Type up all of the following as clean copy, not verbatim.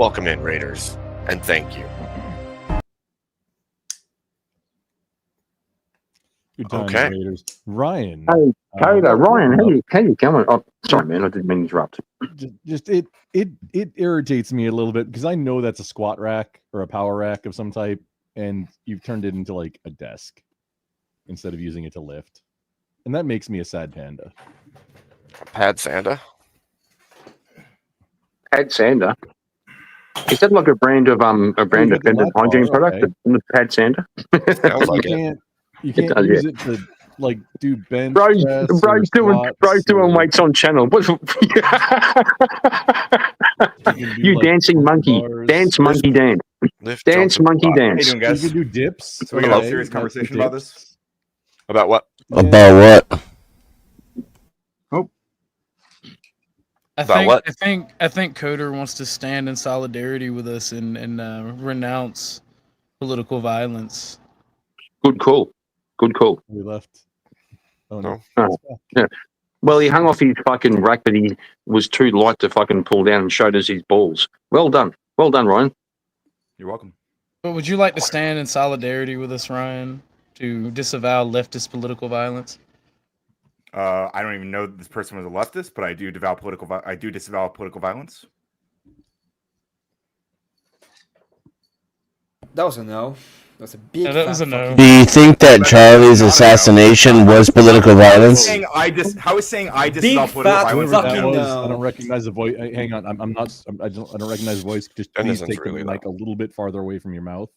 Welcome in, Raiders, and thank you. Good times, Okay. Raiders. Ryan. Hey, Coda, Ryan, how you going? Oh, sorry, man, I didn't mean to interrupt. Just it irritates me a little bit because I know that's a squat rack or a power rack of some type, and you've turned it into like a desk instead of using it to lift, and that makes me a sad panda. Pad Sanda. Pad Sander. Is that like a brand of vendor hygiene product? Okay. The Pad Sander. Sounds like it. You can't does, use it to like do bench Bro's press doing weights on channel. You dancing monkey, dance monkey dance, Lift, dance jump, monkey squat. dance. How you doing, guys? You can do dips. So we can have a serious conversation about this. About what? About what? About I think Coder wants to stand in solidarity with us and renounce political violence. Good call. Good call. We left. Oh No. no. Yeah. Well, he hung off his fucking rack, but he was too light to fucking pull down and showed us his balls. Well done, Ryan. You're welcome. But would you like to stand in solidarity with us, Ryan, to disavow leftist political violence? I don't even know that this person was a leftist, but I do disavow political violence. That was a no. That was a big. Yeah, that was a no. Do you think that Charlie's assassination was political violence? How is saying I Big disavow political fat violence? Whoever fucking that was, no. I don't recognize the voice. Hang on, I'm not. I don't recognize the voice. Just That please isn't take really the mic loud. a little bit farther away from your mouth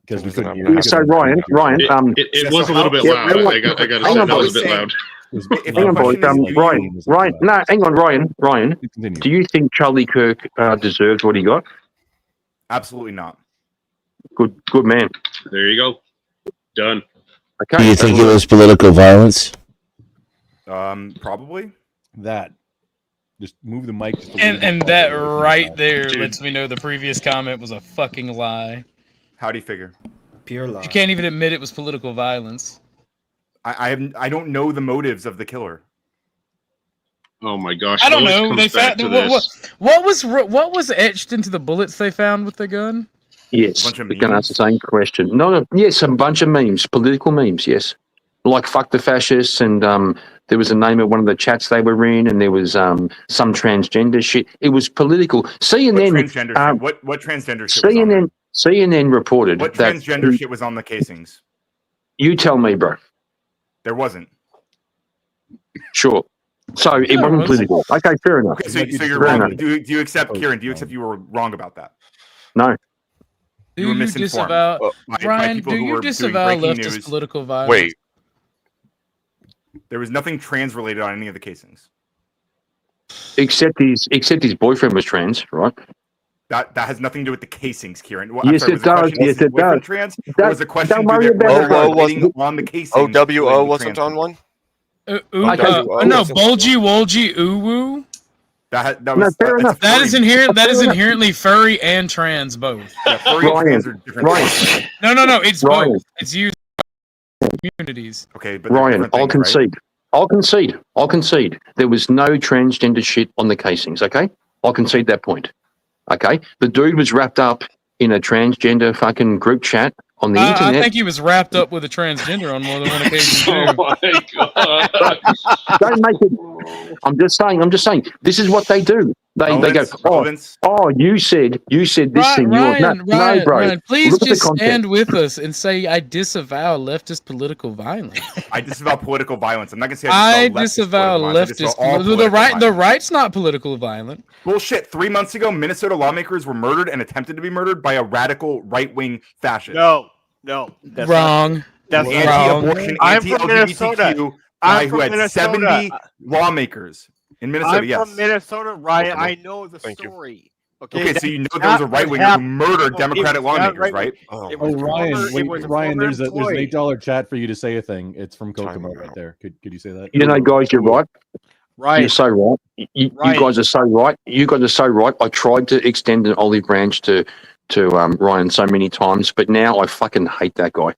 because we Isn't couldn't that hear. bad? So Ryan, It was a little bit yeah, loud. I got to hang say on, that was a boys. bit loud. hang on, boys. Ryan. No, hang on, Ryan. Continue. Do you think Charlie Kirk deserves what he got? Absolutely not. Good man. There you go. Done. Okay. Do you think it was political violence? Probably. That? Just move the mic. Just a And little and bit that farther away from your right mouth. there Dude. lets me know the previous comment was a fucking lie. How do you figure? Pure lie. You can't even admit it was political violence. I don't know the motives of the killer. Oh my gosh. I don't it always know. comes They back found to this. what was etched into the bullets they found with the gun? Yes, Bunch of we're going to ask memes? the same question. Yes, a bunch of memes, political memes, yes. Like fuck the fascists, and there was a name of one of the chats they were in, and there was some transgender shit. It was political. What CNN, transgender shit? What transgender shit was on there? CNN reported What that. transgender shit was on the casings? You tell me, bro. There wasn't. Sure. So it No, wasn't it political. Okay, fair enough. Okay, might be so you're fair wrong. enough. Do you accept, Oh, Kieran? Do you no. accept you were wrong about that? No. You were Do you misinformed. disavow by Ryan? people Do who you were doing disavow breaking leftist news. political violence? Wait, There was nothing trans related on any of the casings. Except his boyfriend was trans, right? That has nothing to do with the casings, Kieran. Well, Yes, it does. Yes, it does. Trans, That- or was the question don't worry do they about it. relating on the casings? OWO related to wasn't trans on people? one? No, Bulgy Wolgy Uwu. That No, was fair enough. That is inherent. That is inherently furry and trans both. Yeah, furry and Ryan, trans are different Ryan. things. No. It's Ryan. both. It's used in communities. Okay, but they're Ryan, different I'll things, right? concede. I'll concede. There was no transgender shit on the casings, okay? I'll concede that point. Okay? The dude was wrapped up in a transgender fucking group chat on the I internet. think he was wrapped up with a transgender on more than one occasion Oh too. my god. Don't make it. I'm just saying. This is what they do. They go, Relevance. you said this thing. Ryan, No, bro. Ryan, please Look at the just context. stand with us and say I disavow leftist political violence. I disavow political violence. I'm not gonna say I leftist disavow political violence. I disavow leftist. all The political right, the violence. right's not political violent. Bullshit. 3 months ago, Minnesota lawmakers were murdered and attempted to be murdered by a radical right-wing fascist. No, that's Wrong. Not, that's An wrong. anti-abortion, I'm from Minnesota. anti-LGBTQ guy I'm who from had Minnesota. 70 lawmakers in Minnesota. I'm yes. from Minnesota, Ryan. Okay. I know the Thank you. story. Okay, so you know there not was a right winger what who murdered happened. Democratic It was not lawmakers, right-wing. right? Oh, It Oh, was Ryan, former- it was a Ryan, former there's an employee. $8 chat for you to say a thing. It's from Time Kokomo out. right there. Could you say that? You know, guys, you're right. Ryan, You're so right. You Ryan. guys are so right. You guys are so right. I tried to extend an olive branch to Ryan so many times, but now I fucking hate that guy.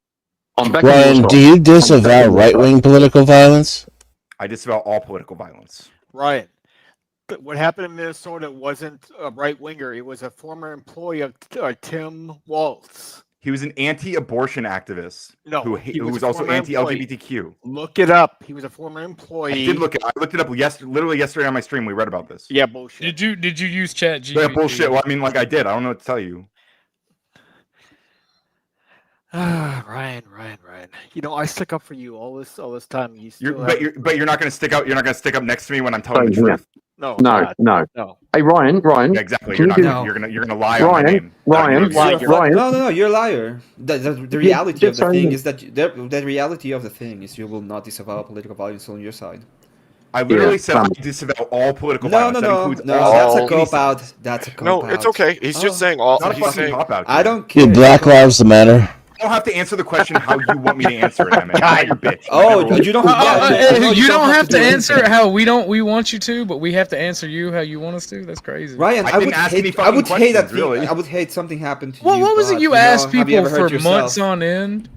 I'm back on your Ryan, side. do you disavow right-wing political violence? I disavow all political violence. Ryan, what happened in Minnesota wasn't a right winger. It was a former employee of Tim Walz. He was an anti-abortion activist. No, who he was a also former employee. anti-LGBTQ. Look it up. He was a former employee. I did look it. I looked it up literally yesterday on my stream. We read about this. Yeah, bullshit. Did you use ChatGPT? Yeah, bullshit. Well, I mean, like I did. I don't know what to tell you. Ryan. You know, I stuck up for you all this time. You're not going to stick up. You're not going to stick up next to me when I'm telling the truth. No. No. Hey, Ryan. Yeah, exactly. You're gonna lie on my name. Ryan. No, you're a liar. The reality of the thing is that the reality of the thing is you will not disavow political violence on your side. I literally said I disavow all political violence. No. That's a cop out. That's a cop out. No, it's okay. He's just saying all. Not a He's fucking saying, cop out. I don't care. Dude, Black Lives Matter. I don't have to answer the question how you want me to answer it, Emmett. You're your bitch. Oh, you don't. You don't have to answer it how we want you to, but we have to answer you how you want us to. That's crazy. Ryan, I didn't ask any I would fucking hate that. questions, really. I would hate something happened to Well, you. what was it but, you asked have you people ever hurt for yourself? months on end?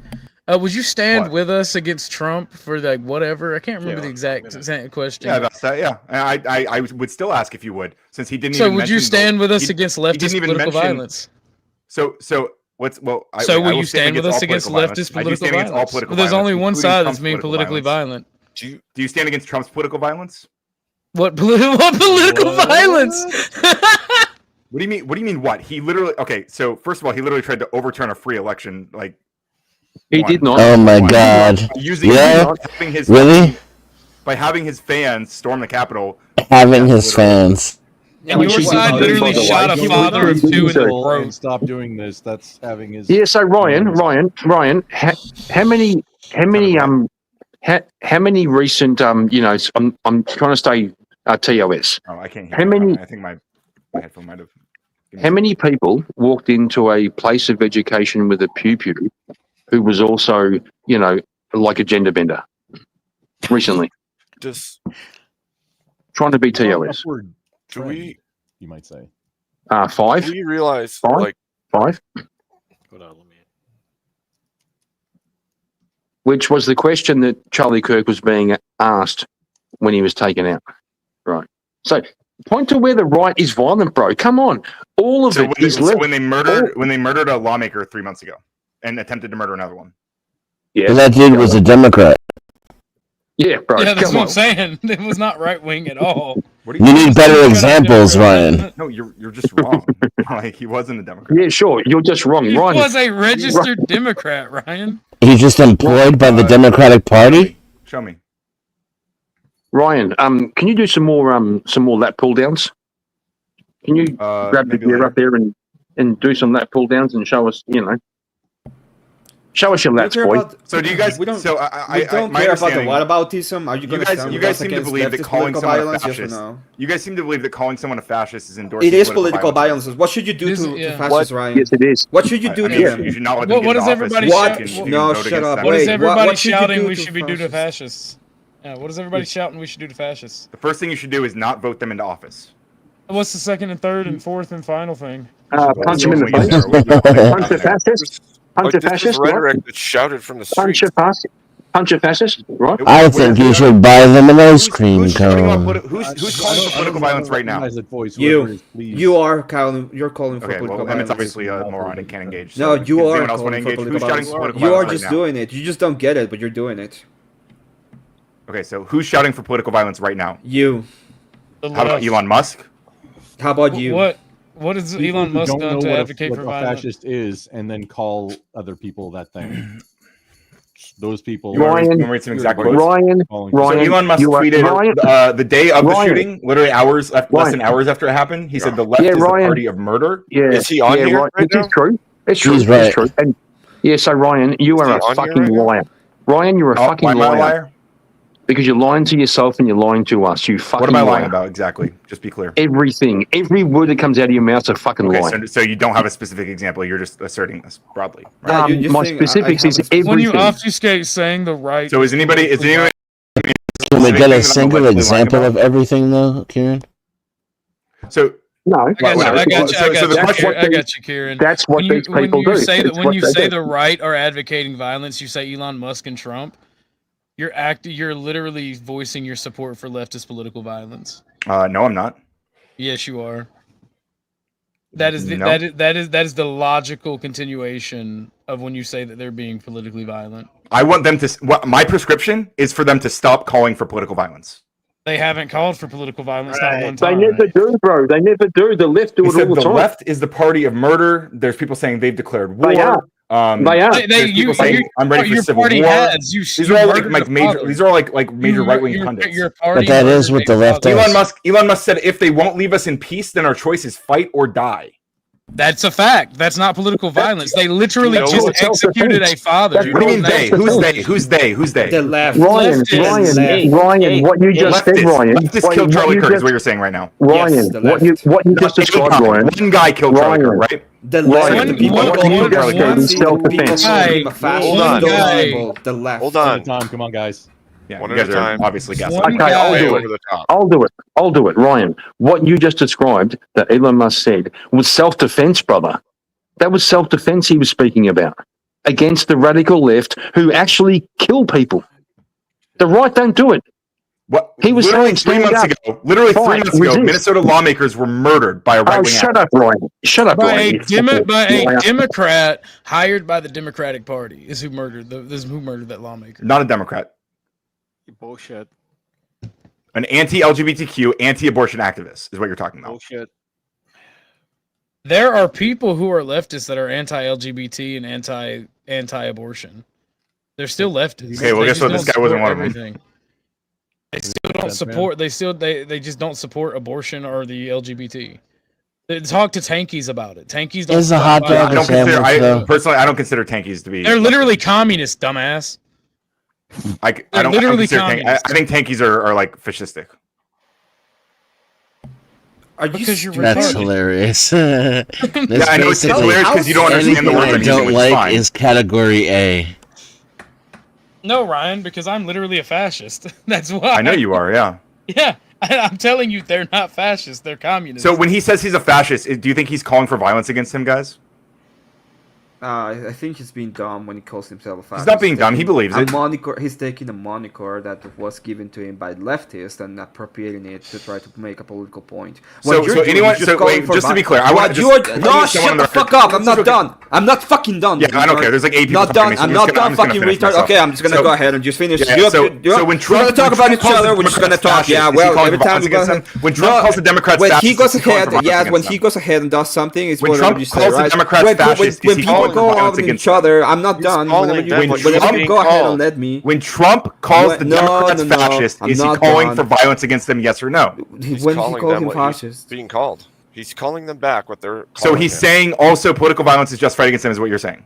Would you stand What? with us against Trump for like whatever? I can't remember the exact question. Yeah, that's that. Yeah, and I would still ask if you would, since he didn't. So even would you mention stand with us he against didn't leftist even political mention- violence? So will you stand with us against leftist political violence? Well, there's only one side that's being politically violent. Do you stand against Trump's political violence? What political violence? What do you mean? What do you mean? What he literally? Okay, so first of all, he literally tried to overturn a free election. Like He did not. Oh my God. using Yeah? having his Really? by having his fans storm the Capitol. Having his fans. And your side literally shot a father of two in the And throat. stop doing this. That's having his. Yeah. So Ryan. How many recent I'm trying to stay TOS. Oh, I can't hear. How many- I think my headphone might have. How many people walked into a place of education with a pew who was also, like a gender bender recently, just trying to be TOS? Upward do trend, we you might say. 5, do we realize Fine. like 5, Hold on, let me. which was the question that Charlie Kirk was being asked when he was taken out. Right. So point to where the right is violent, bro. Come on. All of So it is left. when they murdered a lawmaker 3 months ago and attempted to murder another one. Yeah. And that dude was a Democrat. Yeah, bro. Yeah, that's come what on. I'm saying. It was not right wing at all. What do You need better Democrat. examples, Ryan. No, you're just wrong. Like he wasn't a Democrat. Yeah, sure. You're just wrong. He Ryan. was a registered Democrat, Ryan. He's just employed by the Democratic Party. Show me. Ryan, can you do some more lat pull downs? Can you grab the maybe gear later. up there and do some lat pull downs and show us, show us your lats, boy. So do you guys? We don't. So We don't my care about the understanding- whataboutism. Are you going to stand you with guys us seem to against believe that leftist calling political someone a violence? Yes or fascist. no? You guys seem to believe that calling someone a fascist is endorsing. It is political violence. What should you do This- to yeah. fascists, Ryan? Yes, it is. What should you do I to mean, them? you should not let them What get is into everybody office. shouting? You can No, vote shut against up. them. What is Wait, everybody what should you shouting do we to should be do to fascists? fascists? Yeah, what is everybody shouting we should do to fascists? The first thing you should do is not vote them into office. What's the second and third and fourth and final thing? Punch him in the When we get face. there, we don't wanna Punch get the there. fascist. Punch a this is fascist. Right? rhetoric that's shouted from the Punch streets. a fascist. Punch a fascist. Right? I think you should buy them an ice cream Who's shouting on cone. who's calling for political violence right now? You. You are calling. You're calling for Okay, political well, Emmett's violence. obviously a moron and can't engage. No, so you does are anyone else want to calling for engage? political Who's shouting violence. for political You are violence just right now? doing it. You just don't get it, but you're doing it. Okay, so who's shouting for political violence right now? You. The How about left. Elon Musk? How about you? What has Elon Musk done to advocate for what a violence? fascist is, and then call other people that thing. Those people. You want Ryan, to read some exact quotes? Ryan, calling So Ryan, Elon Musk you are- tweeted Ryan- the day of the Ryan. shooting, literally less Ryan. than hours after it happened. He said the left Yeah, is the Ryan. party of murder. Yeah, Is he on yeah, here right. right This is now? true. It's true. He's It's right. true. And yeah, so Ryan, you Is are he a on here fucking right now? liar. Ryan, you're a Oh, fucking why am I a liar. liar? Because you're lying to yourself and you're lying to us. You fucking What am I liar. lying about exactly? Just be clear. Everything. Every word that comes out of your mouth is a fucking Okay, lie. so you don't have a specific example. You're just asserting this broadly. Right? Yeah, you just my think specifics I is have a- everything. When you obfuscate saying the right. So is anyone? Can we specific get thing that a I'm single allegedly lying example about? of everything, though, Kieran? So No, I got you. whatever. I got you. So- so the I got question- you. I got you, Kieran. that's what When these people do. say that It's when what you they say do. the right are advocating violence, you say Elon Musk and Trump. You're literally voicing your support for leftist political violence. No, I'm not. Yes, you are. That is No. that is the logical continuation of when you say that they're being politically violent. I want them to. My prescription is for them to stop calling for political violence. They haven't called for political violence not one They time. never do, bro. They never do. The left do He it said all the the time. left is the party of murder. There's people saying they've declared war. They are. They are. There's people saying I'm ready for your civil party war. has. These are all like major. These are all like major right wing pundits. Your party But that is murdered what the a left father. Elon Musk said if they won't leave us in peace, then our choice is fight or die. That's a fact. That's not political violence. They literally No, just it's executed a father. That's What do you mean they? Who's they? Who's they? The left. Ryan, Leftist. Ryan, what you just said, Ryan. Leftist killed Charlie Kirk is what you're saying right now. Ryan, Yes, the what you left. just described, Ryan. One guy killed Charlie Kirk, right? The Ryan, left. The people one- call him one- Nazi, one- the people self-defense. call him a fascist. Hold on. Those people, the left. Hold One on. at a time. Come on, guys. Yeah, One you at guys a are time. obviously guessing. One Okay, I'll guy- do Way it. over the top. I'll do it, Ryan. What you just described that Elon Musk said was self-defense, brother. That was self-defense he was speaking about against the radical left who actually kill people. The right don't do it. What He was literally saying, 3 months stand ago. Literally 3 Fight, months ago, resist. Minnesota lawmakers were murdered by a right Oh, wing. shut up, Ryan. Shut up, By Ryan. a Democrat hired by the Democratic Party is who murdered that lawmaker. Not a Democrat. Bullshit. An anti-LGBTQ, anti-abortion activist is what you're talking about. Bullshit. There are people who are leftists that are anti-LGBT and anti-abortion. They're still leftists. Okay, well, They guess just what? This don't guy wasn't support one of them. everything. They still don't support. They just don't support abortion or the LGBT. Talk to tankies about it. Tankies don't. Is a hot support dog I don't sandwich, consider. though? Personally, I don't consider tankies to be. They're literally communists, dumbass. I don't literally consider communists. I think tankies are like fascistic. Are you Because you're stupid? That's retarded. hilarious. Yeah, I know it's basically hilarious because you don't understand the anything words I I'm using, don't which is like fine. is category A. No, Ryan, because I'm literally a fascist. That's why. I know you are. Yeah. Yeah, I'm telling you, they're not fascists. They're communists. So when he says he's a fascist, do you think he's calling for violence against him, guys? I think he's being dumb when he calls himself a fascist. He's not being dumb. He believes a it. Moniker, he's taking a moniker that was given to him by leftists and appropriating it to try to make a political point. So anyone. So wait, just to be clear, I want to no, shut the fuck up! I'm not done. I'm not fucking done. Yeah, I don't care. There's like 8 people. Not done. I'm not done. Fucking retard. Okay, I'm just gonna go ahead and just finish. Yeah, so when we're Trump gonna talk about each other. We're just gonna talk. Yeah, well, every time we go when Trump calls the Democrats when he fascists, goes he's calling for ahead, violence yeah, when against he them. goes ahead and does something, it's When whatever Trump you say, calls the right? Democrats fascists, when is he people calling for go violence out against each other, I'm not done. calling Whenever them what you he's go ahead called. and let me. When Trump calls the No, Democrats no, no, fascist, I'm is he not calling done. for violence against them? Yes or no? When He's he calling called them him what he's fascist. being called. He's calling them back what they're So calling he's him. saying also political violence is justified against them, is what you're saying.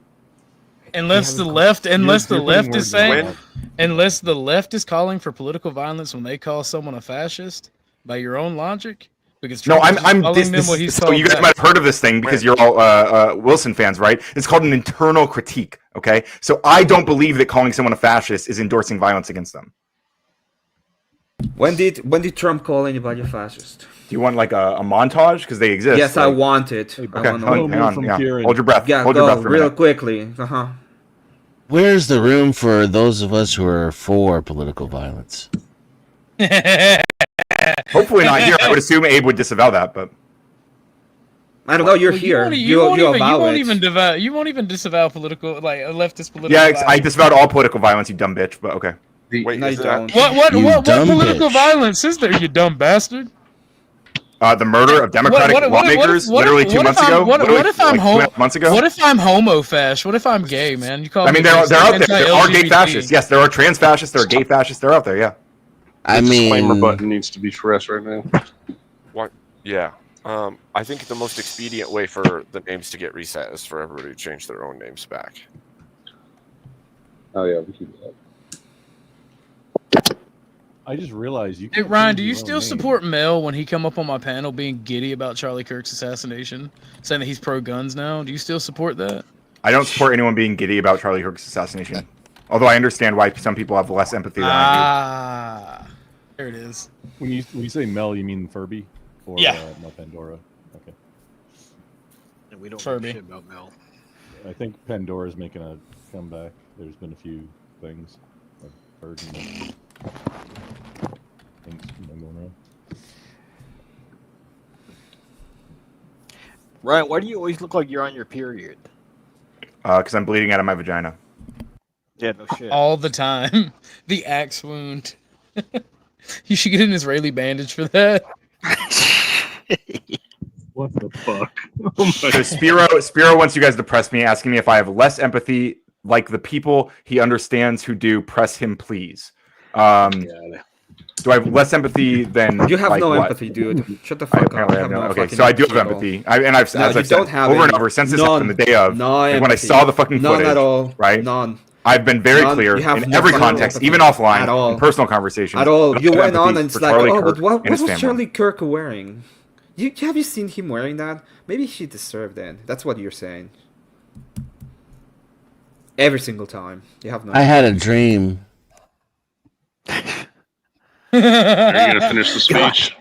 Unless the left, unless the you're left putting is words in my saying, mouth. unless the left is calling for political violence when they call someone a fascist, by your own logic, because No, Trump is I'm calling them what he's so called you guys back. might have heard of this thing because you're all Wilson fans, right? It's called an internal critique. Okay, so I don't believe that calling someone a fascist is endorsing violence against them. When did Trump call anybody a fascist? Do you want like a montage because they exist? Yes, I like- want it. I Okay, want to hang know. on. from Yeah. Kieran. Hold your breath. Yeah, Hold your go breath for a real minute. quickly. Where's the room for those of us who are for political violence? Hopefully not here. I would assume Abe would disavow that, but I don't know. You're Well, here. You won't avow you won't even disavow political, like leftist political. yeah, I violence. disavowed all political violence. You dumb bitch. But okay. Wait, No, is you that- don't. What You dumb political bitch. violence is there, you dumb bastard? The murder of Democratic lawmakers literally 2 months ago. What if I'm like 2.5 months ago? What if I'm homo-fash? What if I'm gay, man? You call I mean, me they're out there. There are gay anti-LGBT. fascists. Yes, there are trans fascists. There are gay fascists. They're out there. Yeah. I disclaimer mean, button needs to be pressed right now. What? Yeah. I think the most expedient way for the names to get reset is for everybody to change their own names back. Oh yeah, we can do that. I just realized you. Hey, can't Ryan, change do you your own still name. support Mel when he come up on my panel being giddy about Charlie Kirk's assassination, saying that he's pro-guns now? Do you still support that? I don't support anyone being giddy about Charlie Kirk's assassination. Although I understand why some people have less empathy than I There it is. When you say Mel, you mean Furby or Yeah. Mel Pandora? Okay. And we don't Furby. know shit about Mel. I think Pandora's making a comeback. There's been a few things I've heard and things going around. Ryan, why do you always look like you're on your period? Because I'm bleeding out of my vagina. Yeah, no shit. All the time. The axe wound. You should get an Israeli bandage for that. What the fuck? Oh my So Spiro wants you guys to press me, asking me if I have less empathy like the people he understands who do. Press him, please. God. Do I have less empathy than You have like, no what? empathy, dude. Shut the I fuck up. apparently You have have no. no Okay, fucking so I do have empathy at all. empathy. And I've, No, as you I've said don't have over and any. over since this None. happened the day of, No like, when I empathy. saw the fucking None footage, at all. right? None. I've been very None. clear You have in no every fucking context, empathy even offline, at all. in personal conversations. At all. that You I have went on empathy and it's for like, Charlie oh, Kirk but what and his was family. Charlie Kirk wearing? Have you seen him wearing that? Maybe he deserved it. That's what you're saying. Every single time. You have no. I had a dream. Are you gonna finish the speech?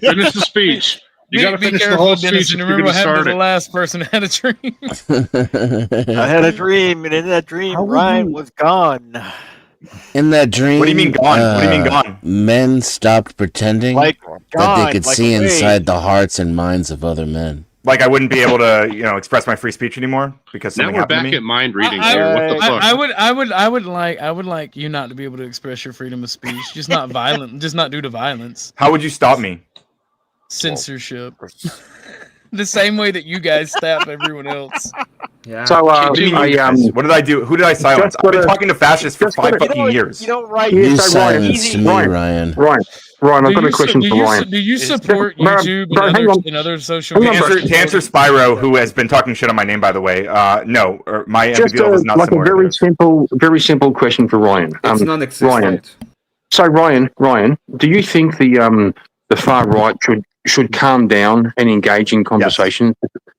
Finish the speech. You gotta be finish the careful, whole Dennis. speech You if you're remember what gonna happened start to the it. last person who had a dream? I had a dream, and in that dream, How would Ryan you- was gone. In that dream, What do you mean gone? What do you mean gone? Men stopped pretending Like that gone. they could like see away. inside the hearts and minds of other men. Like I wouldn't be able to, express my free speech anymore because Now something we're happened back to at me. mind reading I- here. What the fuck? I would like you not to be able to express your freedom of speech, just not violent, just not due to violence. How would you stop me? Censorship. The same way that you guys stop everyone else. Yeah. So, What do you mean, you guys? What did I do? Who did I silence? I've been talking to fascists for 5 fucking years. You don't write. Yeah, You so Ryan, silenced me, Ryan. Ryan. Ryan, I've got a question for Ryan. Do you support Bro, YouTube bro, hang on. and other social Hang on, media? To answer Spyro, who has been talking shit on my name, by the way, no, my empathy Just level is not like a similar to very theirs. very simple question for Ryan. It's non-existent. Ryan. So Ryan, do you think the far right should calm down and engage in conversation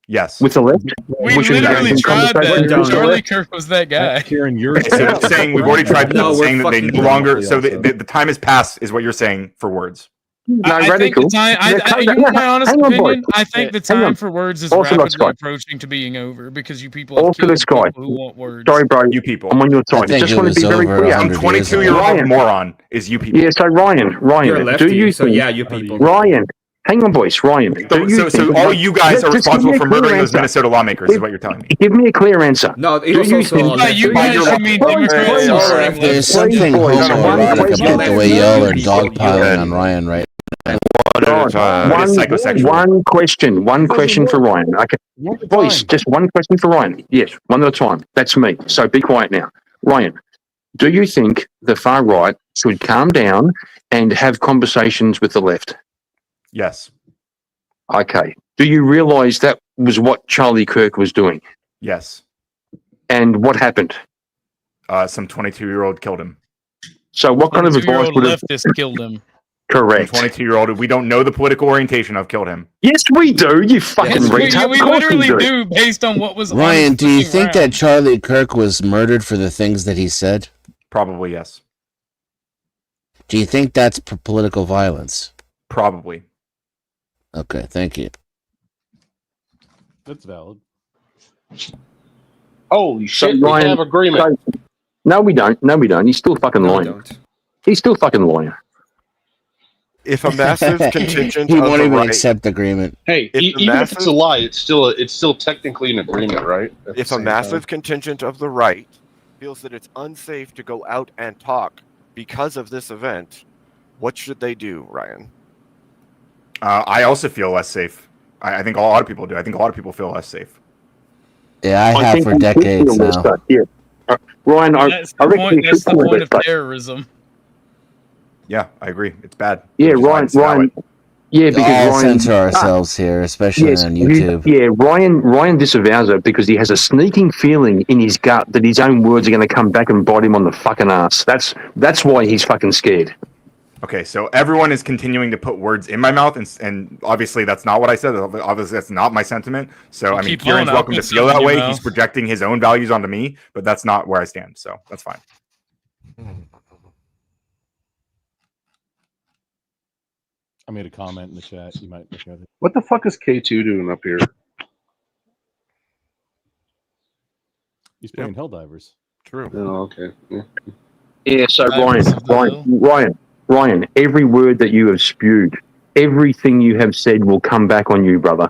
Yes. with the left? We should engage literally in tried conversation that. with the Charlie left? Kirk was that guy. Kieran, you're Okay, so you're saying we've already tried No, we're saying that they no fucking- longer. So Also. the time has passed, is what you're saying for words. No, I think radical. the time. My honest Hang on, opinion. boy. I think the Hang time on. for words is Orthodox rapidly guy. approaching to being over because you people have Orthodox killed guy. people who want words. Sorry, bro. You people. I'm on your I side. think Just it want was to be very over clear. I'm 100 years 22-year-old Ryan. moron. Is you people. Yeah, so Ryan, You're a lefty, do you so think, yeah, you people. Ryan, hang on, boys. Ryan, do you So think, all you guys are Just give responsible me a for clear murdering those answer. Minnesota lawmakers, is what you're telling me. Give me a clear answer. No, it Do was you also think- all Yeah, lefty. you guys You're- should mean Please, Democrats please, supporting There's leftists. something boys, one homoerotic question. about the way y'all are dogpiling on Ryan right One question for Ryan. Okay, One at a boys, time. just one question for Ryan. Yes, one at a time. That's me. So be quiet now. Ryan, do you think the far right should calm down and have conversations with the left? Yes. Okay. Do you realise that was what Charlie Kirk was doing? Yes. And what happened? Some 22-year-old killed him. So what kind of advice 22-year-old would have... leftist killed him. Correct. 22-year-old. We don't know the political orientation of killed him. Yes, we do. You fucking Yes, retard. we Of course literally do. do based on what was. on Ryan, his do you freaking think rap. that Charlie Kirk was murdered for the things that he said? Probably yes. Do you think that's political violence? Probably. Okay, thank you. That's valid. Holy shit, we Ryan, have agreement. so- no, we don't. No, we don't. He's still fucking No, we lying. don't. He's still fucking lying. If a massive contingent he of won't the even right, accept agreement. Hey, If the even if massive- it's a lie, it's still technically an agreement, right? At the if a same massive time. contingent of the right feels that it's unsafe to go out and talk because of this event, what should they do, Ryan? I also feel less safe. I think a lot of people do. I think a lot of people feel less safe. Yeah, I have think for we should decades feel this now. stuff, yeah. Ryan, That's I the reckon point. we That's should the feel point this of stuff. terrorism. Yeah, I agree. It's bad. Yeah, Which is why it's that Ryan. way. Yeah, because All Ryan. censor ourselves here, especially Yes, on YouTube. yeah, Ryan disavows it because he has a sneaking feeling in his gut that his own words are going to come back and bite him on the fucking ass. That's why he's fucking scared. Okay, so everyone is continuing to put words in my mouth, and obviously that's not what I said. Obviously, that's not my sentiment. So, I mean, Keep Kieran's on, I'll welcome to put feel something that in way. your He's mouth. projecting his own values onto me, but that's not where I stand. So that's fine. I made a comment in the chat. You might look at it. What the fuck is K2 doing up here? He's playing Helldivers. True. Oh, okay. Yeah. Yeah, so Divers of the Ryan, every word that you have spewed, everything you have said will come back on you, brother.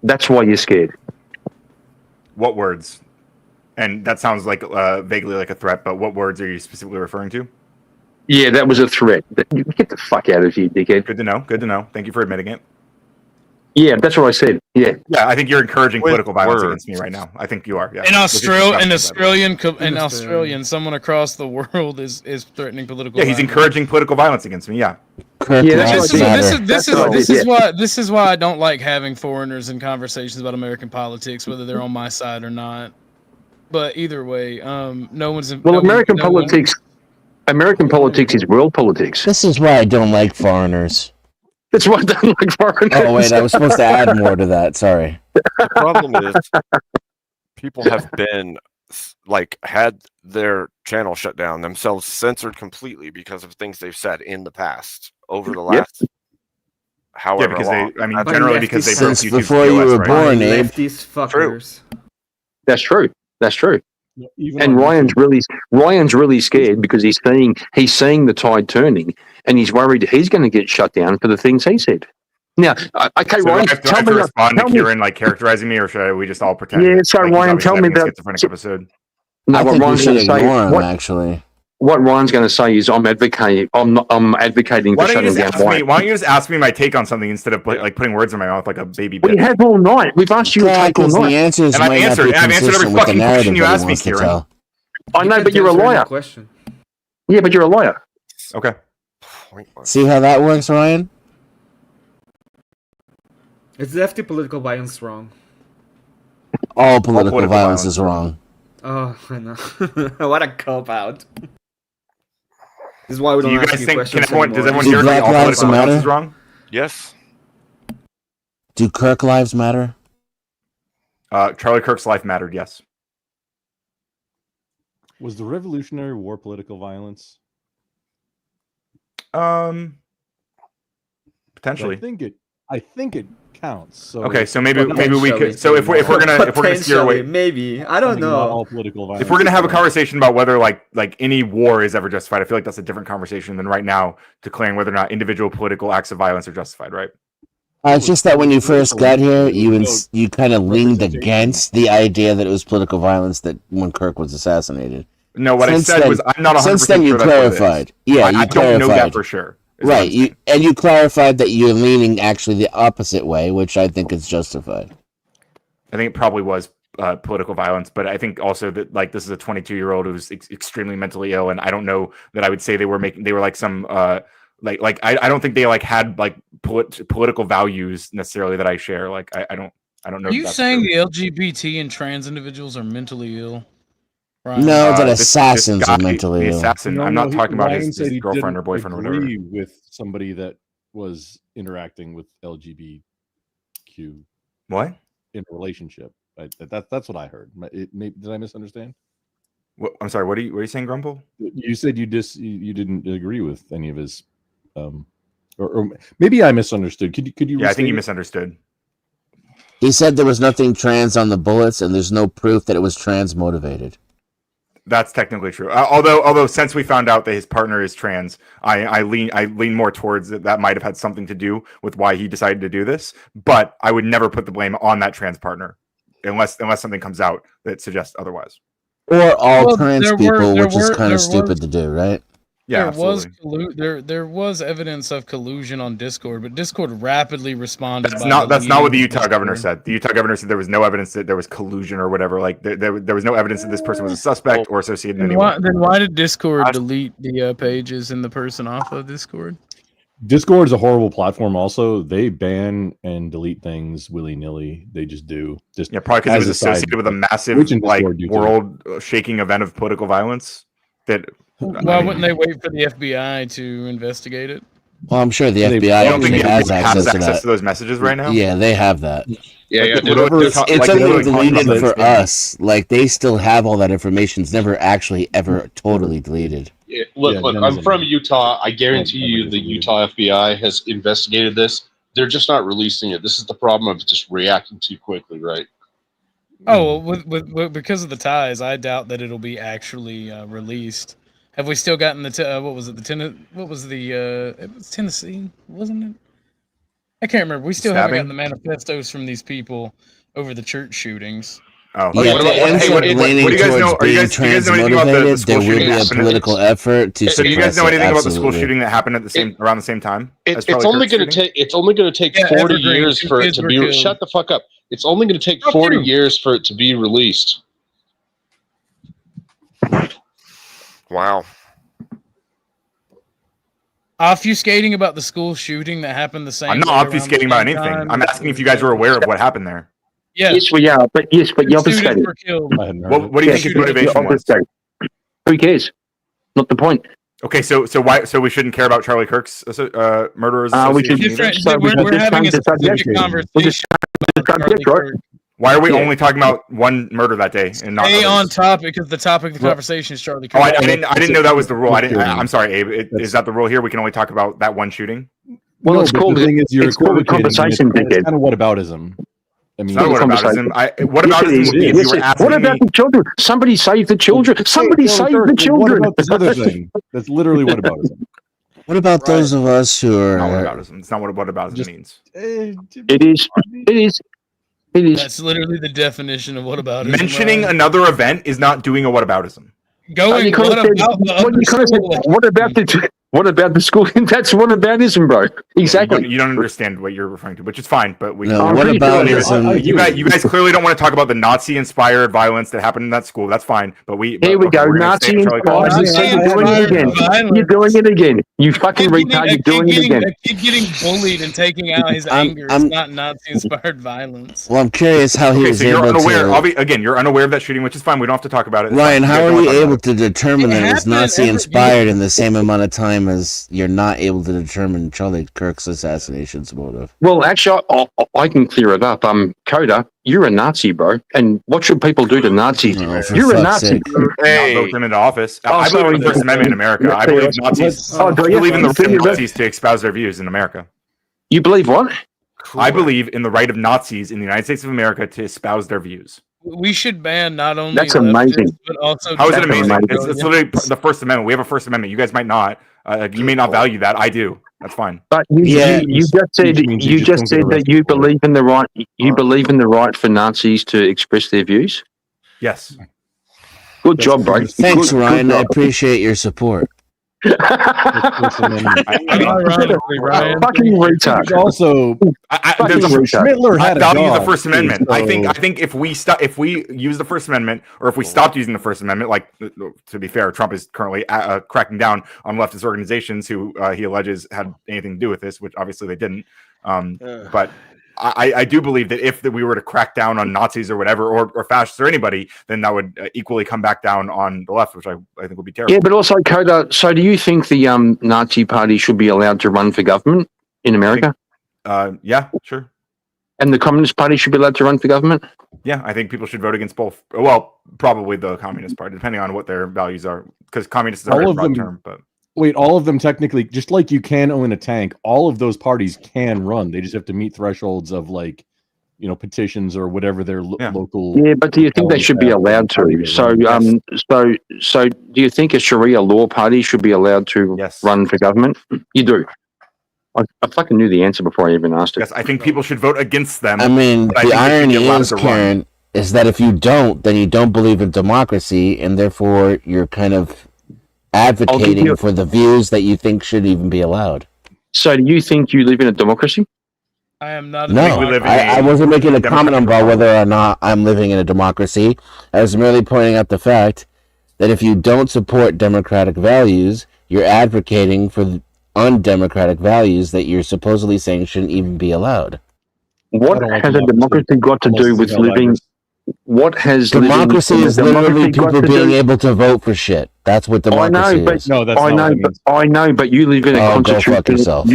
That's why you're scared. What words? And that sounds like vaguely like a threat, but what words are you specifically referring to? Yeah, that was a threat. Get the fuck out of here, dickhead. Good to know. Good to know. Thank you for admitting it. Yeah, that's what I said. Yeah. Yeah, I think you're encouraging With political violence words. against me right now. I think you are. Yeah. In Australian, Australian. someone across the world is threatening political. Yeah, he's violence. encouraging political violence against me. Yeah. Kirk Yeah, that's lives what I matter. did. This is why I don't like having foreigners in conversations about American politics, whether they're on my side or not. But either way, no one's. Well, American politics is world politics. This is why I don't like foreigners. That's why I don't like foreigners. Oh wait, I was supposed to add more to that. Sorry. The problem is people have been had their channel shut down, themselves censored completely because of things they've said in the past over the last however because long. generally because they broke Since YouTube's before you TOS, were right? born, Abe. Leftist fuckers. That's true. That's true. Even And on YouTube. Ryan's really scared because he's seeing the tide turning, and he's worried he's going to get shut down for the things he said. Now, okay, So Ryan, do I have to respond to Kieran like characterizing me, or should we just all pretend? Yeah, so like, Ryan, he's tell me having a about- schizophrenic episode. No, I what think we Ryan's should going to say. ignore him. Actually, What Ryan's going to say is, I'm advocating Why for don't you shutting just down ask me? Ryan. Why don't you just ask me my take on something instead of like putting words in my mouth like a baby We bitch? have all night. We've asked you to take all because the night. answers And I've might answered- not be and I've answered every consistent with the fucking narrative question you that he asked me, wants to Kieran. tell. I know, You but can't you're a answer every liar. question. Yeah, but you're a liar. Okay. Pointless. See how that works, Ryan? Is lefty political violence wrong? All political political violence violence is wrong. Oh, I know. What a cop out. This is why we Do don't you ask guys you think? questions Does everyone anymore. here Do agree Black all Lives political violence Matter? is wrong? Yes. Do Kirk lives matter? Charlie Kirk's life mattered. Yes. Was the Revolutionary War political violence? Potentially. I think it counts. So Okay, so maybe we Potentially. could. So if we're gonna steer Potentially, away, maybe. I don't I think not know. all political violence. if we're gonna have a conversation about whether like any war is ever justified, I feel like that's a different conversation than right now declaring whether or not individual political acts of violence are justified. Right? It's just that when you first got here, you kind of leaned representation. against the idea that it was political violence that when Kirk was assassinated. No, what Since I said then- was I'm not 100% Since then, you sure that's what it is. clarified. Yeah, I you don't know that clarified. for sure. is what I'm Right, saying. you clarified that you're leaning actually the opposite way, which I think is justified. I think it probably was political violence, but I think also that like this is a 22-year-old who's extremely mentally ill, and I don't know that I would say they were like some I don't think they like had like political values necessarily that I share. Like I don't know. Are if you that's saying true. the LGBT and trans individuals are mentally ill? Right. No, that This assassins guy, are mentally the ill. assassin. No, I'm no, not talking about Ryan his said he girlfriend or didn't boyfriend or whatever. agree with somebody that was interacting with LGBTQ What? in a relationship. That's what I heard. Did I misunderstand? I'm sorry. What are you saying, Grumble? You said you didn't agree with any of his, or maybe I misunderstood. Could you? Yeah, I think restate you it? misunderstood. He said there was nothing trans on the bullets, and there's no proof that it was trans motivated. That's technically true. Although since we found out that his partner is trans, I lean more towards that might have had something to do with why he decided to do this. But I would never put the blame on that trans partner, unless something comes out that suggests otherwise. Or all Well, trans there people, were- which is there kind were- of stupid to do, right? Yeah, there was absolutely. there was evidence of collusion on Discord, but Discord rapidly responded. That's by not what the deleting Utah governor Discord. said. The Utah governor said there was no evidence that there was collusion or whatever. Like there was no evidence that this person was a suspect or associated in any way. Then why did Discord delete the pages and the person off of Discord? Discord is a horrible platform. Also, they ban and delete things willy nilly. They just do. Just Yeah, probably because it as was a side- associated with a massive Twitch and like Discord do too. world-shaking event of political violence. That Why wouldn't they wait for the FBI to investigate it? Well, I'm sure the They- FBI I don't think actually the has FBI access has to access that. to those messages right now. Yeah, they have that. Yeah, yeah. Literally, It's like, only literally talking deleted about for this. us. Like they still have all that information. It's never actually ever totally deleted. Yeah, look, Yeah, look. none I'm of from them. Utah. I guarantee None you, of the them. Utah FBI has investigated this. They're just not releasing it. This is the problem of just reacting too quickly, right? Oh, well, with because of the ties, I doubt that it'll be actually released. Have we still gotten the what was it? It was Tennessee, wasn't it? I can't remember. We still haven't Stabbing? gotten the manifestos from these people over the church shootings. Oh, Yeah, what to ends hey, up what do you leaning guys towards know? being Do you guys know anything about the transmotivated, school there will shooting be that a happened? political effort to So do you guys suppress know it. anything about the school Absolutely. shooting that happened at the same around the same time? as It's Charlie only Kirk's going to shooting? take. It's only going to take Yeah, 40 Evergreen, years 2 for it kids to were be. killed. Shut the fuck up. It's only going to take Fuck 40 you. years for it to be released. Wow. Obfuscating about the school shooting that happened the same. I'm not day, around the obfuscating about same anything. time. I'm asking if you guys were aware of what happened there. Yes. Yes, we are. But yes, but 2 you're students obfuscating. were killed. I hadn't heard What, it. what do you Yes, think his you're motivation was? obfuscating. Who cares? Not the point. Okay, so why? So we shouldn't care about Charlie Kirk's murderers? We should- association either? Different. So we We're just having a change the subject. specific We'll conversation just about subject, Charlie right? Kirk. Why are we Yeah. only talking about one murder that day and not Stay others? on topic because the topic of the conversation is Charlie Kirk. Oh, I didn't know that was the rule. That's good. I'm sorry, Abe. Is That's- that the rule here? We can only talk about that one shooting. Well, No, it's but called the thing is you're it's called a equivocating, and conversation, It's dickhead. kind of whataboutism. I mean, It's not a what conversation. aboutism. What Yes, it aboutism is. would be if Yes, you were it- asking what about me? the children? Somebody save the children. Somebody save the What children. about this other thing? That's literally whataboutism. What about those of us who Not what are aboutism. It's not what aboutism Just- means. It is. It is. It is. That's literally the definition of what about it. Mentioning another event is not doing a whataboutism. Going. You What could have said- about the what other you could have said, school? what about the school? That's whataboutism, bro. Exactly. You don't understand what you're referring to, which is fine. But we. no, I'm what pretty sure about it is. You guys clearly don't want to talk about the Nazi-inspired violence that happened in that school. That's fine, but Here we go. Nazi inspired. You're doing it again. You're doing it again. You fucking retard. You're doing it again. A kid getting bullied and taking out his anger is I'm- not Nazi-inspired violence. Well, I'm curious how he Okay, was so you're able unaware. to. You're unaware of that shooting, which is fine. We don't have to talk about it. It's Ryan, fine. how guys are don't you wanna talk able about to determine It that it was happened every- Nazi-inspired in the same amount of time as you're not able to determine Charlie Kirk's assassination's motive? Well, actually, I can clear it up. Coda, you're a Nazi, bro. And what should people do to Nazis? Oh, for You're a fuck's Nazi. sake. it. Hey. Not vote them into office. Oh, I believe in the sorry. First Amendment in America. I believe Nazis. Oh, do I you? believe in the Do right you? of Nazis to espouse their views in America. You believe what? I believe in the right of Nazis in the United States of America to espouse their views. We should ban not only That's leftists, amazing. but also. How is it That's amazing? amazing. It's literally the First Amendment. We have a First Amendment. You guys might not. You may not value that. I do. That's fine. But Yeah. you just said Which means you you just just don't said get that arrested you for it. believe in the right. You believe in the right for Nazis to express their views. Yes. Good job, bro. Thanks, Good Ryan. I job. appreciate your support. Ironically, Ryan. Fucking retard. There's also Fucking retard. Schmittler I had a value the dog, First too, Amendment. so- I think if we use the First Amendment, or if we stopped using the First Amendment, like to be fair, Trump is currently cracking down on leftist organizations who he alleges had anything to do with this, which obviously they didn't. But I do believe that if we were to crack down on Nazis or whatever, or fascists or anybody, then that would equally come back down on the left, which I think would be terrible. Yeah, but also, Coda. So, do you think the Nazi Party should be allowed to run for government in America, Yeah, sure. and the Communist Party should be allowed to run for government? Yeah, I think people should vote against both. Well, probably the Communist Party, depending on what their values are, because communist is a All very of broad them- term. But Wait, all of them technically, just like you can own a tank, all of those parties can run. They just have to meet thresholds of petitions or whatever their Yeah. local. Yeah, but do you think they should be allowed to? So, so do you think a Sharia law party should be allowed to Yes. run for government? You do. I fucking knew the answer before I even asked it. yes, I think people should vote against them. I mean, But I the think they should irony be allowed is, to run. Karen, is that if you don't, then you don't believe in democracy, and therefore you're kind of advocating you- for the views that you think should even be allowed. So, do you think you live in a democracy? I am not. No, we live in I a wasn't making a comment democratic about whether or not I'm living in a democracy. I was merely pointing out the fact that if you don't support democratic values, you're advocating for undemocratic values that you're supposedly saying shouldn't even be allowed. What I don't like has a democracy got to Unless do it's with about living? virus. What has Democracy living, is literally democracy got people to being do? able to vote for shit. That's what democracy but is. No, that's I not know, what it but means. I know, but you live in a Oh, go fuck constitutional. yourself.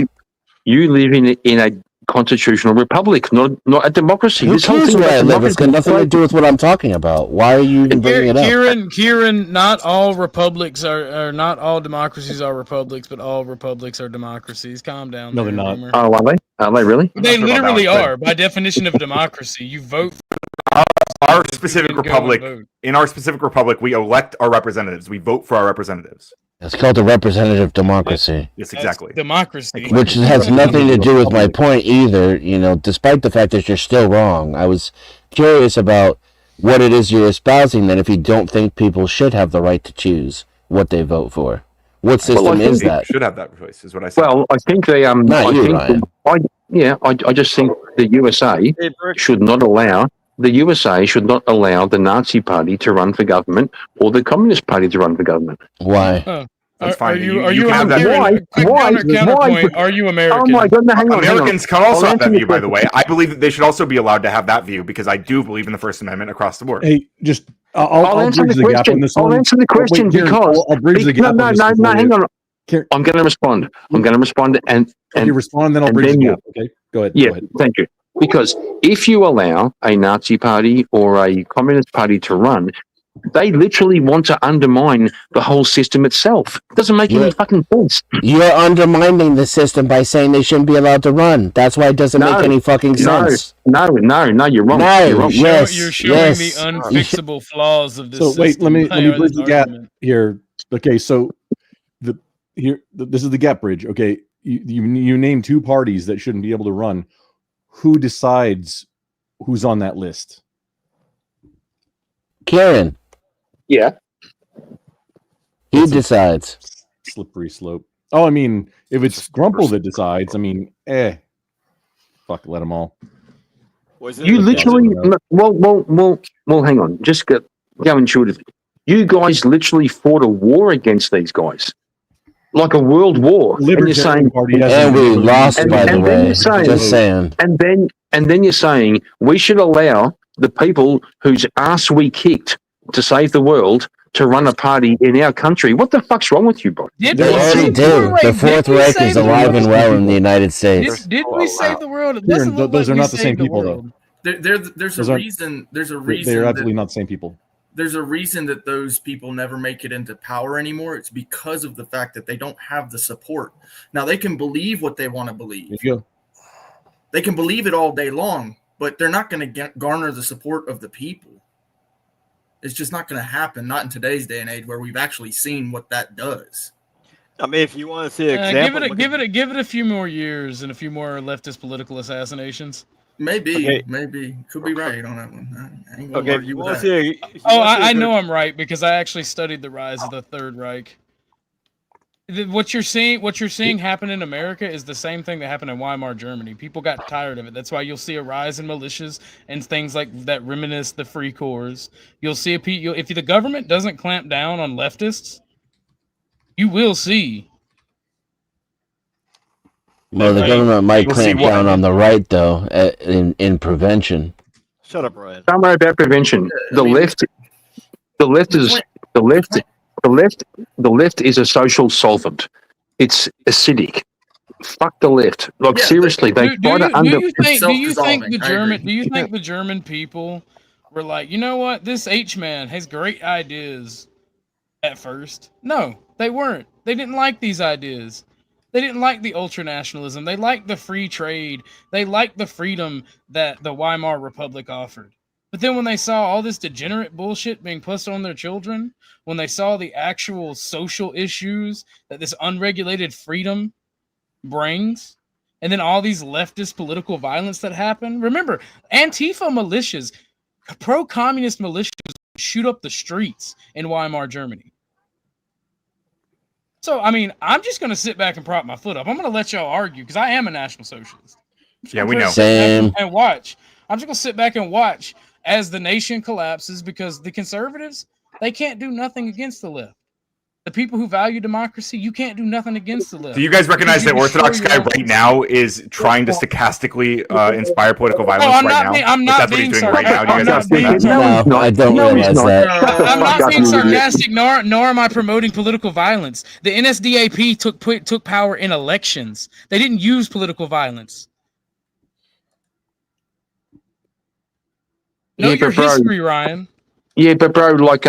You live in a constitutional republic, not a democracy. Who This whole cares thing where I about live? It's got democracy- nothing to do with what I'm talking about. Why are you even bringing it up? Kieran, not all republics are not all democracies are republics, but all republics are democracies. Calm down. No, there, they're not. Boomer. Oh, are they? Are they really? They I'm not sure about literally that, are. By definition of democracy, you vote. our specific You can go and republic. vote. In our specific republic, we elect our representatives. We vote for our representatives. It's called a representative democracy. Yes, exactly. Democracy. Which has nothing to do with my point either, despite the fact that you're still wrong. I was curious about what it is you're espousing, then, if you don't think people should have the right to choose what they vote for. What system is that? Should have that choice, is what I said. Well, I think they Not you, Ryan. I just think the USA should not allow the Nazi Party to run for government or the Communist Party to run for government. Why? Oh. That's fine. Are you can have that. counterpoint? Are you American? Oh my God! No, hang on, Americans can also I'll have that answer view, by the way. I believe that they should also be allowed to have that view because I do believe in the First Amendment across the board. Hey, just I'll answer bridge the the gap on question. this I'll one. answer the question because I'll bridge the gap. No, hang on. I'm going to respond. and you respond, then I'll bridge the gap. Okay, go ahead. Yeah, go ahead. thank you. Because if you allow a Nazi party or a Communist party to run, they literally want to undermine the whole system itself. It doesn't make any fucking sense. You're undermining the system by saying they shouldn't be allowed to run. That's why it doesn't make any fucking sense. No, you're wrong. No, you're wrong. yes, You're showing yes. the unfixable flaws of this So wait, system. let me bridge the gap argument. here. Okay, so this is the gap bridge. Okay, you name two parties that shouldn't be able to run. Who decides who's on that list? Karen. Yeah. He decides. Slippery slope. Oh, I mean, if it's Grumple that decides, fuck, let them all. You literally, well, hang on. Just go intuitively. You guys literally fought a war against these guys. Like a world war. And you're saying, and we lost, by the way. Just saying. And then you're saying we should allow the people whose ass we kicked to save the world to run a party in our country. What the fuck's wrong with you, bro? They already do. The Fourth Reich is alive and well in the United States. Did we save the world? It Kieran, those are not the same people, though. There's a reason. There's a reason. They're absolutely not the same people. There's a reason that those people never make it into power anymore. It's because of the fact that they don't have the support. Now, they can believe what they want to believe. They can believe it all day long, but they're not going to garner the support of the people. It's just not going to happen. Not in today's day and age where we've actually seen what that does. I mean, if you want to see an example, give it a few more years and a few more leftist political assassinations. Maybe could be right on that one. I ain't gonna argue with that. I know I'm right because I actually studied the rise of the Third Reich. What you're seeing happen in America is the same thing that happened in Weimar Germany. People got tired of it. That's why you'll see a rise in militias and things like that reminisce the Free Corps. You'll see if the government doesn't clamp down on leftists, you will see. Well, the government might clamp down on the right, though, in prevention. Shut up, Ryan. Don't worry about prevention. The left is a social solvent. It's acidic. Fuck the left. Like seriously, they try to Do you think the German people were like, you know what, this H-man has great ideas at first? No, they weren't. They didn't like these ideas. They didn't like the ultranationalism. They liked the free trade. They liked the freedom that the Weimar Republic offered. But then when they saw all this degenerate bullshit being pushed on their children, when they saw the actual social issues that this unregulated freedom brings, and then all these leftist political violence that happen. Remember, Antifa militias, pro-communist militias shoot up the streets in Weimar, Germany. So, I mean, I'm just going to sit back and prop my foot up. I'm going to let y'all argue because I am a National Socialist. Yeah, we know. Same. And watch. I'm just going to sit back and watch as the nation collapses because the conservatives, they can't do nothing against the left. The people who value democracy, you can't do nothing against the left. Do you guys recognize that Orthodox guy right now is trying to stochastically inspire political violence I'm not being sarcastic. No, I don't realize that. I'm not being sarcastic, nor am I promoting political violence. The NSDAP took power in elections. They didn't use political violence. Know your history, Ryan. Yeah, but bro, like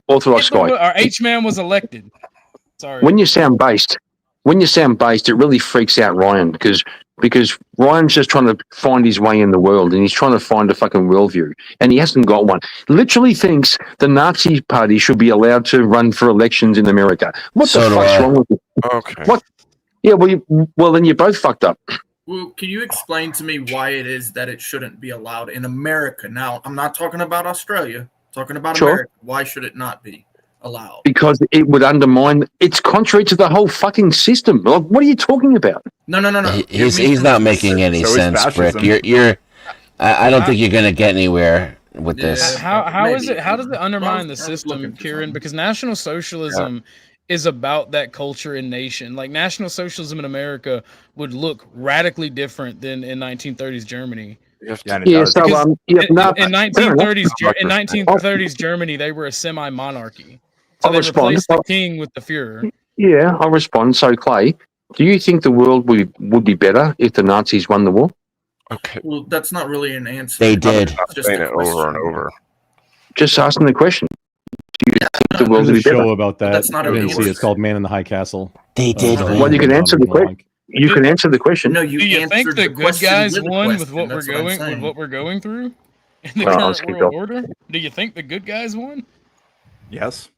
Orthodox guy. Our H-man was elected. Sorry. When you sound based, when you sound based, it really freaks out Ryan because Ryan's just trying to find his way in the world and he's trying to find a fucking worldview and he hasn't got one. Literally thinks the Nazi Party should be allowed to run for elections in America. What the fuck's wrong with you? Okay. What? Yeah, well, then you're both fucked up. Well, can you explain to me why it is that it shouldn't be allowed in America? Now, I'm not talking about Australia. I'm talking about Sure. America. Why should it not be allowed? Because it would undermine. It's contrary to the whole fucking system. Like, what are you talking about? No. He's not making any sense, Brick. I don't think you're gonna get anywhere with this. How is it? How does it undermine the system, Kieran? Because National Socialism is about that culture and nation. Like National Socialism in America would look radically different than in 1930s Germany. Yeah, so in 1930s Germany, they were a semi-monarchy. So they replaced the king with the Führer. Yeah, I'll respond. So, Clay, do you think the world would be better if the Nazis won the war? Okay. Well, that's not really an answer. They did. I'm just saying it over and over. Just asking the question. Do you think the world There's would a be show better? about that. That's not I a didn't real see it. It's answer. called Man in the High Castle. They did. Well, you can answer the question. You can answer the question. No, Do you think the good guys won with what we're going through in the current world order? Do you think the good guys won? Yes.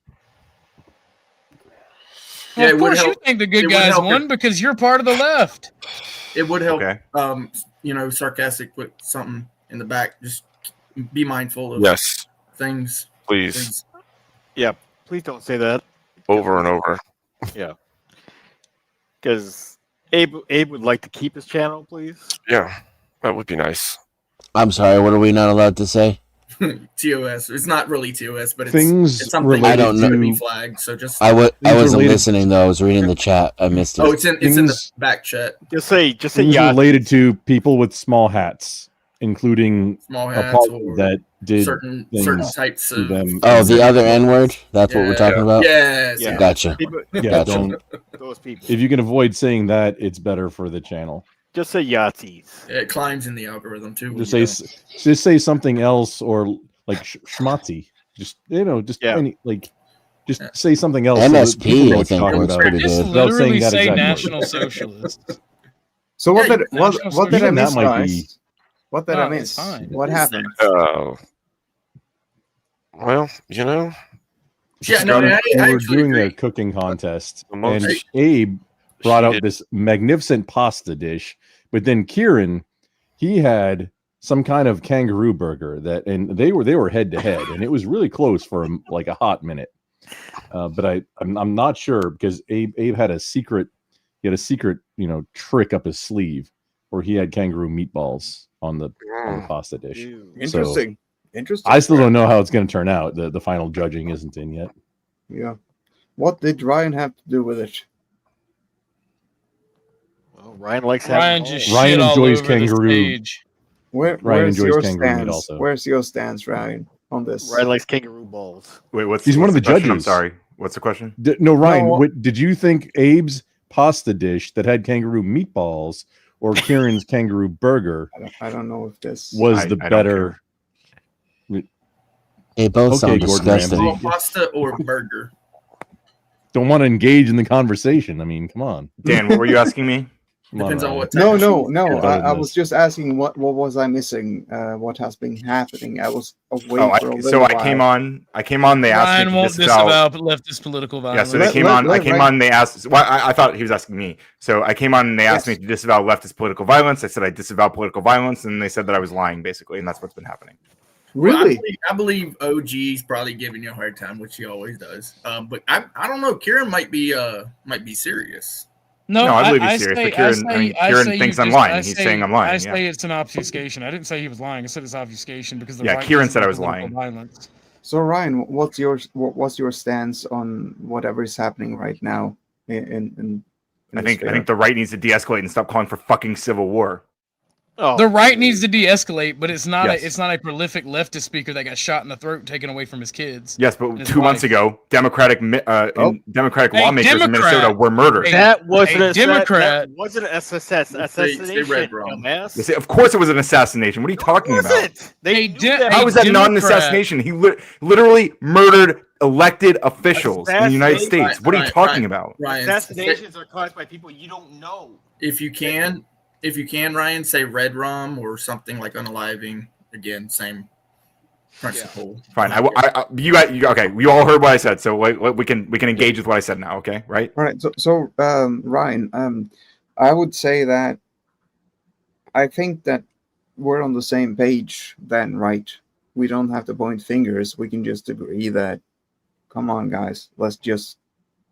Well, Yeah, of course you think the good guys won because you're part of the left. It would help. Okay. Sarcastic, put something in the back. Just be mindful of things. Please. Yeah, please don't say that. Over and over. Yeah. Because Abe would like to keep his channel, please. Yeah, that would be nice. I'm sorry, what are we not allowed to say? TOS. It's not really TOS, but Things something related I don't know. to be flagged. So just I wasn't related- listening though. I was reading the chat. I missed it. oh, it's in the back chat. Just say Things yeah. related to people with small hats, including Small a hats party or that did certain things types to of. them. Oh, the other N word? That's what we're talking about? Yes. Yeah. Gotcha. Yeah, Gotcha. don't. Those people. If you can avoid saying that, it's better for the channel. Just say Yahtzees. It climbs in the algorithm too. Just say something else or like schmatzy. Just just say something else. MSP, I think, works pretty Just good. literally say exact word. National Socialists. So what did I Even miss, that might guys? be. What did No, I it's miss? fine. What happened? Well, Yeah, no, I we were actually doing agree. a cooking contest, The most- and Abe brought out did- this magnificent pasta dish, but then Kieran, he had some kind of kangaroo burger and they were head to head, and it was really close for like a hot minute. But I'm not sure because Abe had a secret. He had a secret, trick up his sleeve where he had kangaroo meatballs on the pasta dish. Interesting. Interesting. I still don't know how it's going to turn out. The final judging isn't in yet. Yeah. What did Ryan have to do with it? Well, Ryan likes Ryan having just balls. Ryan shit all enjoys over kangaroo. the stage. Ryan Where's enjoys your kangaroo meat stance? also. Where's your stance, Ryan, on this? Ryan likes kangaroo balls. Wait, He's one of the question? I'm judges. sorry. What's the question? No, Ryan, No. did you think Abe's pasta dish that had kangaroo meatballs or Kieran's kangaroo burger I don't know if this was the I don't better? They both Okay, sound Gordon disgusting. Ramsay. Well, pasta or burger. Don't want to engage in the conversation. I mean, come on. Dan, what were you asking me? Come on, Depends on Ryan. what. No. You're better I than was this. just asking what was I missing? What has been happening? I was away Oh, for a little so while. I came on. They asked Ryan me to won't disavow. disavow leftist political Yeah, violence. so they came Let- on. I let came Ryan- on. They asked. Well, I thought he was asking me. So I came on and they asked Yes. me to disavow leftist political violence. I said I disavow political violence, and they said that I was lying, basically, and that's what's been happening. Really? Well, I believe OG's probably giving you a hard time, which he always does. But I don't know. Kieran might be serious. No, No, I believe he's serious, but Kieran thinks I'm lying. He's saying I'm lying, I yeah. say it's an obfuscation. I didn't say he was lying. I said it's obfuscation because the Yeah, right Kieran doesn't said I like was political lying. Violence. So Ryan, what's your stance on whatever is happening right now in I think the right needs to de-escalate and stop calling for fucking civil war. Oh, The right needs to de-escalate, but it's not Yes. a prolific leftist speaker that got shot in the throat, taken away from his kids. Yes, but and his 2 months wife. ago, Democratic Democratic Hey, lawmakers in Democrat. Minnesota were murdered. Hey, that wasn't a Democrat. That wasn't an Stay assassination, red, bro. dumbass. They say, of course, it was an assassination. What are you talking about? Wasn't. They Hey, knew De- that. How is that not an Democrat. assassination? He literally murdered elected officials in the United Assassinations- States. What are you talking about? Ryan, Assassinations are caused by people you don't know. if you can, Ryan, say red rum or something like unaliving. Again, same principle. Fine. You okay? You all heard what I said, so we can engage with what I said now. Okay, right? All right. So Ryan, I would say that I think that we're on the same page then, right? We don't have to point fingers. We can just agree that, come on, guys, let's just.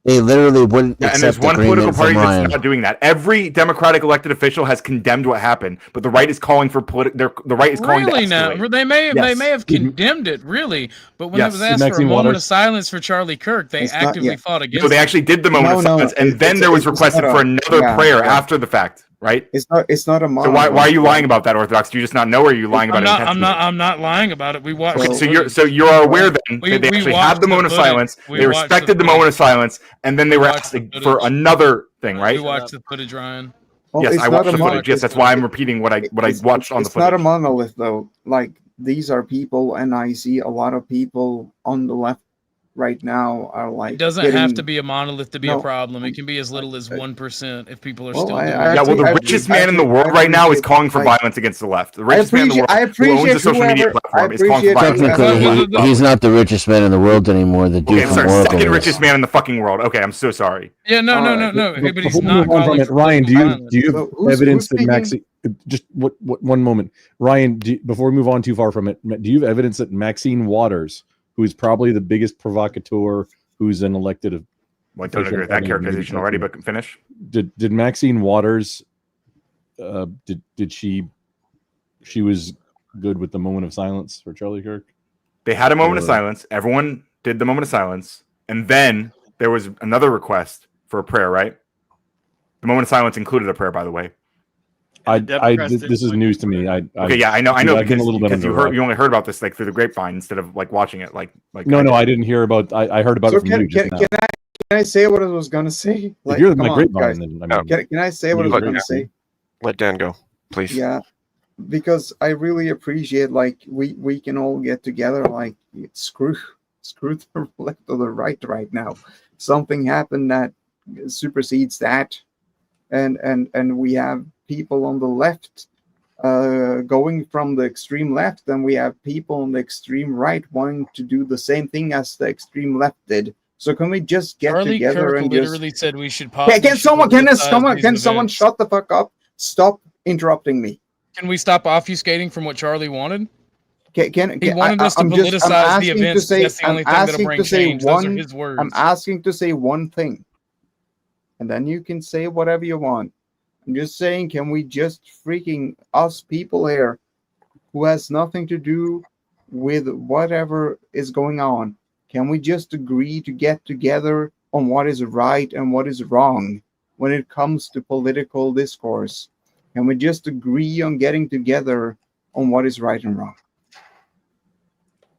They literally wouldn't Yeah, and accept there's one political agreement party from that's Ryan. not doing that. Every Democratic elected official has condemned what happened, but the right is calling for the right is calling Really to now, escalate. they may Yes. have condemned it, really, but when Yes. it was asked for a Maxine moment Waters? of silence for Charlie Kirk, they It's not- actively yeah. fought against So they it. actually did the moment of silence, and then there was requested not for a- another yeah, prayer yeah. after the fact, right? It's not a So monolith. why are you lying about that, Orthodox? Do you just not know, or are you lying about it intentionally? I'm not lying about it. We watched. Okay, the so footage. you're aware then We- that they we actually watched had the moment of footage. silence. We They watched respected the footage. moment of silence, and then they We were watched asking the for footage. another thing, right? We watched the footage, Ryan. Well, Yes, it's I not watched a the monolith. footage. Yes, that's why I'm repeating what I watched on the It's not a footage. monolith though. Like, these are people, and I see a lot of people on the left right now are like. It doesn't have to be a monolith to be a No. problem. It can be as little as 1% if people are Well, still I- doing I it. Yeah, well, the I- richest I- man in the I world right now is appreciate- calling for like- violence against the left. The richest man in the world I who owns appreciate a social media whoever- platform I is calling for appreciate violence against the Technically, left. he's not the richest man in the world anymore. The dude Okay, I'm from sorry, Oracle second is. richest man in the fucking world. Okay, I'm so sorry. Yeah, no. But But he's before we not move on from calling it, for Ryan, do political you violence. have So who's evidence that speaking? Maxine? Just what? One moment, Ryan. Before we move on too far from it, do you have evidence that Maxine Waters, who is probably the biggest provocateur, who's an elected? Well, I don't agree with that characterization already, but finish. Did Maxine Waters? Did she was good with the moment of silence for Charlie Kirk? They had a moment of Or- silence. Everyone did the moment of silence, and then there was another request for a prayer. Right? The moment of silence included a prayer, by the way. This is news to me. Okay, yeah, I know I've been because, a little bit because under you only heard about this like through the grapevine instead of like watching it. Like No, I didn't hear about. I heard about So it from you just now. can I say what I was gonna say? If you're come my on, grapevine, guys. then I mean, Can I say what I was gonna say? Let Dan go, please. Yeah, because I really appreciate, like, we can all get together, like, screw the left or the right now. Something happened that supersedes that, and we have people on the left going from the extreme left, and we have people on the extreme right wanting to do the same thing as the extreme left did. So can we just get Charlie together Kirk and literally just? said we should Can someone shut the fuck up? Stop interrupting me. Can we stop obfuscating from what Charlie wanted? He wanted us to politicize the events. That's the only thing that'll bring change. Those are his words. I'm asking to say one thing, and then you can say whatever you want. I'm just saying, can we just freaking, us people here who has nothing to do with whatever is going on, can we just agree to get together on what is right and what is wrong when it comes to political discourse? Can we just agree on getting together on what is right and wrong?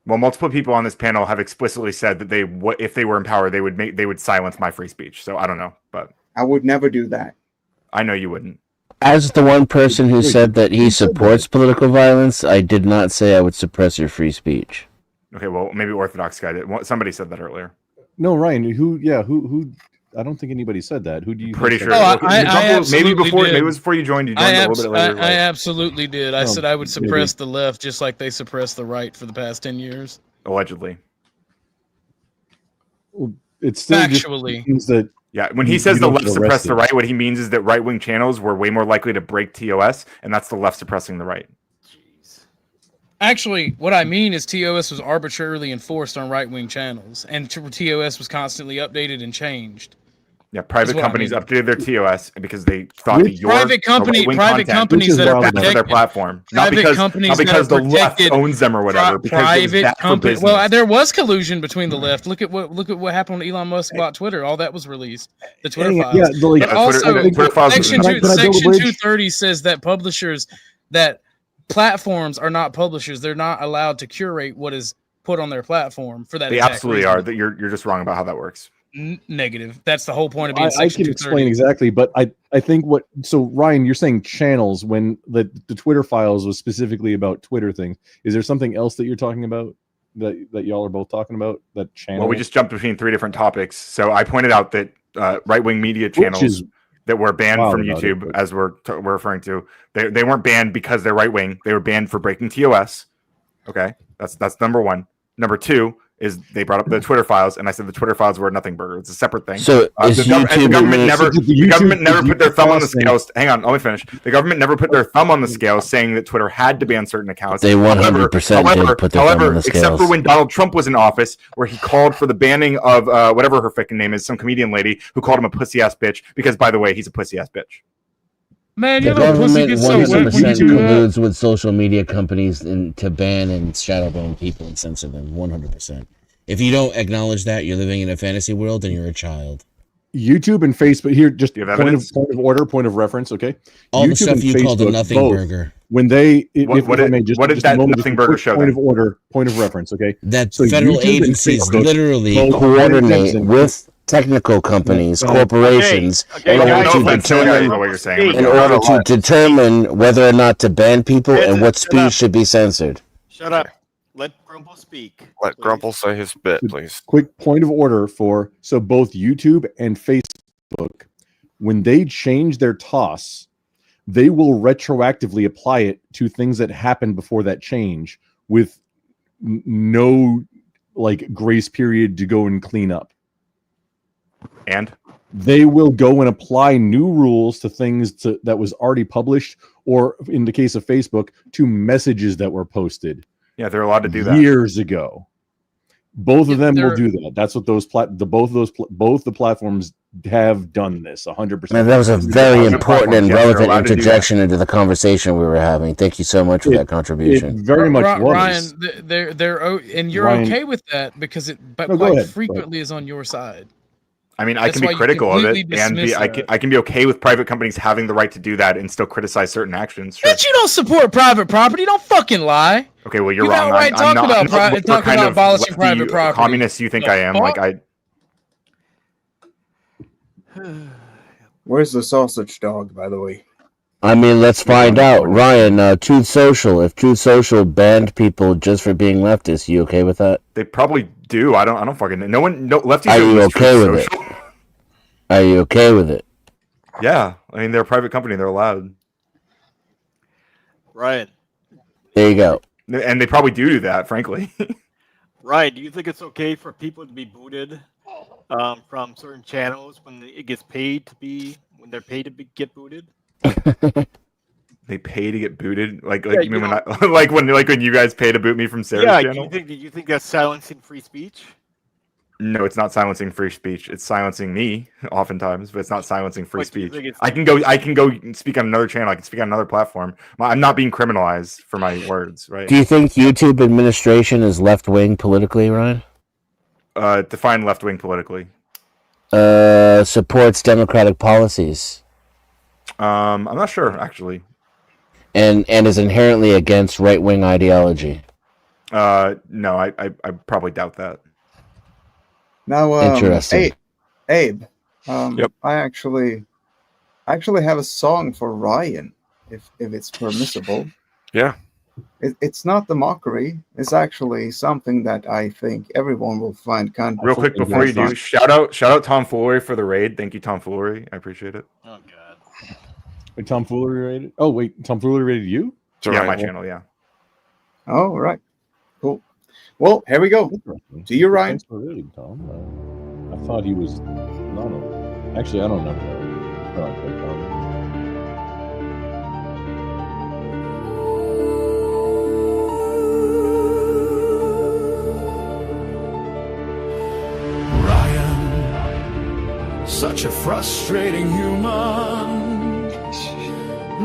Well, multiple people on this panel have explicitly said that if they were in power, they would silence my free speech. So I don't know, but I would never do that. I know you wouldn't. As the one person who said that he supports political violence, I did not say I would suppress your free speech. Okay, well, maybe Orthodox guy did. Somebody said that earlier. No, Ryan. Who? I don't think anybody said that. Who do you? Pretty think sure. said that? Maybe before. did. Maybe it was before you joined. You joined a little bit later. I absolutely did. I Oh, said I would suppress maybe. the left just like they suppressed the right for the past 10 years. Allegedly. It's still just Factually. means that. Yeah, when he You says the don't left get suppressed the arrested. right, what he means is that right-wing channels were way more likely to break TOS, and that's the left suppressing the right. Actually, what I mean is TOS was arbitrarily enforced on right-wing channels, and TOS was constantly updated and changed. Yeah, private what I companies mean. updated their TOS because they thought that your private companies that are bad for their protected, platform, not private because companies not that because are the left protected, owns them or whatever. Because private it's bad for company. business. Well, there was collusion between the left. Look at what happened when Elon Musk bought Twitter. All that was released. The Twitter files. Yeah, like, But also, Twitter files Section Can I build a Section bridge? 230 says that that platforms are not publishers. They're not allowed to curate what is put on their platform for that. They exact absolutely reason. are. That you're just wrong about how that works. Negative. That's the whole point of being I Section can 230. explain exactly, but I think what. So Ryan, you're saying channels when the Twitter files was specifically about Twitter things. Is there something else that you're talking about that y'all are both talking about? That channel. Well, we just jumped between 3 different topics. So I pointed out that right-wing media channels that were banned from YouTube, as we're referring to, they weren't banned because they're right-wing. They were banned for breaking TOS. Okay, that's number one. Number two is they brought up the Twitter files, and I said the Twitter files were a nothing burger. It's a separate thing. So the government never put their thumb on the scales. Hang on, let me finish. The government never put their thumb on the scale, saying that Twitter had to ban certain accounts. They 100% did put their thumb on the scales. Except for when Donald Trump was in office, where he called for the banning of whatever her freaking name is, some comedian lady who called him a pussy ass bitch. Because by the way, he's a pussy ass bitch. Man, the government 100% colludes with social media companies to ban and shadow ban people and censor them. 100%. If you don't acknowledge that, you're living in a fantasy world and you're a child. YouTube and Facebook here, just point of order, point of reference. Okay, all YouTube the stuff you called a nothing burger. When they, what did that nothing burger show? Point of order, point of reference. Okay, that so federal agencies literally coordinate with technical companies, corporations, in order to determine whether or not to ban people and what speech should be censored. Shut up. Let Grumple speak. Let Grumple say his bit, please. Quick point of order so both YouTube and Facebook, when they change their toss, they will retroactively apply it to things that happened before that change with no grace period to go and clean up. And they will go and apply new rules to things that was already published, or in the case of Facebook, to messages that were posted. Yeah, they're allowed to do that years ago. Both of them will do that. That's what both the platforms have done this 100%. Man, that was a very important and relevant interjection into the conversation we were having. Thank you so much for that contribution. It very much was. Ryan, they're and you're okay with that because it quite frequently is on your side. I mean, I can be critical of it, and I can be okay with private companies having the right to do that and still criticize certain actions. Sure. Bitch, you don't support private property. Don't fucking lie. Okay, well, you're wrong. I'm not about abolishing private property. Communist, you think I am? Where's the sausage dog, by the way? I mean, let's find out. Ryan, Truth Social. If Truth Social banned people just for being leftists, you okay with that? They probably do. I don't fucking know. Lefties. Are you okay with it? Are you okay with it? Yeah, I mean they're a private company; they're allowed. Ryan. There you go. And they probably do that, frankly. Ryan, do you think it's okay for people to be booted from certain channels when it gets paid when they're paid to get booted? They pay to get booted, you mean when you guys pay to boot me from Sarah's channel? Do you think that's silencing free speech? No, it's not silencing free speech. It's silencing me, oftentimes, but it's not silencing free speech. I can go speak on another channel. I can speak on another platform. I'm not being criminalized for my words, right? Do you think YouTube administration is left-wing politically, Ryan? Define left-wing politically. Supports democratic policies. I'm not sure, actually. And is inherently against right-wing ideology. No, I probably doubt that. Now, interesting. Abe, yep. I actually have a song for Ryan, if it's permissible. Yeah. It's not the mockery. It's actually something that I think everyone will find kind of. Real quick before you do, shout out Tom Foolery for the raid. Thank you, Tom Foolery. I appreciate it. Oh God. Wait, Tom Foolery raided? Oh wait, Tom Foolery raided you? Yeah, my channel. Yeah. Oh right. Cool. Well, here we go. To you, Ryan. Thanks for raiding, Tom. I thought he was no. Actually, I don't know. Ryan, such a frustrating human.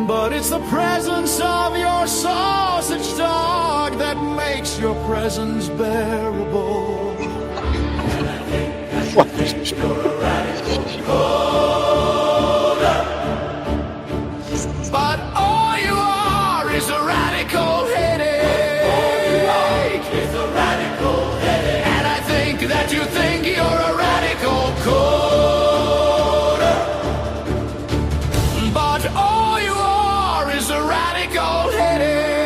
But it's the presence of your sausage dog that makes your presence bearable. And I think that you're a radical coder. But all you are is a radical headache. All you are is a radical headache. And I think that you think you're a radical coder. But all you are is a radical headache.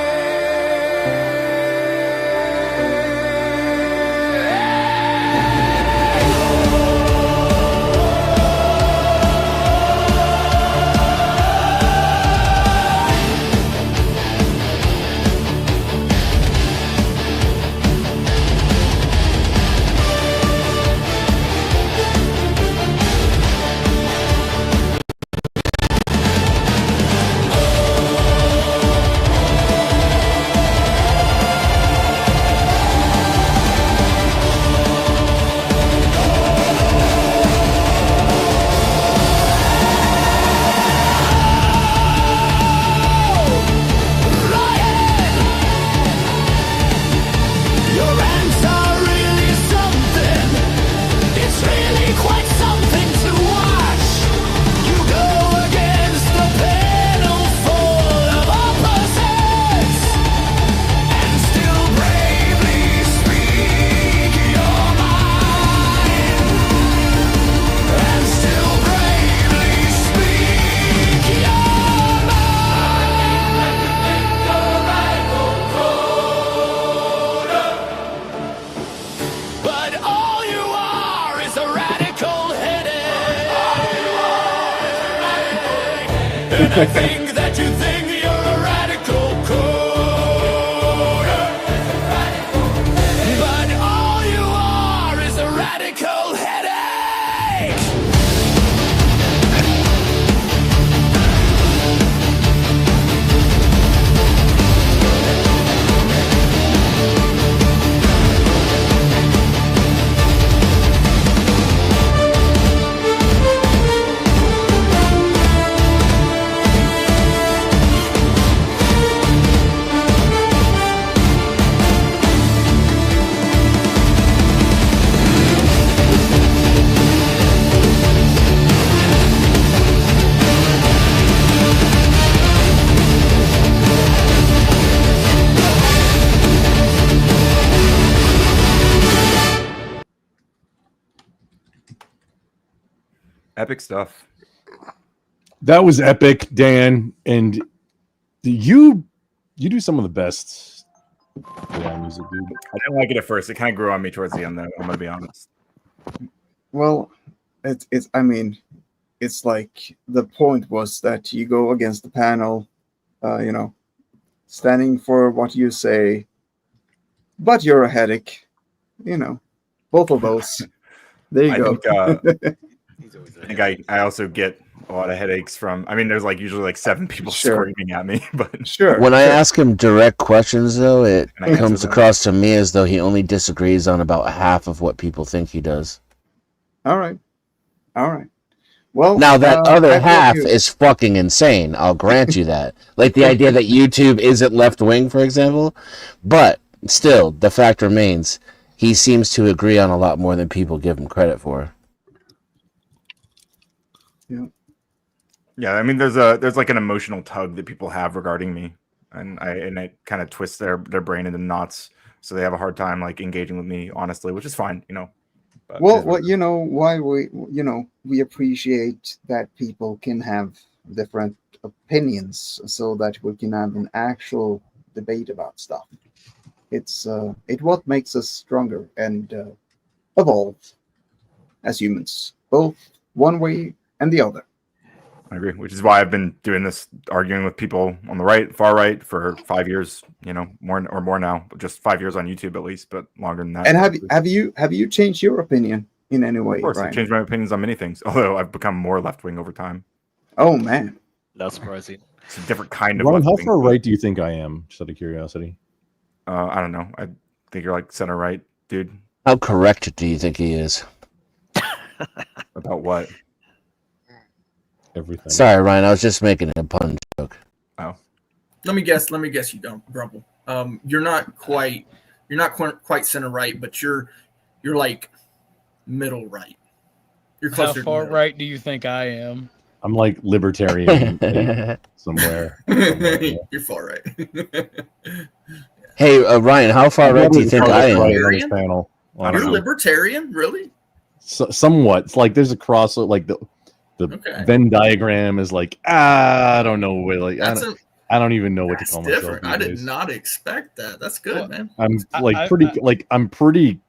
I think that you think you're a radical coder. But all you are is a radical headache. Epic stuff. That was epic, Dan, and you do some of the best AI music, dude. I didn't like it at first. It kind of grew on me towards the end, though. I'm gonna be honest. Well, it's. I mean, it's like the point was that you go against the panel, standing for what you say, but you're a headache. Both of those. There you go. I think I also get a lot of headaches from. I mean, there's usually 7 people screaming at me, but When I ask him direct questions, though, it comes across to me as though he only disagrees on about half of what people think he does. All right. Well, now that other half is fucking insane. I'll grant you that. Like the idea that YouTube isn't left wing, for example, but still, the fact remains, he seems to agree on a lot more than people give him credit for. Yeah, I mean, there's like an emotional tug that people have regarding me, and it kind of twists their brain into knots, so they have a hard time engaging with me honestly, which is fine, But well, why we appreciate that people can have different opinions, so that we can have an actual debate about stuff. It's what makes us stronger and evolve as humans, both one way and the other. I agree, which is why I've been doing this, arguing with people on the right, far right, for 5 years. More now. Just 5 years on YouTube at least, but longer than that. And have you changed your opinion in any way? Of course, Ryan? I've changed my opinions on many things. Although I've become more left wing over time. Oh man, not surprising. It's a different kind of. Ron, how far right do you think I am? Just out of curiosity. I don't know. I think you're center right, dude. How correct do you think he is? About what? Everything. Sorry, Ryan. I was just making a pun joke. Oh. Let me guess. You don't, Grumble. You're not quite center right, but you're like middle right. You're closer. How far right do you think I am? I'm like libertarian somewhere. You're far right. Hey, Ryan, how far right do you think I am? On this panel. You're libertarian, really? Somewhat. It's like there's a cross, like the Venn diagram is I don't know where. I don't even know what to call myself. I did not expect that. That's good, man. I'm I'm pretty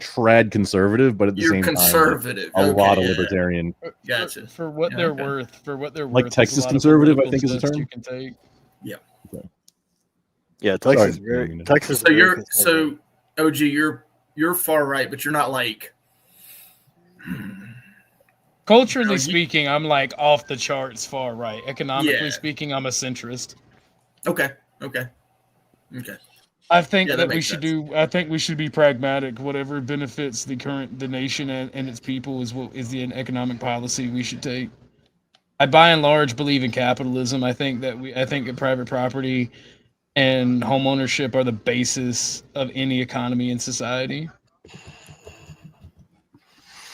trad conservative, but at the same conservative. time, a lot of libertarian. Gotcha. For what they're worth. Like Texas conservative, I think is the term. You can take. Yeah. Okay. Yeah, Texas. Texas. So OG, you're far right, but you're not Culturally speaking, I'm off the charts far right. Economically speaking, I'm a centrist. Okay. I think that we should I think we should be pragmatic. Whatever benefits the nation and its people is the economic policy we should take. I by and large believe in capitalism. I think that private property and home ownership are the basis of any economy in society.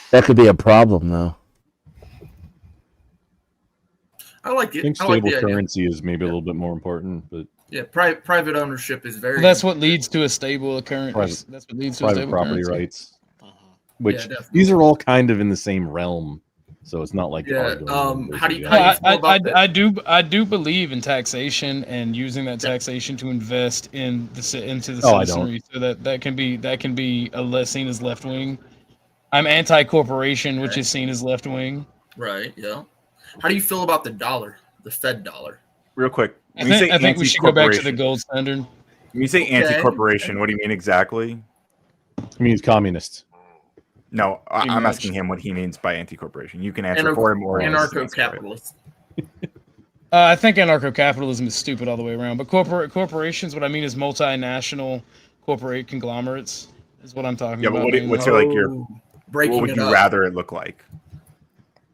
That could be a problem, though. I like it. I think stable currency is maybe a little bit more important, but yeah, private ownership is very. Well, that's what leads to a stable currency. That's what leads to private a stable property currency. rights, which these are all kind of in the same realm. So it's not like how do you feel about that? I do believe in taxation and using that taxation to invest into the citizenry, so that can be seen as left wing. I'm anti-corporation, which is seen as left wing. Right. Yeah. How do you feel about the dollar? the Fed dollar. Real quick, I think we should go back to the gold standard. When you say Okay. anti-corporation, what do you mean exactly? It means communists. No, Pretty I'm much. asking him what he means by anti-corporation. You can answer for him or Anarcho-capitalist. I think anarcho-capitalism is stupid all the way around. But corporations, what I mean is multinational corporate conglomerates is what I'm talking Yeah, about. but what's your like your breaking what would it you up. rather it look like?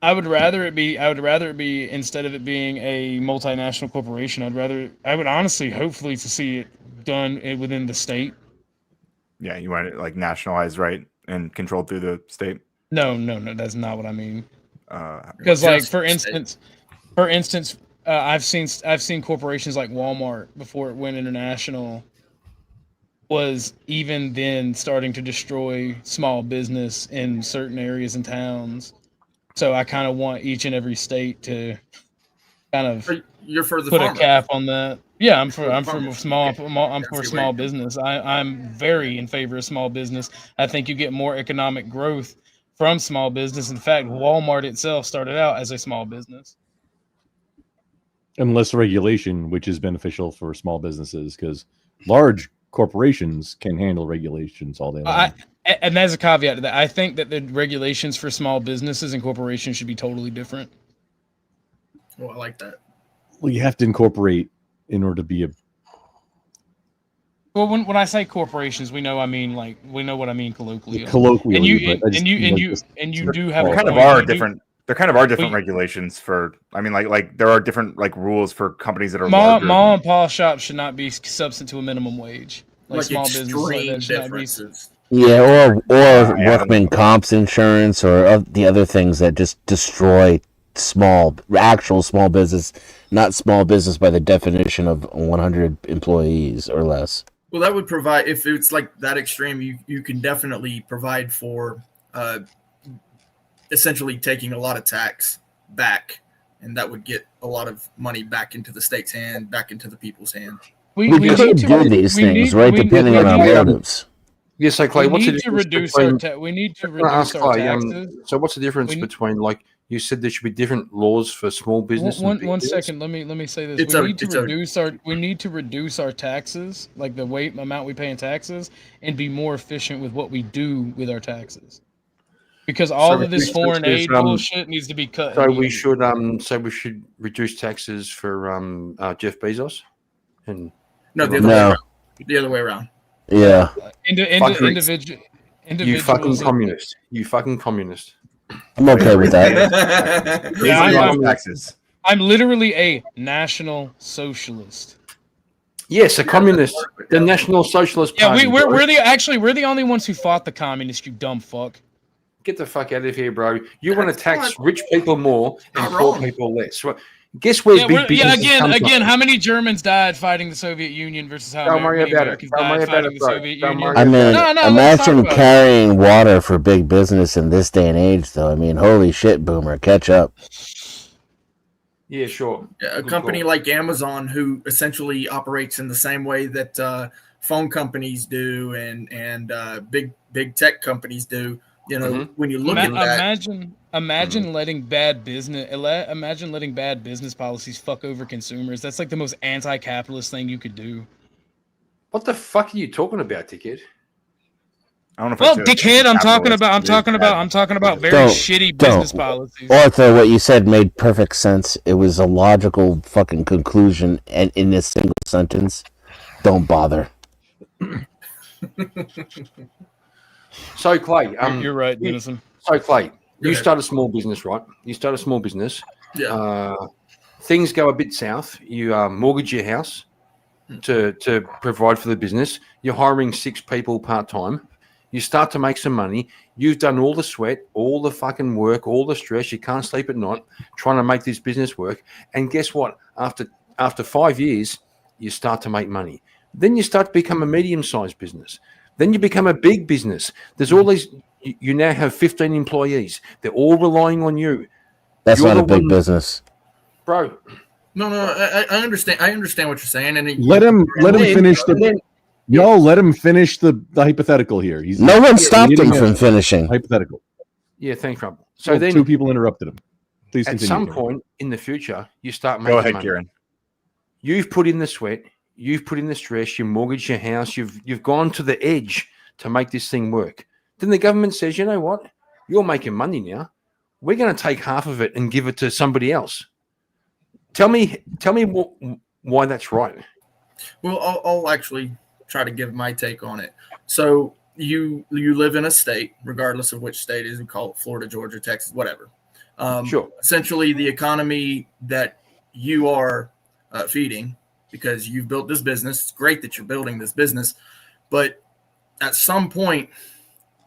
I would rather it be instead of it being a multinational corporation. I would honestly, hopefully, to see it done within the state. Yeah, you want it like nationalized, right, and controlled through the state. No, that's not what I mean. Because, like, for instance, I've seen corporations like Walmart before it went international was even then starting to destroy small business in certain areas and towns. So I kind of want each and every state to kind of You're for the put farmer. a cap on that. Yeah, I'm for farmer. small business. I'm very in favor of small business. I think you get more economic growth from small business. In fact, Walmart itself started out as a small business. And less regulation, which is beneficial for small businesses because large corporations can handle regulations all day long. And there's a caveat to that. I think that the regulations for small businesses and corporations should be totally different. Oh, I like that. Well, you have to incorporate in order to be a. Well, when I say corporations, we know what I mean colloquially. Colloquially, and you do have there kind of are different. There kind of are different regulations for. I mean, like there are different like rules for companies that are mall and pawn shops should not be substitute to a minimum wage. Like small businesses like that should differences. Yeah, or workman comp's insurance or the other things that just destroy actual small business, not small business by the definition of 100 employees or less. Well, that would provide, if it's like that extreme, you can definitely provide for essentially taking a lot of tax back, and that would get a lot of money back into the state's hand, back into the people's hand. We could do these things, right, depending on our motives. Yeah, so Clay, what's the difference we need to reduce our taxes. So what's the difference between, like you said, there should be different laws for small business? One second, let me say this. We need to reduce our taxes, like the amount we pay in taxes, and be more efficient with what we do with our taxes. Because all of this foreign aid bullshit needs to be cut. So we should reduce taxes for Jeff Bezos. And the other way around. Yeah. Individual. You fucking communist. You fucking communist. I'm okay with that. I'm literally a national socialist. Yes, a communist. The National Socialist Party. Yeah, we're the only ones who fought the communists, you dumb fuck. Get the fuck out of here, bro. You want to tax rich people more and poor people less. Guess where big business again, how many Germans died fighting the Soviet Union versus how many Americans died fighting the Soviet Union? I mean, imagine carrying water for big business in this day and age, though. I mean, holy shit, Boomer, catch up. Yeah, sure. A company like Amazon, who essentially operates in the same way that phone companies do and big tech companies do. You know, when you look at that, imagine letting bad business policies fuck over consumers. That's like the most anti-capitalist thing you could do. What the fuck are you talking about, dickhead? I don't know. Well, dickhead, I'm talking about very shitty business policies. Arthur, what you said made perfect sense. It was a logical fucking conclusion, and in a single sentence, don't bother. So Clay, you're right, Denison. So Clay, you start a small business, right? You start a small business. Yeah. Things go a bit south. You mortgage your house to provide for the business. You're hiring 6 people part time. You start to make some money. You've done all the sweat, all the fucking work, all the stress. You can't sleep at night trying to make this business work. And guess what? After 5 years, you start to make money. Then you start to become a medium-sized business. Then you become a big business. There's all these. You now have 15 employees. They're all relying on you. That's not a big business, bro. No, I understand. I understand what you're saying. And let him finish the. Let him finish the hypothetical here. No one stopped him from finishing hypothetical. Yeah, thanks, Rob. So then 2 people interrupted him. Please at continue, some Karen. point in the future, you start making Go ahead, money. Kieran. You've put in the sweat, you've put in the stress, you mortgaged your house, you've gone to the edge to make this thing work. Then the government says, you know what? You're making money now. We're going to take half of it and give it to somebody else. Tell me why that's right. Well, I'll actually try to give my take on it. So you live in a state, regardless of which state it is, we call it Florida, Georgia, Texas, whatever. Sure. Essentially, the economy that you are feeding, because you've built this business. It's great that you're building this business, but at some point,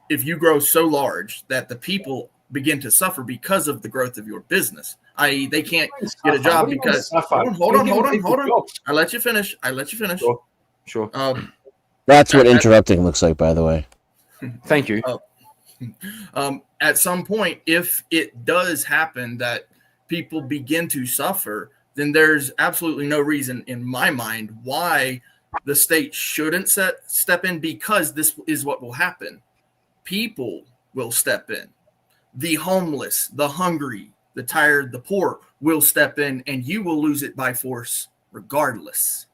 if you grow so large that the people begin to suffer because of the growth of your business, i.e., they can't get a job because hold on. I let you finish. Sure. That's what interrupting looks like, by the way. Thank you. At some point, if it does happen that people begin to suffer, then there's absolutely no reason in my mind why the state shouldn't step in, because this is what will happen. People will step in. The homeless, the hungry, the tired, the poor will step in, and you will lose it by force regardless.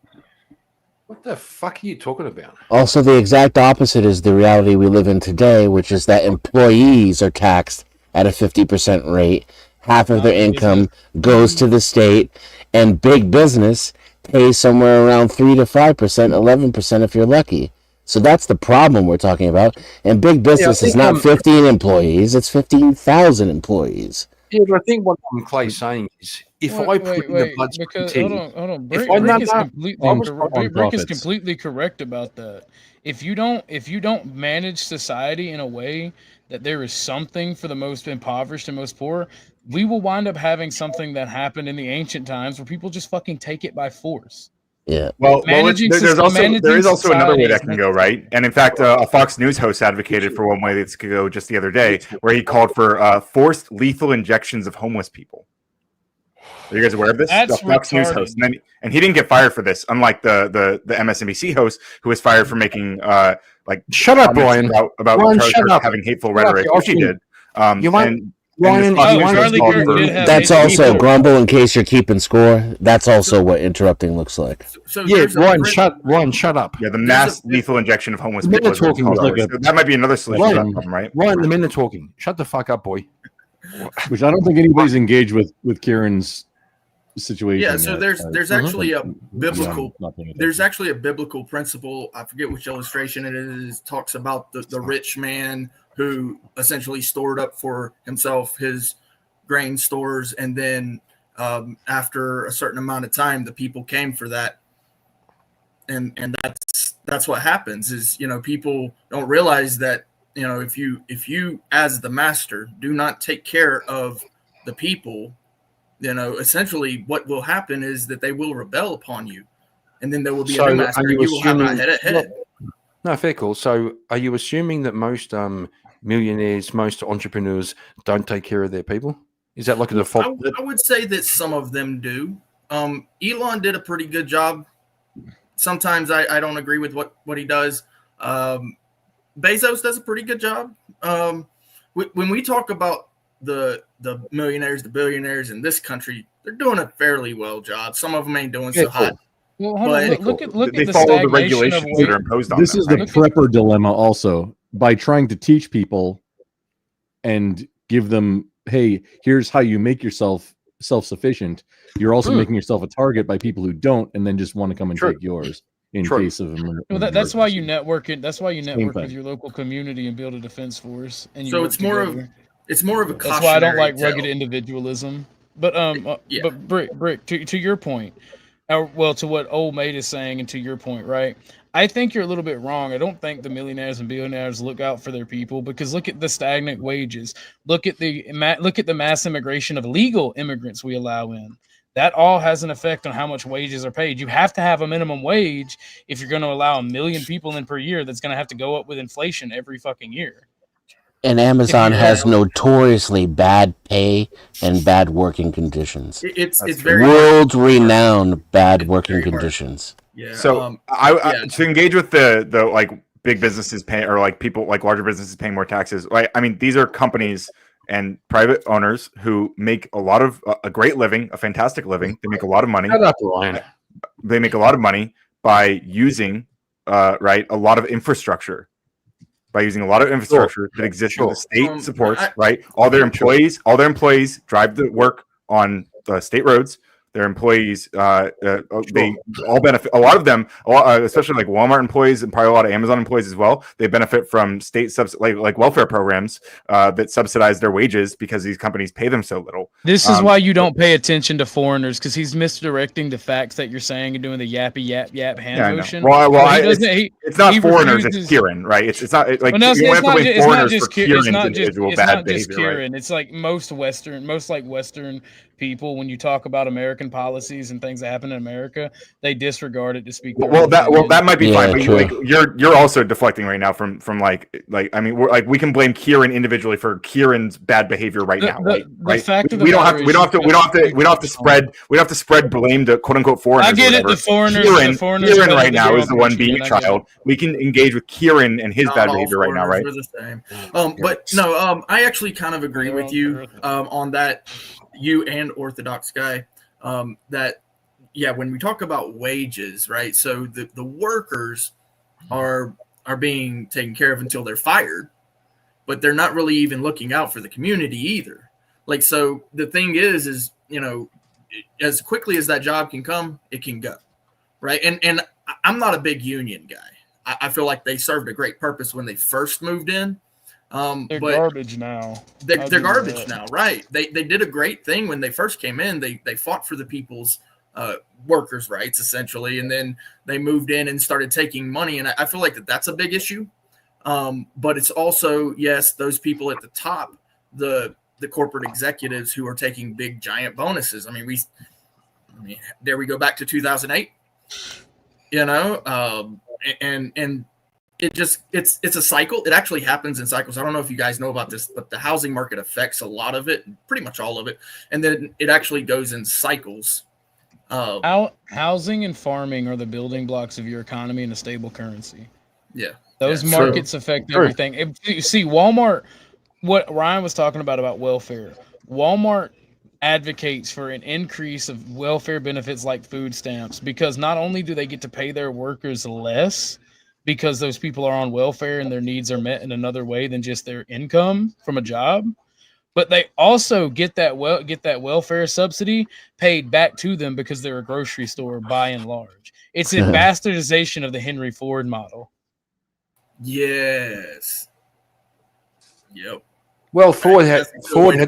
What the fuck are you talking about? Also, the exact opposite is the reality we live in today, which is that employees are taxed at a 50% rate. Half of their income goes to the state, and big business pays somewhere around 3 to 5%, 11% if you're lucky. So that's the problem we're talking about. And big business is not 15 employees, it's 15,000 employees. Yeah, but I think what Clay's saying is, if I put in the blood, because tea, hold on. if Brick is completely correct about that. If you don't manage society in a way that there is something for the most impoverished and most poor, we will wind up having something that happened in the ancient times where people just fucking take it by force. Yeah. Well, there is also another way that can go, right? And in fact, a Fox News host advocated for one way that could go just the other day, where he called for forced lethal injections of homeless people. Are you guys aware of this? That's the Fox News host, and he didn't get fired for this, unlike the MSNBC host who was fired for making shut up, Brian. about Brian, Charlie Kirk having hateful rhetoric, which he did. That's also Grumble. In case you're keeping score, that's also what interrupting looks like. Ryan, shut up. Yeah, the mass lethal injection of homeless people. That might be another solution to that problem, right? Ryan, the men are talking. Shut the fuck up, boy. Which I don't think anybody's engaged with Kieran's situation. Yeah, so there's actually a biblical principle. I forget which illustration it is. Talks about the rich man who essentially stored up for himself his grain stores, and then after a certain amount of time, the people came for that, and that's what happens. Is people don't realize that if you as the master do not take care of the people, essentially what will happen is that they will rebel upon you, and then there will be a new master. You will have a head. No, fair call. So, are you assuming that most millionaires, most entrepreneurs don't take care of their people? Is that like a default? I would say that some of them do. Elon did a pretty good job. Sometimes I don't agree with what he does. Bezos does a pretty good job. When we talk about the millionaires, the billionaires in this country, they're doing a fairly well job. Some of them ain't doing so hot. Well, hold on. Look at the follow the stagnation regulations that are imposed on them. This is the prepper dilemma also. By trying to teach people and give them, hey, here's how you make yourself self-sufficient, you're also making yourself a target by people who don't and then just want to come and take yours in case of that's why you network it. That's why you network with your local community and build a defense force. And so it's more of a cautionary That's why I don't like tale. rugged individualism. But but Brick, to your point, to what Old Mate is saying, and to your point, right? I think you're a little bit wrong. I don't think the millionaires and billionaires look out for their people, because look at the stagnant wages. Look at the mass immigration of illegal immigrants we allow in. That all has an effect on how much wages are paid. You have to have a minimum wage if you're going to allow 1 million people in per year. That's going to have to go up with inflation every fucking year. And Amazon has notoriously bad pay and bad working conditions. It's very world-renowned bad working conditions. Yeah. So to engage with the like big businesses pay, or like people like larger businesses paying more taxes. Like, I mean, these are companies and private owners who make a lot of a great living, a fantastic living. They make a lot of money. Shut up, Ryan. They make a lot of money by using right a lot of infrastructure. By using a lot of infrastructure that exists that the state supports, right? All their employees drive the work on the state roads. Their employees, they all benefit. A lot of them, especially like Walmart employees and probably a lot of Amazon employees as well, they benefit from state like welfare programs that subsidize their wages because these companies pay them so little. This is why you don't pay attention to foreigners, because he's misdirecting the facts that you're saying and doing the yappy yap hand motion. It's not foreigners, it's Kieran, right? It's not like you don't have to blame foreigners for Kieran's individual bad behavior, right? It's like most Western people, when you talk about American policies and things that happen in America, they disregard it to speak. That might be fine, but like you're also deflecting right now from like I mean we can blame Kieran individually for Kieran's bad behavior right now. The fact of the we don't have to spread blame to quote unquote foreigners. I get it. The foreigners Kieran right now is the one being a child. We can engage with Kieran and his bad behavior right now, right? The same. But no, I actually kind of agree with you on that. You and Orthodox guy, that when we talk about wages, right? So the workers are being taken care of until they're fired, but they're not really even looking out for the community either. Like, so the thing is as quickly as that job can come, it can go, right? And I'm not a big union guy. I feel like they served a great purpose when they first moved in. They're garbage now. They're garbage now, right? They did a great thing when they first came in. They fought for the people's workers' rights essentially, and then they moved in and started taking money. And I feel like that's a big issue. But it's also those people at the top, the corporate executives who are taking big giant bonuses. I mean, there we go back to 2008. And it's a cycle. It actually happens in cycles. I don't know if you guys know about this, but the housing market affects a lot of it, pretty much all of it, and then it actually goes in cycles. Housing and farming are the building blocks of your economy and a stable currency. Yeah, those markets affect everything. If you see Walmart, what Ryan was talking about welfare, Walmart advocates for an increase of welfare benefits like food stamps, because not only do they get to pay their workers less because those people are on welfare and their needs are met in another way than just their income from a job, but they also get that welfare subsidy paid back to them because they're a grocery store by and large. It's a bastardization of the Henry Ford model. Yes. Yep. Well, Ford had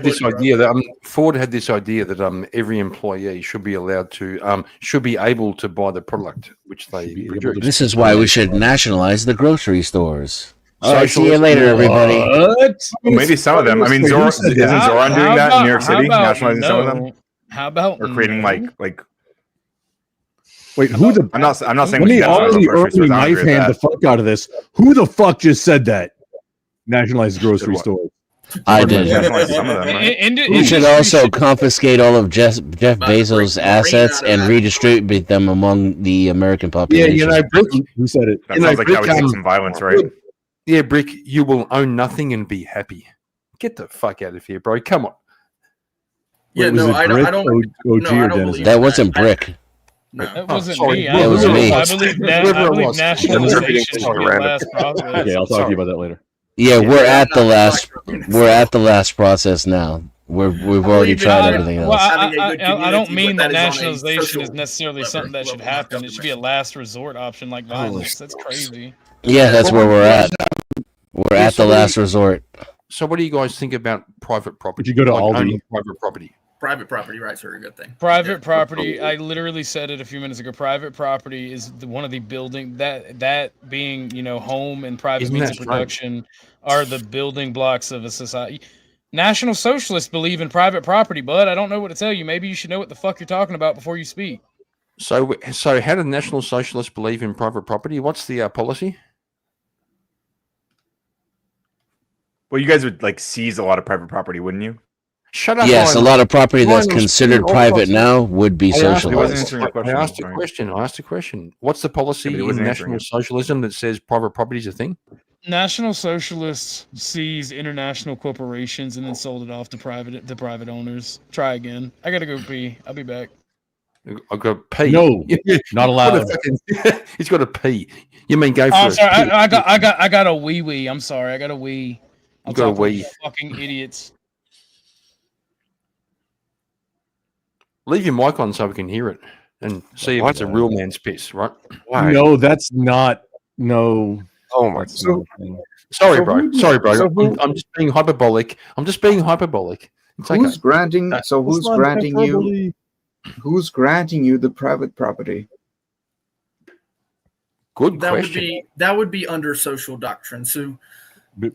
this idea that every employee should be allowed to should be able to buy the product which they produce. This is why we should nationalize the grocery stores. All right, see you later, everybody. Well, maybe some of them. I mean, isn't Zoran doing that in New York City, nationalizing some of them? How about or creating like? Wait, who the? I'm not saying. Let me already early knife hand the fuck out of this. Who the fuck just said that? Nationalize grocery stores. I did. Some of them, right? We should also confiscate all of Jeff Bezos' assets and redistribute them among the American population. Yeah, Brick, who said it? That sounds like that would take some violence, right? Yeah, Brick, you will own nothing and be happy. Get the fuck out of here, bro. Come on. Yeah, no, I don't believe that wasn't Brick. No. It wasn't me. It was me. I believe nationalization should be a last process. Okay, I'll talk to you about that later. Yeah, we're at the last process now. We've already tried everything else. Well, I don't mean that nationalization is necessarily something that should happen. It should be a last resort option like violence. That's crazy. Yeah, that's where we're at. We're at the last resort. So what do you guys think about private property? Would you go to Aldi? Private property. Private property rights are a good thing. Private property. I literally said it a few minutes ago. Private property is one of the building that being home and private means of production are the building blocks of a society. National Socialists believe in private property, bud. I don't know what to tell you. Maybe you should know what the fuck you're talking about before you speak. So how do National Socialists believe in private property? What's the policy? Well, you guys would seize a lot of private property, wouldn't you? Shut up. Yes, a lot of property that's considered private now would be socialized. I asked a question. What's the policy in National Socialism that says private property is a thing? National Socialists seized international corporations and then sold it off to private owners. Try again. I gotta go pee. I'll be back. I've got to pee. No, not allowed. He's got to pee. You mean go for I'm it? sorry. I got a wee. I'm sorry. I got a wee. You got a wee. Fucking idiots. Leave your mic on so we can hear it and see if it's a real man's piss, right? Why? No, that's not. No. Oh my. Sorry, bro. Sorry, bro. I'm just being hyperbolic. It's Who's okay. granting? So who's not granting hyperbole. you? Who's granting you the private property? Good That question. would be under social doctrine. So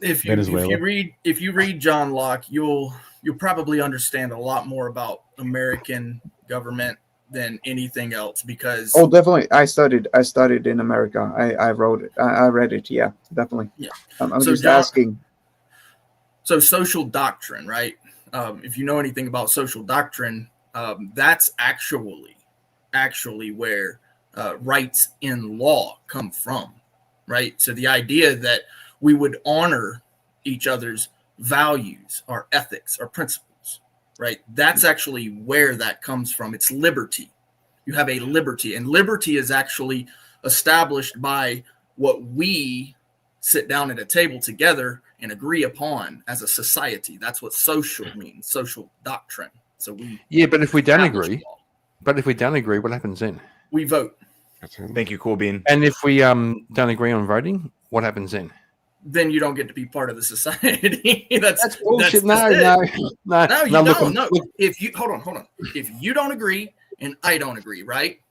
if Venezuela. you read John Locke, you'll probably understand a lot more about American government than anything else because Oh, definitely. I studied in America. I wrote it. I read it. Yeah, definitely. Yeah. I'm So just John- asking. So social doctrine, right? If you know anything about social doctrine, that's actually where rights in law come from, right? So the idea that we would honor each other's values, our ethics, our principles, right? That's actually where that comes from. It's liberty. You have a liberty, and liberty is actually established by what we sit down at a table together and agree upon as a society. That's what social means, social doctrine. So But if we don't establish agree, law. what happens then? We vote. Thank you, Cool Bean. And if we don't agree on voting, what happens then? Then you don't get to be part of the society. that's bullshit. That's No, No, you no, don't. look, No. If you hold on. If you don't agree and I don't agree, right?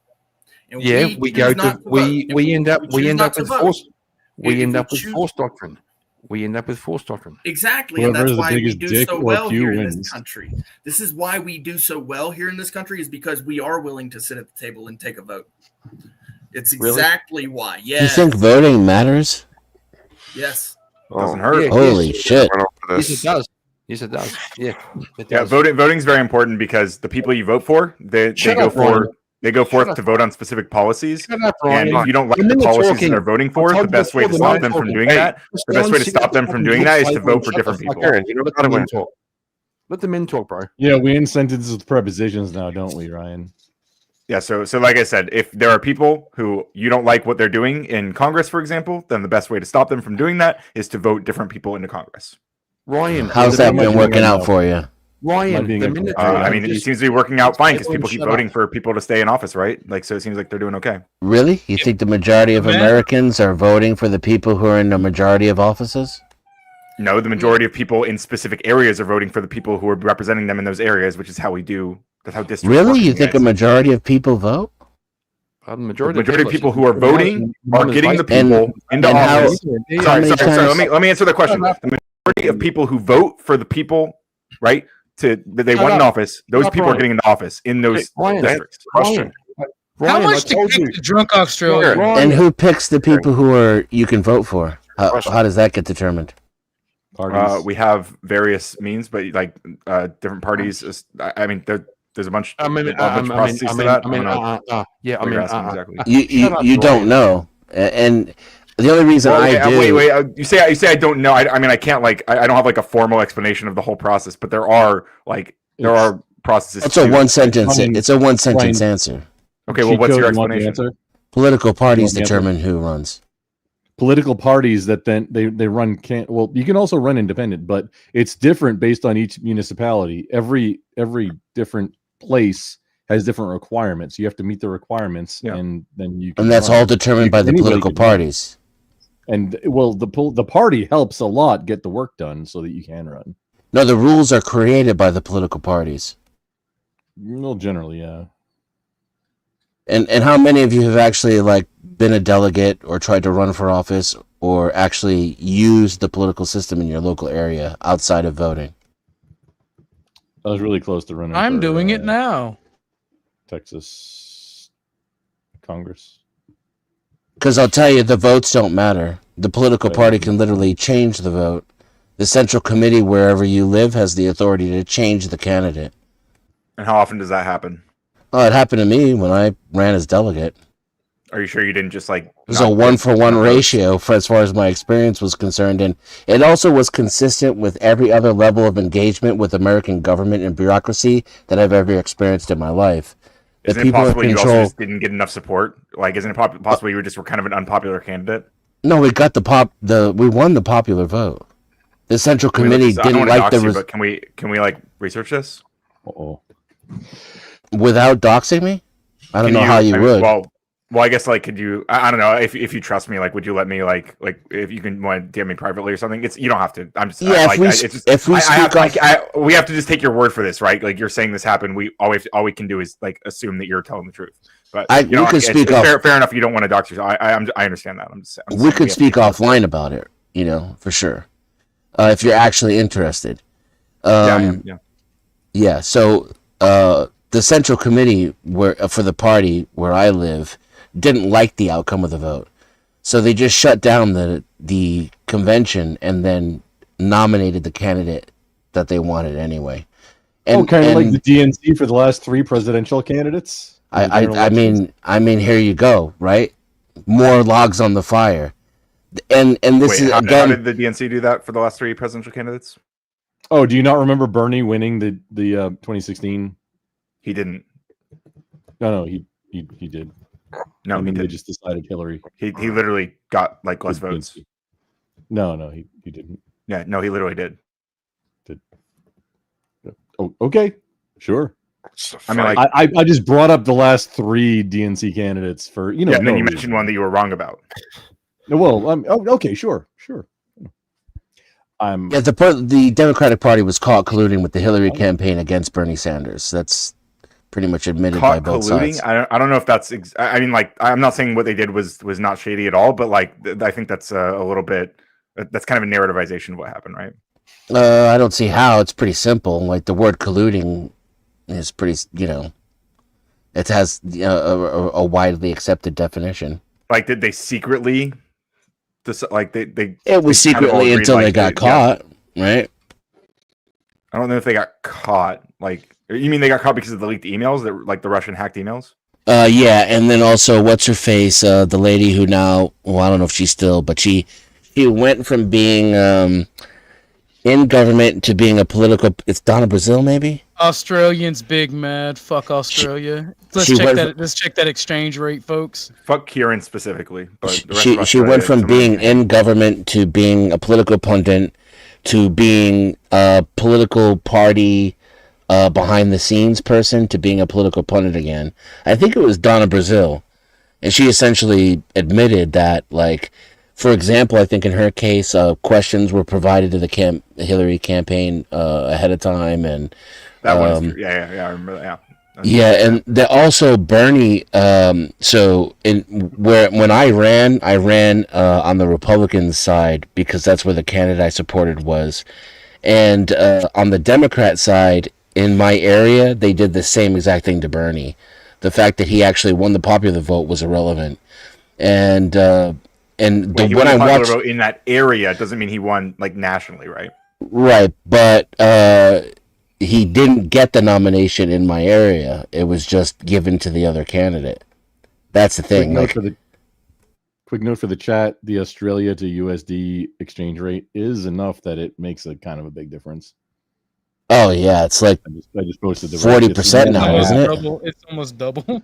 And yeah, we choose go to not we vote, we end up choose not to with vote. force. If We end we up with choose- force doctrine. We end up with force doctrine. Exactly, and Whoever that's has the why we biggest do dick so or well pew here in wins. this country. This is why we do so well here in this country is because we are willing to sit at the table and take a vote. It's Really? exactly why. You Yes. think voting matters? Yes. Doesn't hurt. Holy shit. Yes, it does. Yes, it does. Yeah, it Yeah, does. voting's very important because the people you vote for, they Shut go up, Ryan. forth up. to vote on specific policies. Shut up, Ryan. And if you don't like The the minute policies talking- that they're voting I for, told the you best way to before, stop the them from minute doing talking. that, Hey, the best way to sit stop down them from and doing talk that is to later vote and for shut different the fuck people. up. Let the men talk. Let the men talk, bro. Yeah, we end sentences with prepositions now, don't we, Ryan? Yeah, so like I said, if there are people who you don't like what they're doing in Congress, for example, then the best way to stop them from doing that is to vote different people into Congress. Ryan, How's that been working out for you? Ryan, being the a- minute I mean, it seems to be working out fine because Everyone people keep shut voting up. for people to stay in office, right? Like, so it seems like they're doing okay. Really? You think the majority of Man. Americans are voting for the people who are in the majority of offices? No, the majority of people in specific areas are voting for the people who are representing them in those areas, which is how we do. That's how districts work Really? in You the think a United States. majority of people vote? The The majority majority of people who are voting are getting the And- people into and how- office. how Sorry, many sorry. times- Let me answer the question. The majority of people who vote for the people, right, that they Shut want in up. office, those Shut up, people are Ryan. getting into office in those Ryan, districts. Ryan, How Ryan, much I to told kick you. the drunk Australian? Ryan, And who picks the people who are you can vote for? How does that get determined? Parties. We have various means, but like different parties. I mean, there's a bunch. I mean, a bunch of processes to that. I'm gonna- yeah, I what mean, you're asking exactly. You don't know, and the only reason Well, I do. wait. You say I don't know. I mean, I can't I don't have like a formal explanation of the whole process, but there are processes. It's a to- one sentence. Ryan, It's a one sentence Ryan. answer. Okay, well, what's Chico, your you want the explanation? answer? Political parties You want the determine who runs. Political parties that then they run can't. Well, you can also run independent, but it's different based on each municipality. Every different place has different requirements. You have to meet the requirements, Yeah. and then you. Can And that's run. all determined by the Anybody political can run. parties. And well, the party helps a lot get the work done so that you can run. No, the rules are created by the political parties. Well, generally, yeah. And how many of you have actually like been a delegate or tried to run for office or actually used the political system in your local area outside of voting? I was really close to running. I'm for, doing it now. Texas Congress. Because I'll tell you, the votes don't matter. The political party can literally change the vote. The central committee, wherever you live, has the authority to change the candidate. And how often does that happen? Oh, it happened to me when I ran as delegate. Are you sure you didn't just like was a 1-for-1 ratio for as far as my experience was concerned, and it also was consistent with every other level of engagement with American government and bureaucracy that I've ever experienced in my life. Isn't it possible you also just didn't get enough support? Like, isn't it possible you were kind of an unpopular candidate? No, we got we won the popular vote. The Central Committee didn't like the. But can we like research this? Without doxing me, I don't know how you would. Well, I guess like, could you? I don't know if you trust me. Like, would you let me like if you can want to DM me privately or something? You don't have to. I'm just we have to just take your word for this, right? Like, you're saying this happened. All we can do is like assume that you're telling the truth. But you could speak off. Fair enough. You don't want to dox yourself. I understand that. We could speak offline about it. For sure. If you're actually interested. Yeah. So the Central Committee for the party where I live didn't like the outcome of the vote, so they just shut down the convention and then nominated the candidate that they wanted anyway. Kind of like the DNC for the last 3 presidential candidates. I mean, here you go, right? More logs on the fire, and this is again. How did the DNC do that for the last 3 presidential candidates? Oh, do you not remember Bernie winning the 2016? He didn't. No, he did. No, he did. They just decided Hillary. He literally got like less votes. No, he didn't. Yeah, no, he literally did. Oh, okay, sure. I mean, I just brought up the last 3 DNC candidates for and then you mentioned one that you were wrong about. Well, okay, sure. The Democratic Party was caught colluding with the Hillary campaign against Bernie Sanders. That's pretty much admitted by both sides. I don't know if that's. I mean, like, I'm not saying what they did was not shady at all, but like, I think that's a little bit. That's kind of a narrativization of what happened, right? I don't see how. It's pretty simple. Like, the word colluding is pretty. It has a widely accepted definition. Like, did they secretly? It was secretly until they got caught, right? I don't know if they got caught. Like, you mean they got caught because of the leaked emails, the Russian hacked emails? Yeah, and then also, what's her face? The lady who now, I don't know if she's still, but she went from being in government to being a political. It's Donna Brazil, maybe. Australians big mad. Fuck Australia. Let's check that exchange rate, folks. Fuck Kieran specifically. But she went from being in government to being a political pundit to being a political party behind the scenes person to being a political pundit again. I think it was Donna Brazil, and she essentially admitted that, like, for example, I think in her case, questions were provided to the Hillary campaign ahead of time, and that one's true. Yeah, I remember that. Yeah, and also Bernie. So when I ran on the Republican side because that's where the candidate I supported was, and on the Democrat side in my area, they did the same exact thing to Bernie. The fact that he actually won the popular vote was irrelevant, and when I watched vote in that area doesn't mean he won like nationally, right? Right, but he didn't get the nomination in my area. It was just given to the other candidate. That's the thing. Quick note for the chat: the Australia to USD exchange rate is enough that it makes a kind of a big difference. Oh yeah, it's like I just posted the 40% now, isn't it? It's almost double.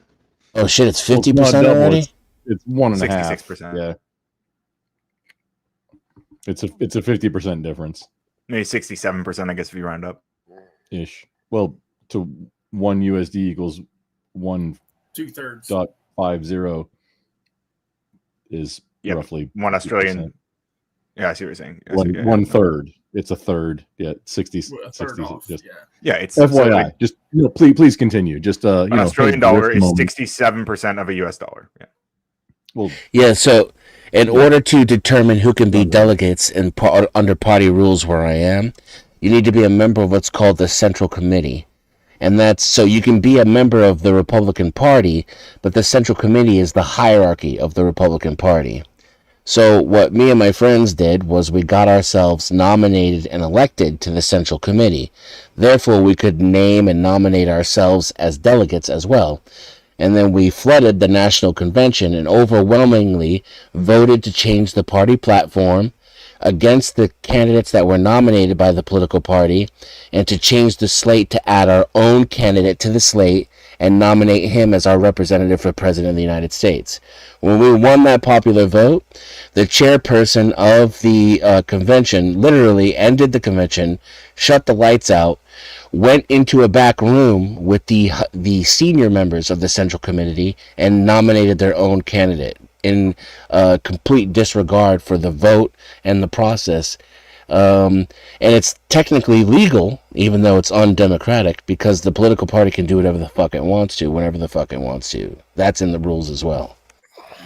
Oh shit, it's 50% already. It's 1.5. 66%. Yeah. It's a 50% difference. Maybe 67%, I guess, if you round up. Ish. Well, to 1 USD equals 1 2/3.50 is roughly 1 Australian. Yeah, I see what you're saying. One third. It's a third. Yeah, 60. 60 off, just, yeah, it's FYI. Just please continue. Just an Australian dollar is 67% of a US dollar. Yeah. Well, yeah. So, in order to determine who can be delegates under party rules where I am, you need to be a member of what's called the Central Committee. And that's so you can be a member of the Republican Party, but the Central Committee is the hierarchy of the Republican Party. So what me and my friends did was we got ourselves nominated and elected to the Central Committee. Therefore, we could name and nominate ourselves as delegates as well. And then we flooded the National Convention and overwhelmingly voted to change the party platform against the candidates that were nominated by the political party, and to change the slate to add our own candidate to the slate and nominate him as our representative for President of the United States. When we won that popular vote, the chairperson of the convention literally ended the convention, shut the lights out, went into a back room with the senior members of the Central Committee and nominated their own candidate in complete disregard for the vote and the process. And it's technically legal, even though it's undemocratic, because the political party can do whatever the fuck it wants to, whenever the fuck it wants to. That's in the rules as well.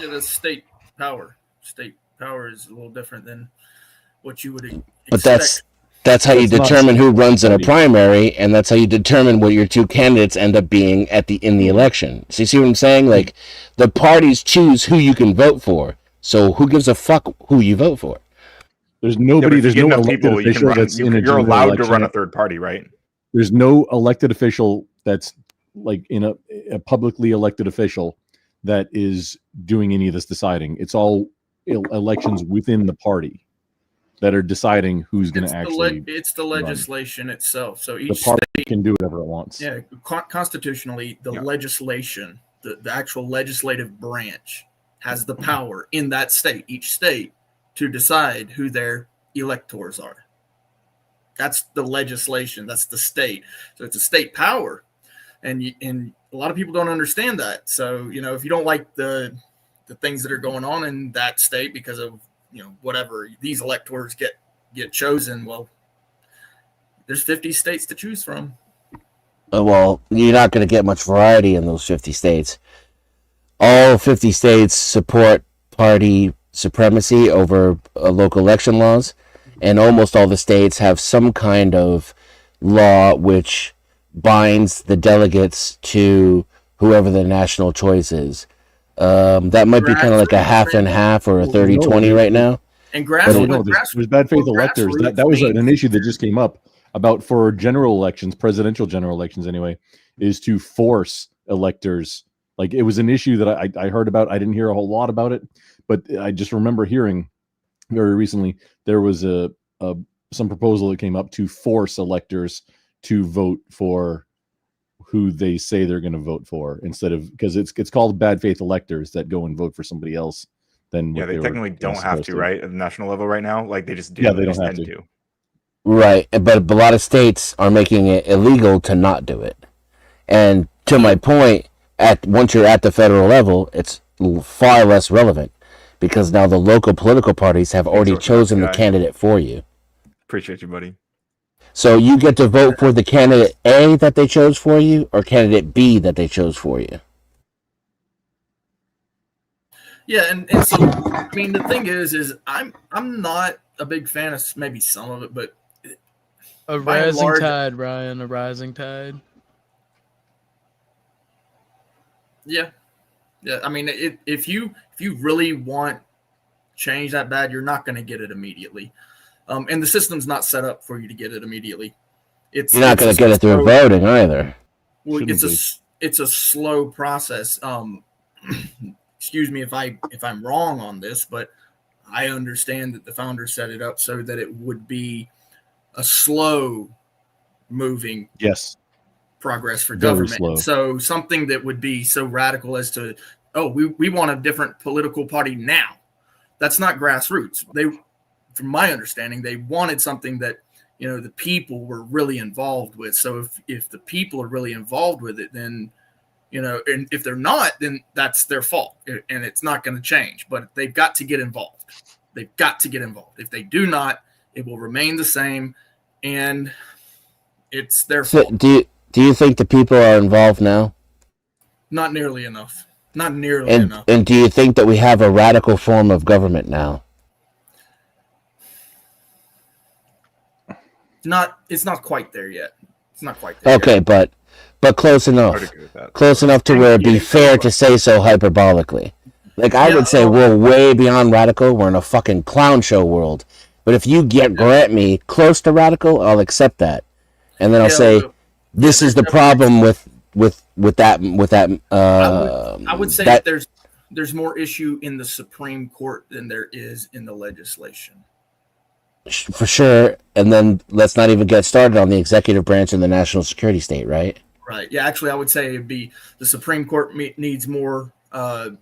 Yeah, that's state power. State power is a little different than what you would expect. But that's how you determine who runs in a primary, and that's how you determine what your two candidates end up being in the election. So you see what I'm saying? Like, the parties choose who you can vote for. So who gives a fuck who you vote for? There's nobody. There's no elected people, official that's in a you're allowed to election. run a third party, right? There's no elected official that's like in a publicly elected official that is doing any of this deciding. It's all elections within the party that are deciding who's going to actually. It's the legislation itself. So The each party state can do whatever it wants. Yeah, constitutionally, the legislation, the actual legislative branch, has the power in that state, each state, to decide who their electors are. That's the legislation. That's the state. So it's a state power, and a lot of people don't understand that. So if you don't like the things that are going on in that state because of whatever these electors get chosen, well, there's 50 states to choose from. Well, you're not going to get much variety in those 50 states. All 50 states support party supremacy over local election laws, and almost all the states have some kind of law which binds the delegates to whoever the national choice is. That might be kind of like a half and half or a 30-20 right now. And there's bad faith electors. That was an issue that just came up about for general elections, presidential general elections anyway, is to force electors. Like, it was an issue that I heard about. I didn't hear a whole lot about it, but I just remember hearing very recently there was some proposal that came up to force electors to vote for who they say they're going to vote for, instead of, because it's called bad faith electors that go and vote for somebody else. Then they technically don't have to, right? At the national level right now, like they just do. Yeah, they don't have to. Right, but a lot of states are making it illegal to not do it. And to my point, once you're at the federal level, it's far less relevant, because now the local political parties have already chosen the candidate for you. Appreciate you, buddy. So you get to vote for the candidate A that they chose for you, or candidate B that they chose for you. Yeah, and so I mean the thing is I'm not a big fan of maybe some of it, but a rising tide, Ryan, a rising tide. Yeah. I mean, if you really want change that bad, you're not going to get it immediately, and the system's not set up for you to get it immediately. You're not going to get it through voting either. Well, it's a slow process. Excuse me if I'm wrong on this, but I understand that the founders set it up so that it would be a slow moving progress for government. Slow. So something that would be so radical as to, we want a different political party now. That's not grassroots. From my understanding, they wanted something that the people were really involved with. So if the people are really involved with it, then and if they're not, then that's their fault, and it's not going to change. But they've got to get involved. They've got to get involved. If they do not, it will remain the same, and it's their fault. Do you think the people are involved now? Not nearly enough. Not nearly enough. And do you think that we have a radical form of government now? It's not quite there yet. It's not quite there. Okay, yet. but close enough. Close enough to where it'd be fair to say so hyperbolically. Like, I would say we're way beyond radical. We're in a fucking clown show world. But if you grant me close to radical, I'll accept that. And then I'll say, this is the problem with with that I would say that that there's more issue in the Supreme Court than there is in the legislation. for sure. And then let's not even get started on the executive branch and the national security state, right? Right. Yeah. Actually, I would say it'd be the Supreme Court needs more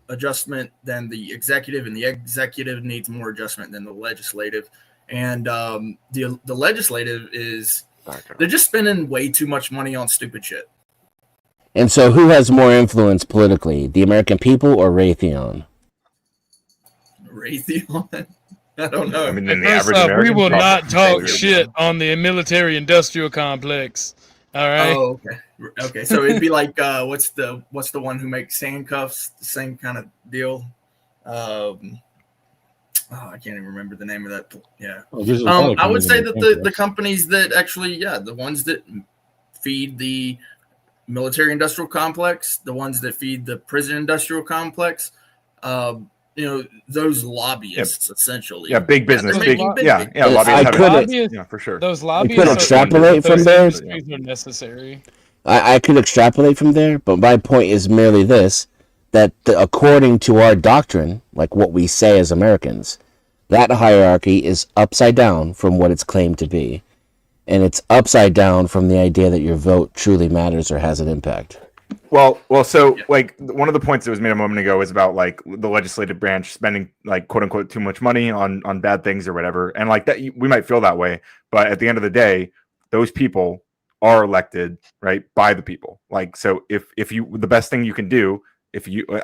adjustment than the executive, and the executive needs more adjustment than the legislative. And the legislative they're just spending way too much money on stupid shit. And so, who has more influence politically, the American people or Raytheon? Raytheon. I don't know. I mean, then the First average off, American we will probably not talk thinks- shit on the military-industrial complex. All right. Oh, okay. Okay. So it'd be like what's the one who makes handcuffs? The same kind of deal. I can't even remember the name of that. Yeah. I would say that the companies that actually, the ones that feed the military industrial complex, the ones that feed the prison industrial complex, those lobbyists essentially. Yeah, big business. Lobbyists for sure. Those lobbyists. I could extrapolate from there. Are necessary. I could extrapolate from there, but my point is merely this: that according to our doctrine, like what we say as Americans, that hierarchy is upside down from what it's claimed to be. And it's upside down from the idea that your vote truly matters or has an impact. Well, so like one of the points that was made a moment ago is about like the legislative branch spending like quote unquote too much money on bad things or whatever. And like that, we might feel that way, but at the end of the day, those people are elected, right, by the people. Like, so if you, the best thing you can do,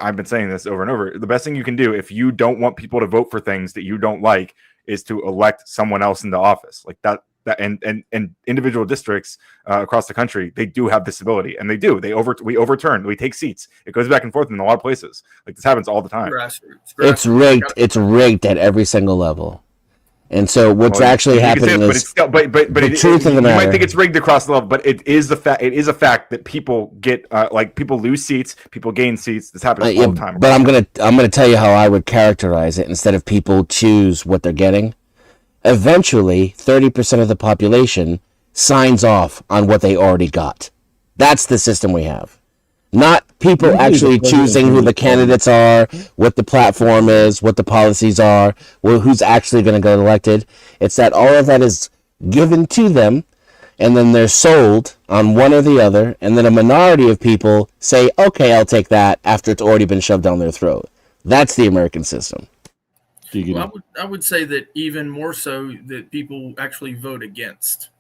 I've been saying this over and over, the best thing you can do if you don't want people to vote for things that you don't like is to elect someone else into office. Like that and individual districts across the country, they do have this ability, and we take seats. It goes back and forth in a lot of places. Like this happens all the time. It's rigged. It's rigged at every single level. And so what's actually happening is, the truth of the matter. You might think it's rigged across the level, but it is the fact. It is a fact that people get people lose seats, people gain seats. This happens all the time. But I'm gonna tell you how I would characterize it. Instead of people choose what they're getting, eventually 30% of the population signs off on what they already got. That's the system we have. Not people actually choosing who the candidates are, what the platform is, what the policies are, who's actually going to get elected. It's that all of that is given to them, and then they're sold on one or the other, and then a minority of people say, okay, I'll take that, after it's already been shoved down their throat. That's the American system. Well, I would say that even more so that people actually vote against.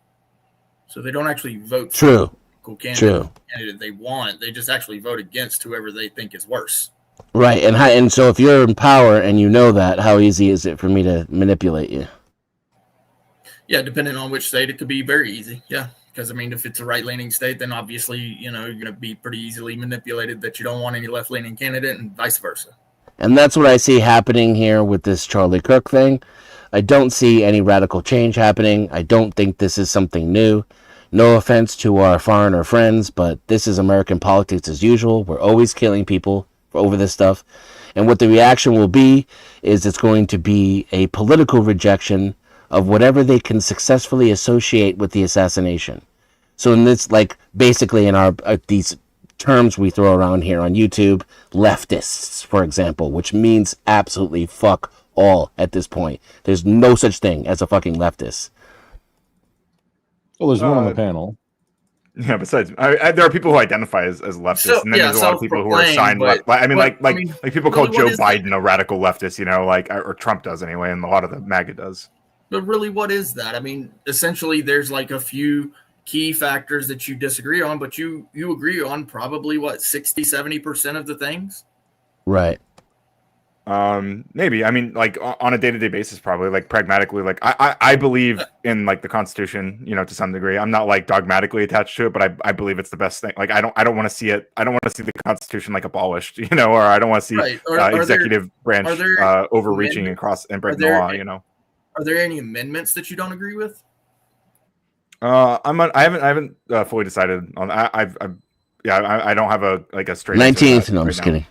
So they don't actually vote for the candidate they want. They just actually vote against whoever they think is worse. Right, and so if you're in power and you know that, how easy is it for me to manipulate you? Yeah, depending on which state, it could be very easy. Yeah, because I mean, if it's a right-leaning state, then obviously you're going to be pretty easily manipulated that you don't want any left-leaning candidate, and vice versa. And that's what I see happening here with this Charlie Kirk thing. I don't see any radical change happening. I don't think this is something new. No offense to our foreigner friends, but this is American politics as usual. We're always killing people over this stuff. And what the reaction will be is it's going to be a political rejection of whatever they can successfully associate with the assassination. So in this, like, basically in our these terms we throw around here on YouTube, leftists, for example, which means absolutely fuck all at this point. There's no such thing as a fucking leftist. Well, there's one on the panel. Yeah, besides, there are people who identify as leftists, and then there's a lot of people who are assigned left. I mean, like people call Joe Biden a radical leftist, or Trump does anyway, and a lot of the MAGA does. But really, what is that? I mean, essentially, there's like a few key factors that you disagree on, but you agree on probably, 60-70% of the things? Right. Maybe. I mean, like on a day-to-day basis, probably, like pragmatically, like I believe in like the Constitution, to some degree. I'm not like dogmatically attached to it, but I believe it's the best thing. Like I don't want to see it. I don't want to see the Constitution like abolished, or I don't want to see executive branch overreaching across and breaking the law, Are there any amendments that you don't agree with? I haven't fully decided on. I don't have a straight 19th. No, I'm just kidding.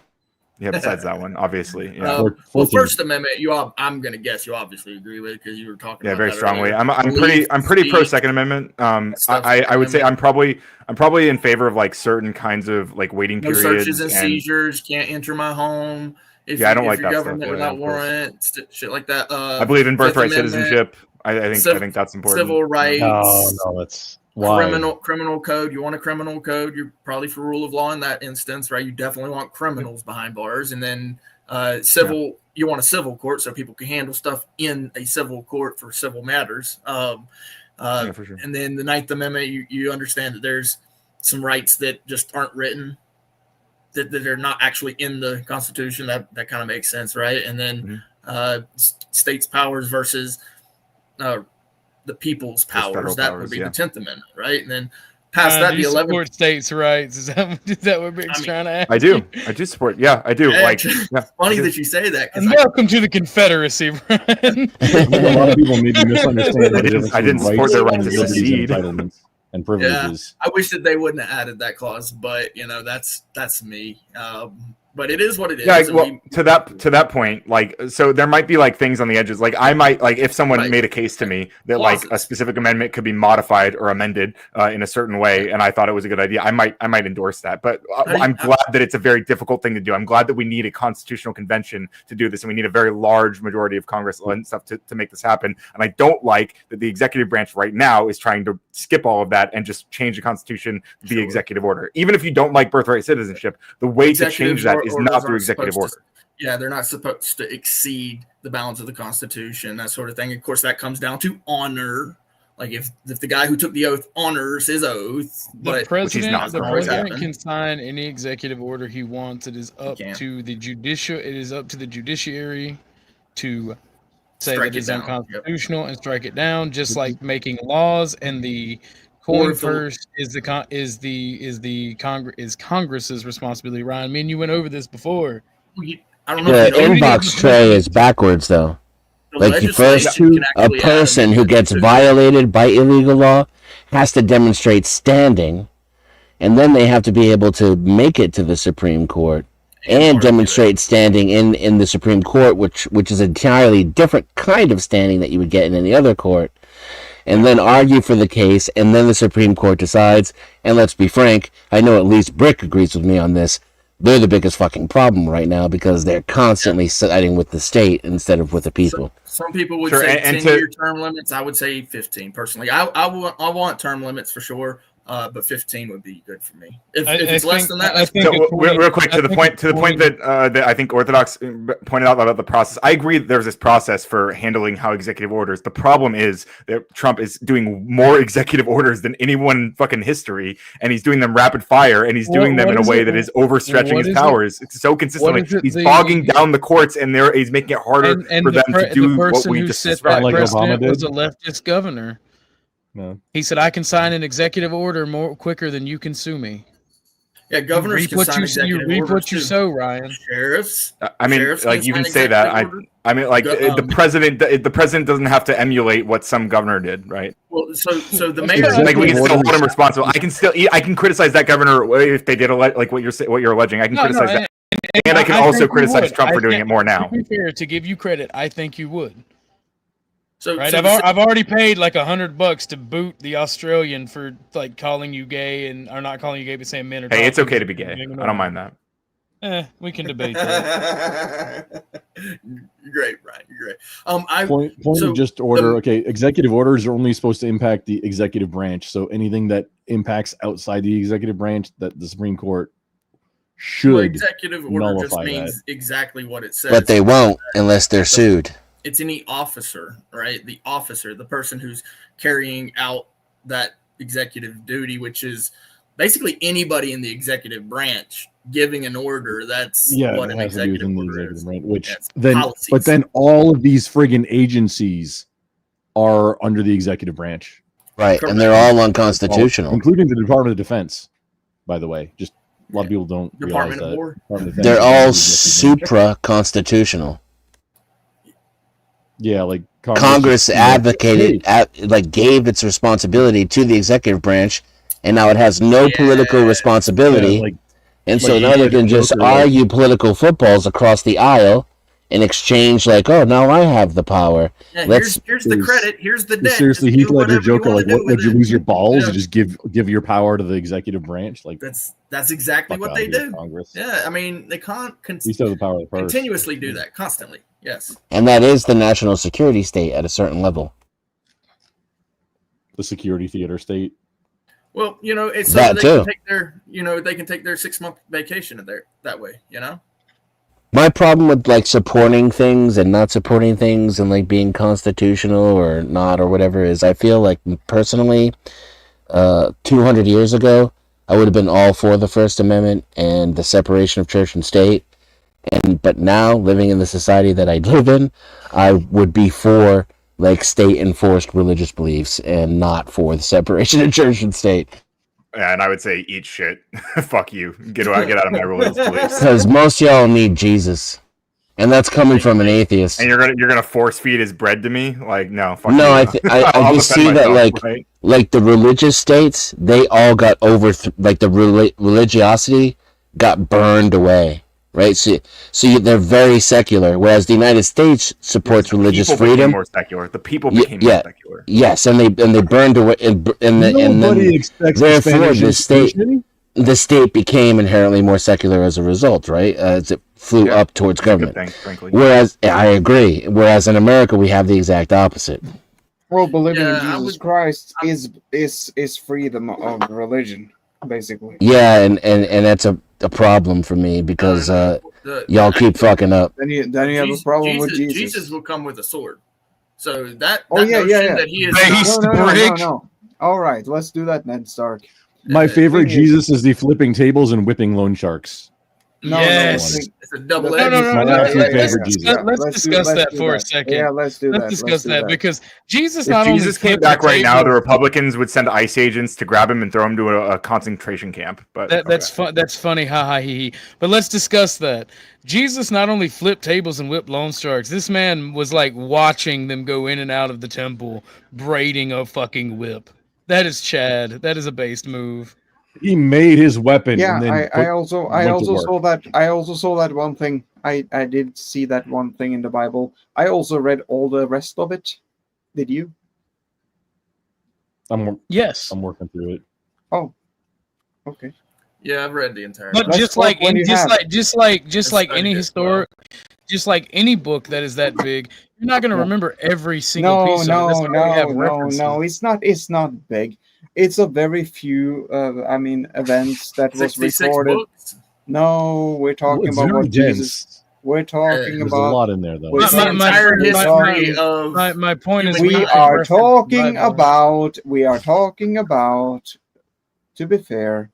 Yeah, besides that one, obviously. Yeah. Well, First Amendment, I'm going to guess you obviously agree with because you were talking about very that strongly. earlier. I'm pretty pro Second Amendment. I would say I'm probably in favor of like certain kinds of like waiting no periods searches and seizures. Can't enter my home. I don't like your that government stuff. without warrant, shit like that. I believe in birthright citizenship. I think that's important. Civil rights. No, that's why. Criminal code. You want a criminal code? You're probably for rule of law in that instance, right? You definitely want criminals behind bars, and then civil. Yeah. You want a civil court so people can handle stuff in a civil court for civil matters. For sure. And then the 9th Amendment, you understand that there's some rights that just aren't written, that are not actually in the Constitution. That kind of makes sense, right? And then states' powers versus the people's powers. That would be the 10th Amendment, right? And then past that, the 11th. Support states' rights. Is that what Rick's trying to ask? I do support. Yeah, I do. Funny that you say that. And welcome to the Confederacy, Brian. A lot of people maybe misunderstand. I didn't support their right to secede. And privileges. Yeah, I wish that they wouldn't have added that clause, but that's me. But it is what it is. Yeah, well, to that point, like, so there might be like things on the edges. Like, I might, like, if someone made a case to me that like a specific amendment could be modified or amended in a certain way, and I thought it was a good idea, I might endorse that. But I'm glad that it's a very difficult thing to do. I'm glad that we need a constitutional convention to do this, and we need a very large majority of Congress and stuff to make this happen. And I don't like that the executive branch right now is trying to skip all of that and just change the Constitution via executive order. Even if you don't like birthright citizenship, the way to change that is not through executive order. They're not supposed to exceed the bounds of the Constitution, that sort of thing. Of course, that comes down to honor. Like if the guy who took the oath honors his oath, the president can sign any executive order he wants. It is up to the judiciary to say that it's unconstitutional and strike it down, just like making laws. And the coin first is Congress's responsibility. Ryan, me and you went over this before. I don't know. The inbox tray is backwards, though. Like a person who gets violated by illegal law has to demonstrate standing, and then they have to be able to make it to the Supreme Court and demonstrate standing in the Supreme Court, which is an entirely different kind of standing that you would get in any other court, and then argue for the case, and then the Supreme Court decides. And let's be frank, I know at least Brick agrees with me on this. They're the biggest fucking problem right now because they're constantly siding with the state instead of with the people. Some people would say 10-year term limits. I would say 15 personally. I want term limits for sure. But 15 would be good for me. If it's less than that, real quick to the point that I think Orthodox pointed out about the process. I agree that there's this process for handling how executive orders. The problem is that Trump is doing more executive orders than anyone in fucking history, and he's doing them rapid fire, and he's doing them in a way that is overstretching his powers. It's so consistently. He's bogging down the courts, and he's making it harder for them to do what we just described. Like Obama did. Was a leftist governor. No. He said, "I can sign an executive order more quicker than you can sue me." Yeah, governors can sign executive orders. You reap what you sow, Ryan. Sheriffs. I mean, like you can say that. I mean, like the president doesn't have to emulate what some governor did, right? Well, so the mayor, like we can still hold him responsible. I can criticize that governor if they did like what you're alleging. I can criticize that, and I can also criticize Trump for doing it more now. To be fair, to give you credit, I think you would. I've already paid like $100 to boot the Australian for like calling you gay or not calling you gay, but saying men are. Hey, it's okay to be gay. I don't mind that. We can debate that. Great, Brian. You're great. Point of just order. Executive orders are only supposed to impact the executive branch. So anything that impacts outside the executive branch, that the Supreme Court should executive order just means exactly what it says. But they won't unless they're sued. It's any officer, right? The officer, the person who's carrying out that executive duty, which is basically anybody in the executive branch giving an order. That's what an executive order is. But then all of these friggin' agencies are under the executive branch. Right, and they're all unconstitutional. Including the Department of Defense, by the way. Just a lot of people don't realize that. They're all supra-constitutional. Yeah, like Congress advocated, gave its responsibility to the executive branch, and now it has no political responsibility. And so Like, now they can just argue political footballs across the aisle in exchange, like, oh, now I have the power. Yeah, here's the credit. Here's the debt. Seriously, Just Heath do Ledger whatever you Joker, wanna like, do what with would you it. lose your balls Yeah. and just give your power to the executive branch? Like, That's exactly what they do. Congress. Yeah, I mean, they can't You still have the power of the purse. continuously do that constantly. Yes. And that is the national security state at a certain level. The security theater state. Well, it's so That they too. can take their, they can take their 6-month vacation that way. My problem with like supporting things and not supporting things and like being constitutional or not or whatever is I feel like personally 200 years ago I would have been all for the First Amendment and the separation of church and state, but now living in the society that I live in, I would be for like state enforced religious beliefs and not for the separation of church and state. And I would say, eat shit. Fuck you. Get out of my religious beliefs. Because most y'all need Jesus, and that's coming from an atheist. And you're gonna force feed his bread to me? Like, no. Fuck No, you. I just see that like the religious states, they all got like the religiosity got burned away, right? So they're very secular, whereas the United States supports religious freedom. More secular. The people became more secular. Yes, and they burned away, and then expects therefore the state became inherently more secular as a result, right? As it flew up towards government. Thing, frankly. Whereas I agree. Whereas in America we have the exact opposite. Well, believing in Jesus Christ is freedom of religion, basically. Yeah, and that's a problem for me because y'all keep fucking up. Then you have a problem with Jesus. Jesus will come with a sword. So that notion that he is no. All right, let's do that, Ned Stark. My favorite Jesus is the flipping tables and whipping loan sharks. Yes. It's a double No, edged. Let's discuss that for a second. Yeah, let's do that. Let's discuss that because Jesus If not only Jesus came flipped back the right now, the table- Republicans would send ICE agents to grab him and throw him to a concentration camp. But that's fun. That's funny. Ha ha he. But let's discuss that. Jesus not only flipped tables and whipped loan sharks. This man was like watching them go in and out of the temple, braiding a fucking whip. That is Chad. That is a based move. He made his weapon. Yeah, and then I also saw that. I also saw that one thing. I did see that one thing in the Bible. I also read all the rest of it. Did you? Yes. I'm working through it. Oh, okay. Yeah, I've read the entire. But just like any book that is that big, you're not going to remember every single piece of it. That's why we have references. No. It's not big. It's a very few. Events that was 66 recorded. books? No, we're talking It's about very what dense. Jesus. We're talking There's about a lot in there, though. The entire history of. My point is, we are talking about. To be fair,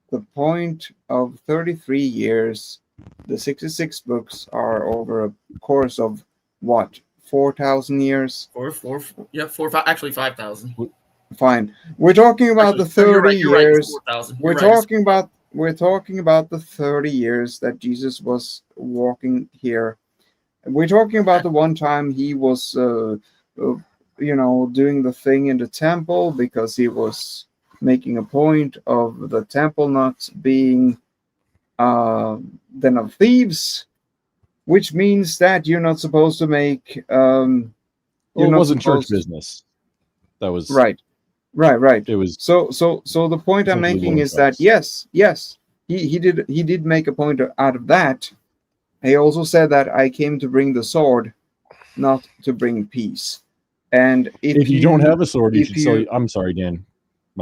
the point of 33 years, the 66 books are over a course of what, 4,000 years? Actually 5,000. Fine. We're talking about the 30 you're right, years. it's 4,000. We're talking about the 30 years that Jesus was walking here. We're talking about the one time he was, doing the thing in the temple because he was making a point of the temple not being den of thieves, which means that you're not supposed to make. It wasn't church business. That was right. It was so. The point I'm making is that yes, he did make a point out of that. He also said that I came to bring the sword, not to bring peace. And if you don't have a sword, you should sell. I'm sorry, Dan.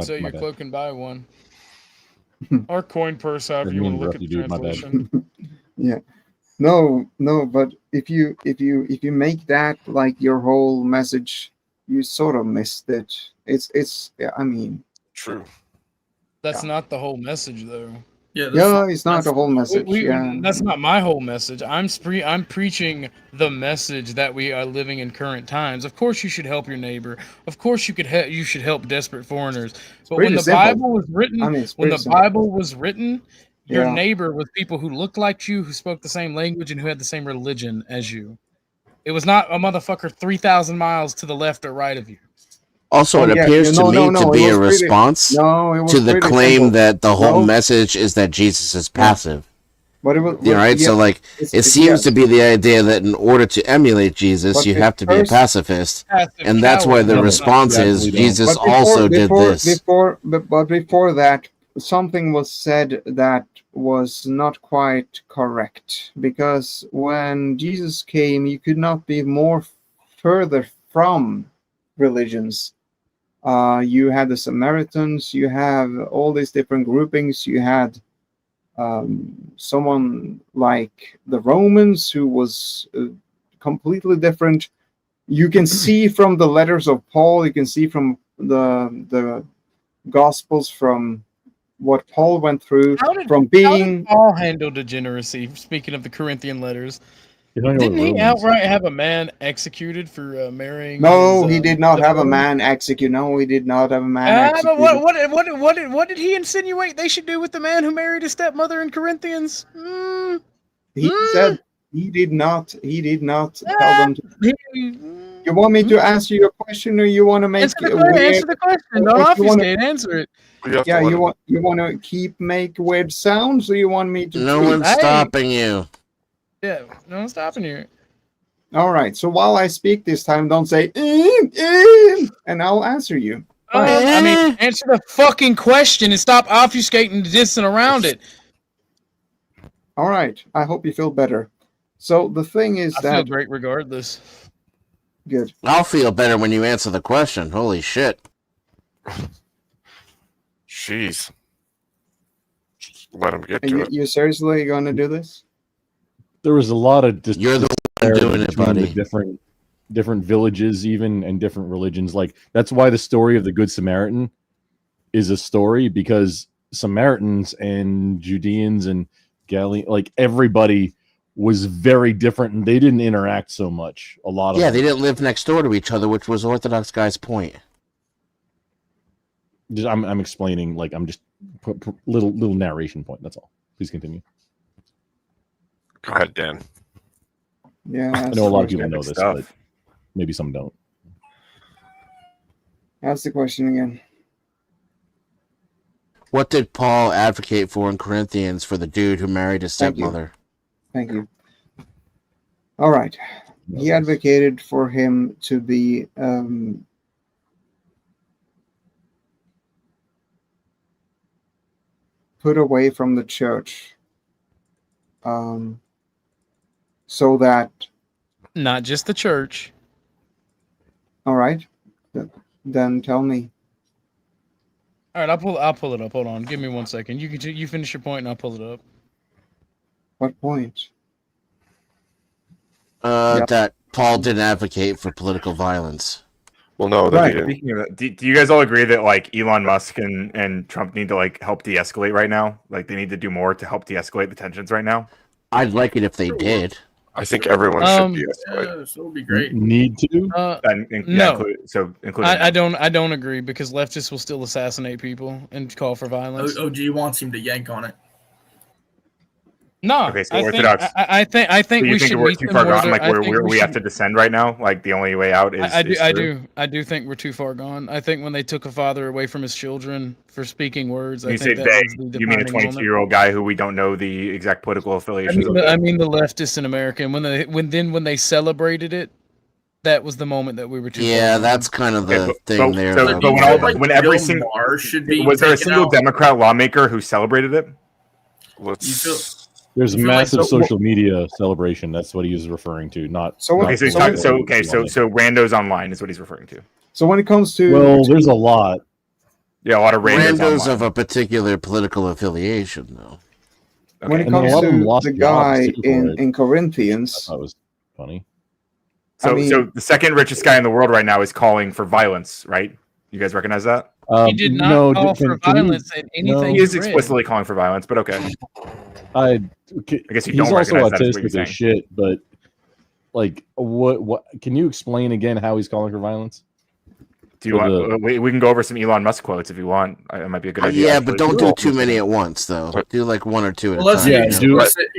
So your cloak and buy one. Or coin purse, however you want to look at the translation. Yeah. No, but if you make that like your whole message, you sort of missed it. It's true. That's not the whole message, though. Yeah, it's not the whole message. That's not my whole message. I'm preaching the message that we are living in current times. Of course, you should help your neighbor. Of course, you should help desperate foreigners. But when the Bible was written, your neighbor was people who looked like you, who spoke the same language, and who had the same religion as you. It was not a motherfucker 3,000 miles to the left or right of you. Also, Oh, it yeah, appears no, to me no, no, to it be was a pretty- response no, it was to the pretty claim simple. that the whole No. message is that Jesus is passive. But it was, You know, right? yeah, So, like, it seems to be the idea that in order to emulate Jesus, But you the have to be a first- pacifist, and that's why the No, response you is absolutely don't. Jesus But before, also did before, this. but before that, something was said that was not quite correct. Because when Jesus came, you could not be more further from religions. You had the Samaritans, you have all these different groupings, you had someone like the Romans who was completely different. You can see from the letters of Paul, you can see from the Gospels, from what Paul went through, from being. Paul handle degeneracy? Speaking of the Corinthian letters, didn't he Romans. outright have a man executed for marrying? No, his, he did not have a sister? man executed. No, he did not have a man But executed. what did he insinuate they should do with the man who married his stepmother in Corinthians? He said he did not. He did not tell them. You want me to answer your question, or you want to make Answer the question. Don't obfuscate. Answer it. Yeah, you want to keep make weird sounds, or you want me to? No tweet? one's stopping you. Yeah, no one's stopping you. All right. So while I speak this time, don't say and I'll answer you. I mean, answer the fucking question and stop obfuscating the distance around it. All right. I hope you feel better. So the thing is I feel that great regardless. good. I'll feel better when you answer the question. Holy shit. Jeez. Let him get Are to you, it. you seriously going to do this? There was a lot of You're the one doing it, between buddy. the different villages, even, and different religions. Like, that's why the story of the Good Samaritan is a story, because Samaritans and Judeans and Galileans, like, everybody was very different, and they didn't interact so much. A lot of Yeah, them. they didn't live next door to each other, which was Orthodox guy's point. I'm explaining, like, I'm just little narration point. That's all. Please continue. Go ahead, Dan. Yeah. I know a lot of people epic know this, stuff. but maybe some don't. Ask the question again. What did Paul advocate for in Corinthians for the dude who married his Thank you. stepmother? Thank you. All right. He advocated for him to be put away from the church, so that. Not just the church. All right. Then tell me. All right, I'll pull it up. Hold on, give me 1 second. You finish your point and I'll pull it up. What point? That Paul didn't advocate for political violence. Well, no, Right. Speaking of that, do you guys all agree that like Elon Musk and Trump need to like help de-escalate right now? Like they need to do more to help de-escalate the tensions right now? I'd like it if they did. I think everyone should de-escalate. Yeah, so it'll be great. Need to? No, including I don't agree, because leftists will still assassinate people and call for violence. OG wants him to yank on it. No, Okay, so I Orthodox. think So we you think should we're meet too them far where gone? they're- Like I where think we have to descend right now? Like the only way out is. I do think we're too far gone. I think when they took a father away from his children for speaking words, When I you think say that they, was the you mean a defining moment. 22-year-old guy who we don't know the exact political affiliations of? I mean the leftists in America, and when they celebrated it, that was the moment that we were too far Yeah, gone. that's kind of the but- thing but- there. so- though. but when every single should be was there a taken single out. Democrat lawmaker who celebrated it? There's a You feel like- massive so- social media celebration. That's what he was referring to. Not So- not Okay, so he's political talking, so randos online is what he's referring to. So when it comes to Well, there's a lot. Yeah, a lot of randos, Randos online. of a particular political affiliation, though. when it And then a comes lot of them to lost the jobs, guy too, for it. in Corinthians, That was funny. So, I mean- so the second richest guy in the world right now is calling for violence, right? You guys recognize that? He did not call for violence at anything. He is he read. explicitly calling for violence, but okay. I guess you he's don't also recognize that is what you're autistic saying. as shit. But like, what? Can you explain again how he's calling for violence? Do you want? We can go over some Elon Musk quotes if you want. It might be a good idea. Yeah, but don't do too many at once, though. Do like one or two at a Unless time. he you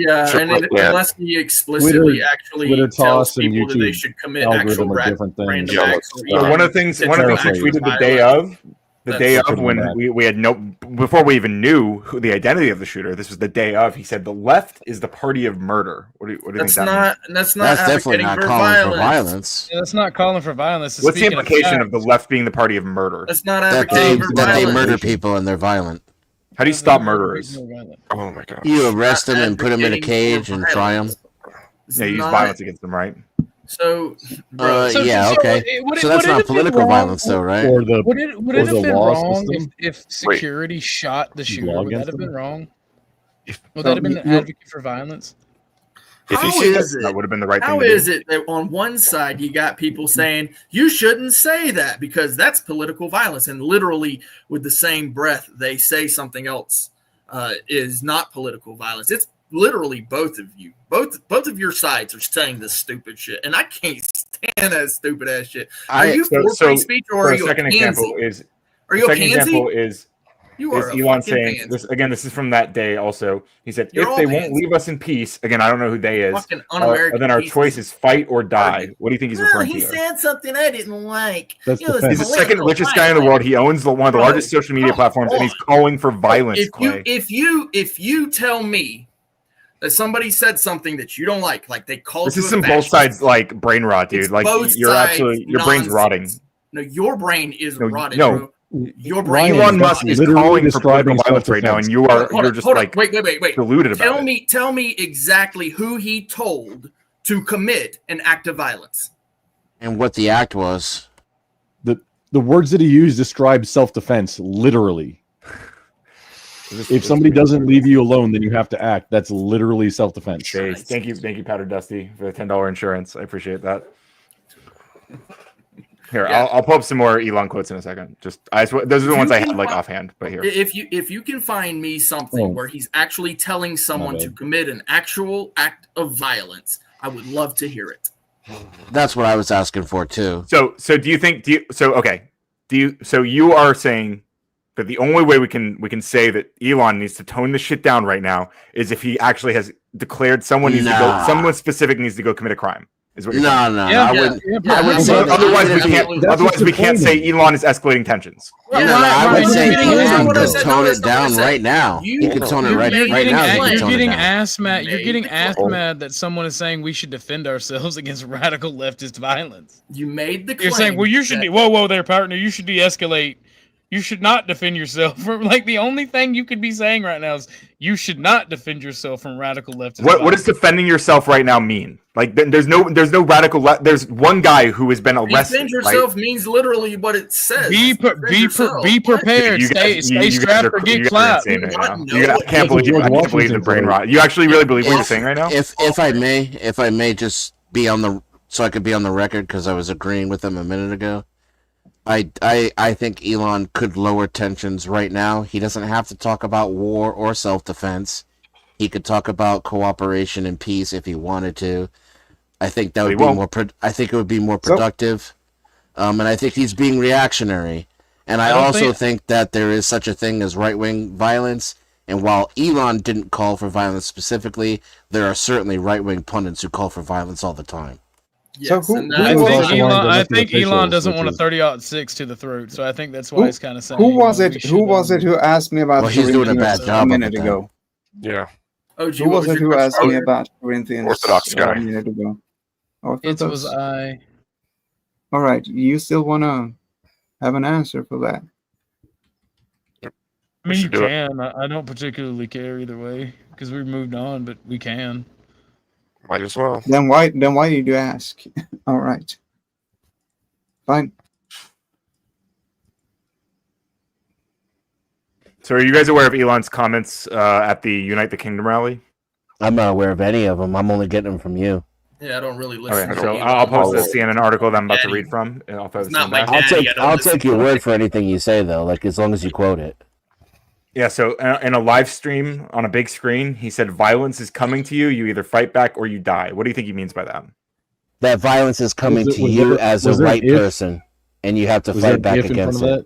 know? unless he explicitly Twitter tells toss and people that they YouTube should commit actual algorithm are different things. random acts. So one of the things we tweeted the day of. The day of when we had before we even knew who the identity of the shooter. This was the day of. He said the left is the party of murder. What do you think that means? That's definitely not calling for violence. Yeah, that's not calling for violence. What's the implication of the left being the party of murder? That's not that they murder people and they're violent. How do you stop murderers? Oh my god! You arrest them and put them in a cage and try them. Yeah, use violence against them, right? So, yeah, okay. So that's not political violence, though, right? Would it have been wrong if security shot the shooter? Would that have been wrong? Would that have been an advocate for violence? That would have been the right thing. How is it that on one side you got people saying you shouldn't say that because that's political violence, and literally with the same breath they say something else is not political violence? It's literally both of you. Both of your sides are saying this stupid shit, and I can't stand that stupid ass shit. Are you for free speech or are you a pansy? Are you a pansy? Example is Elon saying this again. This is from that day. Also, he said, "If they won't leave us in peace, again, I don't know who they is. Then our choice is fight or die." What do you think he's referring to? He said something I didn't like. He's the second richest guy in the world. He owns one of the largest social media platforms, and he's calling for violence. If you tell me that somebody said something that you don't like they called this is some both sides like brain rot, dude. Like your brain's rotting. No, your brain is rotting. No. Bro. Your brain. Elon Musk is calling for political violence right now, and you're just like wait, deluded about it. Tell me exactly who he told to commit an act of violence, and what the act was. The words that he used describe self-defense literally. If somebody doesn't leave you alone, then you have to act. That's literally self-defense. Thank you, Powder Dusty, for the $10 insurance. I appreciate that. Here, I'll pull up some more Elon quotes in a second. Those are the ones I had offhand. But here, if you can find me something where he's actually telling someone to commit an actual act of violence, I would love to hear it. That's what I was asking for too. So do you think? So you are saying that the only way we can say that Elon needs to tone this shit down right now is if he actually has declared someone specific needs to go commit a crime. Is what you're saying? No. I wouldn't say otherwise we can't say Elon is escalating tensions. I would say Elon could tone it down right now. He could tone it right now. You're getting ass mad. You're getting ass mad that someone is saying we should defend ourselves against radical leftist violence. You made the claim. You're saying, well, you should whoa there, partner. You should de-escalate. You should not defend yourself from the only thing you could be saying right now is you should not defend yourself from radical leftists. What does defending yourself right now mean? Like there's no radical there's one guy who has been arrested. Defend yourself means literally what it says. Be prepared. Stay strapped or get clapped. I can't believe the brain rot. You actually really believe what you're saying right now? If I may just be so I could be on the record because I was agreeing with him a minute ago. I think Elon could lower tensions right now. He doesn't have to talk about war or self-defense. He could talk about cooperation and peace if he wanted to. I think that would be more. I think it would be more productive. And I think he's being reactionary. And I also think that there is such a thing as right-wing violence. And while Elon didn't call for violence specifically, there are certainly right-wing pundits who call for violence all the time. Yes, so I think Elon doesn't want a 30-06 to the throat, so I think that's why he's kind of saying. Who was it who asked me about? Well, he's doing a bad job a minute ago. Yeah. Who was it who asked me about Corinthians? Orthodox guy. A minute ago. It was I. All right, you still want to have an answer for that? I mean, you can. I don't particularly care either way because we've moved on, but we can. Might as well. Then why did you ask? All right. Fine. So are you guys aware of Elon's comments at the Unite the Kingdom rally? I'm not aware of any of them. I'm only getting them from you. Yeah, I don't really listen. Okay, so I'll post the CNN article that I'm about to read from. And I'll take your word for anything you say, though, like as long as you quote it. Yeah, so in a live stream on a big screen, he said, violence is coming to you. You either fight back or you die. What do you think he means by that? That violence is coming to you as a right person. and you have to Was there fight an back if in front against of it. that?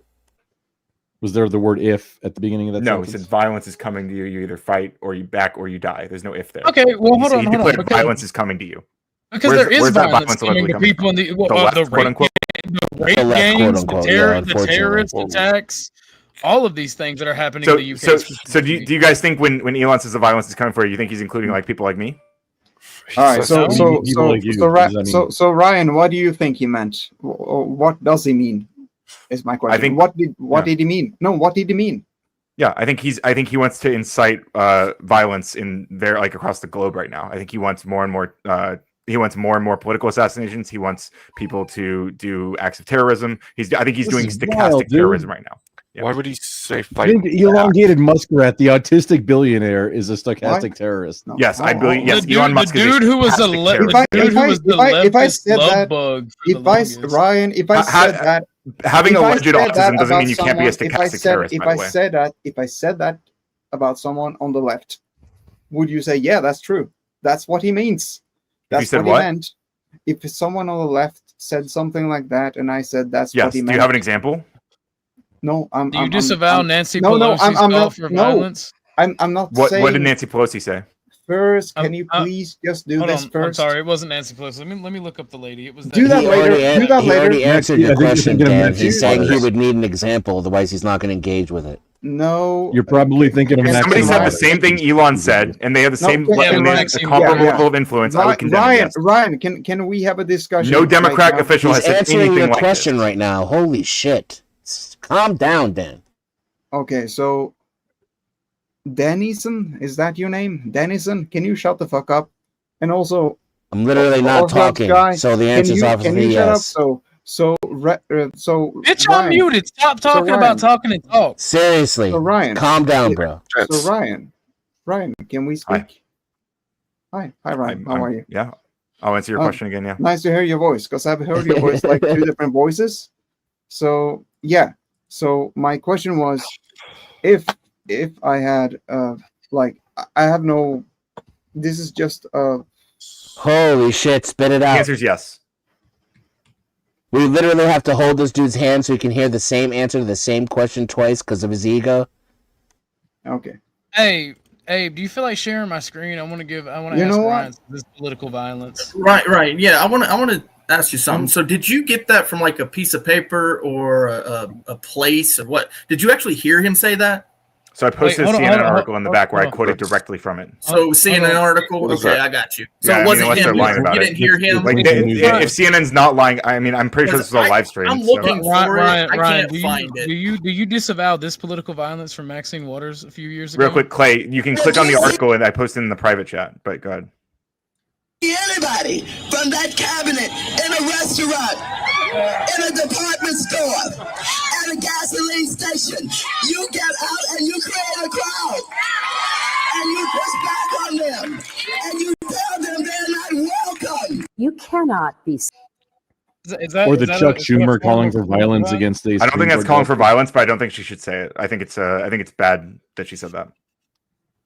Was there the word if at the beginning of that? No, it sentence? said violence is coming to you. You either fight or you back or you die. There's no if there. Okay, well, hold on. Declared violence is coming to you. Because Where's- there is where's that violence coming to allegedly people in the left, the quote rape, unquote. the rape The left, gangs, quote the unquote, terror, yeah, the unfortunately. terrorist attacks, all of these things that are happening So, in the UK. so do you guys think when Elon says the violence is coming for you, you think he's including like people like me? All right, so so Ryan, what do you think he meant? What does he mean? Is my question. I think what did he mean? No, what did he mean? Yeah, I think he wants to incite violence in there, like across the globe right now. I think he wants more and more. He wants more and more political assassinations. He wants people to do acts of terrorism. I think he's doing stochastic terrorism right now. Yeah. Why would he say I fight? think elongated muskrat, the autistic billionaire, is a stochastic terrorist. No. Yes, I believe. Yes, The Elon Musk dude is a who was the stochastic terrorist. If I said love that, bug if I said that, having if I alleged said that autism doesn't mean about you can't be a someone- if I stochastic said- terrorist. By the way, if I said that about someone on the left, would you say, yeah, that's true? That's what he means. If you That's said what he what? meant. If someone on the left said something like that, and I said that's yes. what he Do meant. you have an example? No, Do you disavow Nancy no, Pelosi's I'm call not, for no, violence? I'm not What saying. did Nancy Pelosi say? First, can you please just do Hold this on, first? I'm sorry, it wasn't Nancy Pelosi. Let me look up the lady. It was Do that later. Do that He later. already answered your question, Dan. He's saying he Waters. would need an example, otherwise he's not going to engage with it. No, You're probably thinking of If somebody Maxine said the Waters. same thing Elon said, and they have the No, same can- and can they Ryan- have a comparable level of influence, I would condemn it, yes. Ryan, can we have a discussion? No Democrat right now? official He's has said answering anything your like question this. right now. Holy shit. Calm down, Dan. Okay, so Dennison, is that your name? Dennison, can you shut the fuck up? And also, I'm literally not Orthodox talking, guy, so the can answer's you obviously shut up? yes. So Bitch, Ryan, I'm muted. Stop talking Ryan- about talking and talk. Seriously, So Ryan, calm down, bro. So Ryan, can we speak? Hi, Ryan. How are you? Yeah, I'll answer your Oh, question again. Yeah. Nice to hear your voice, because I've heard your voice like two different voices. So yeah. So my question was, if I had like I have no, this is just Holy shit, spit it The out. answer is yes. We literally have to hold this dude's hand so he can hear the same answer to the same question twice because of his ego. Okay. Hey, Abe, do you feel like sharing my screen? I want to You ask know what? Ryan this political violence. Right. Yeah, I want to ask you something. So, did you get that from like a piece of paper or a place or what? Did you actually hear him say that? So I posted hold a on, CNN hold on, article in the back where I hold on. quoted directly from it. So, CNN article. What is Okay, that? I got you. So Yeah, I it mean, wasn't unless they're him. lying about You it. didn't hear him. Like, if CNN's not lying, I mean, I'm pretty sure this is a live stream. I'm so- looking for it. I can't do find it. Do you disavow this political violence from Maxine Waters a few years ago? Real quick, Clay, you can click on the article and I posted in the private chat. But go ahead. Anybody from that cabinet in a restaurant, in a department store, at a gasoline station, you get out and you create a crowd, and you push back on them, and you tell them they're not welcome. You cannot be. Or the Chuck Schumer calling for violence against the. I don't think that's calling for violence, but I don't think she should say it. I think it's bad that she said that.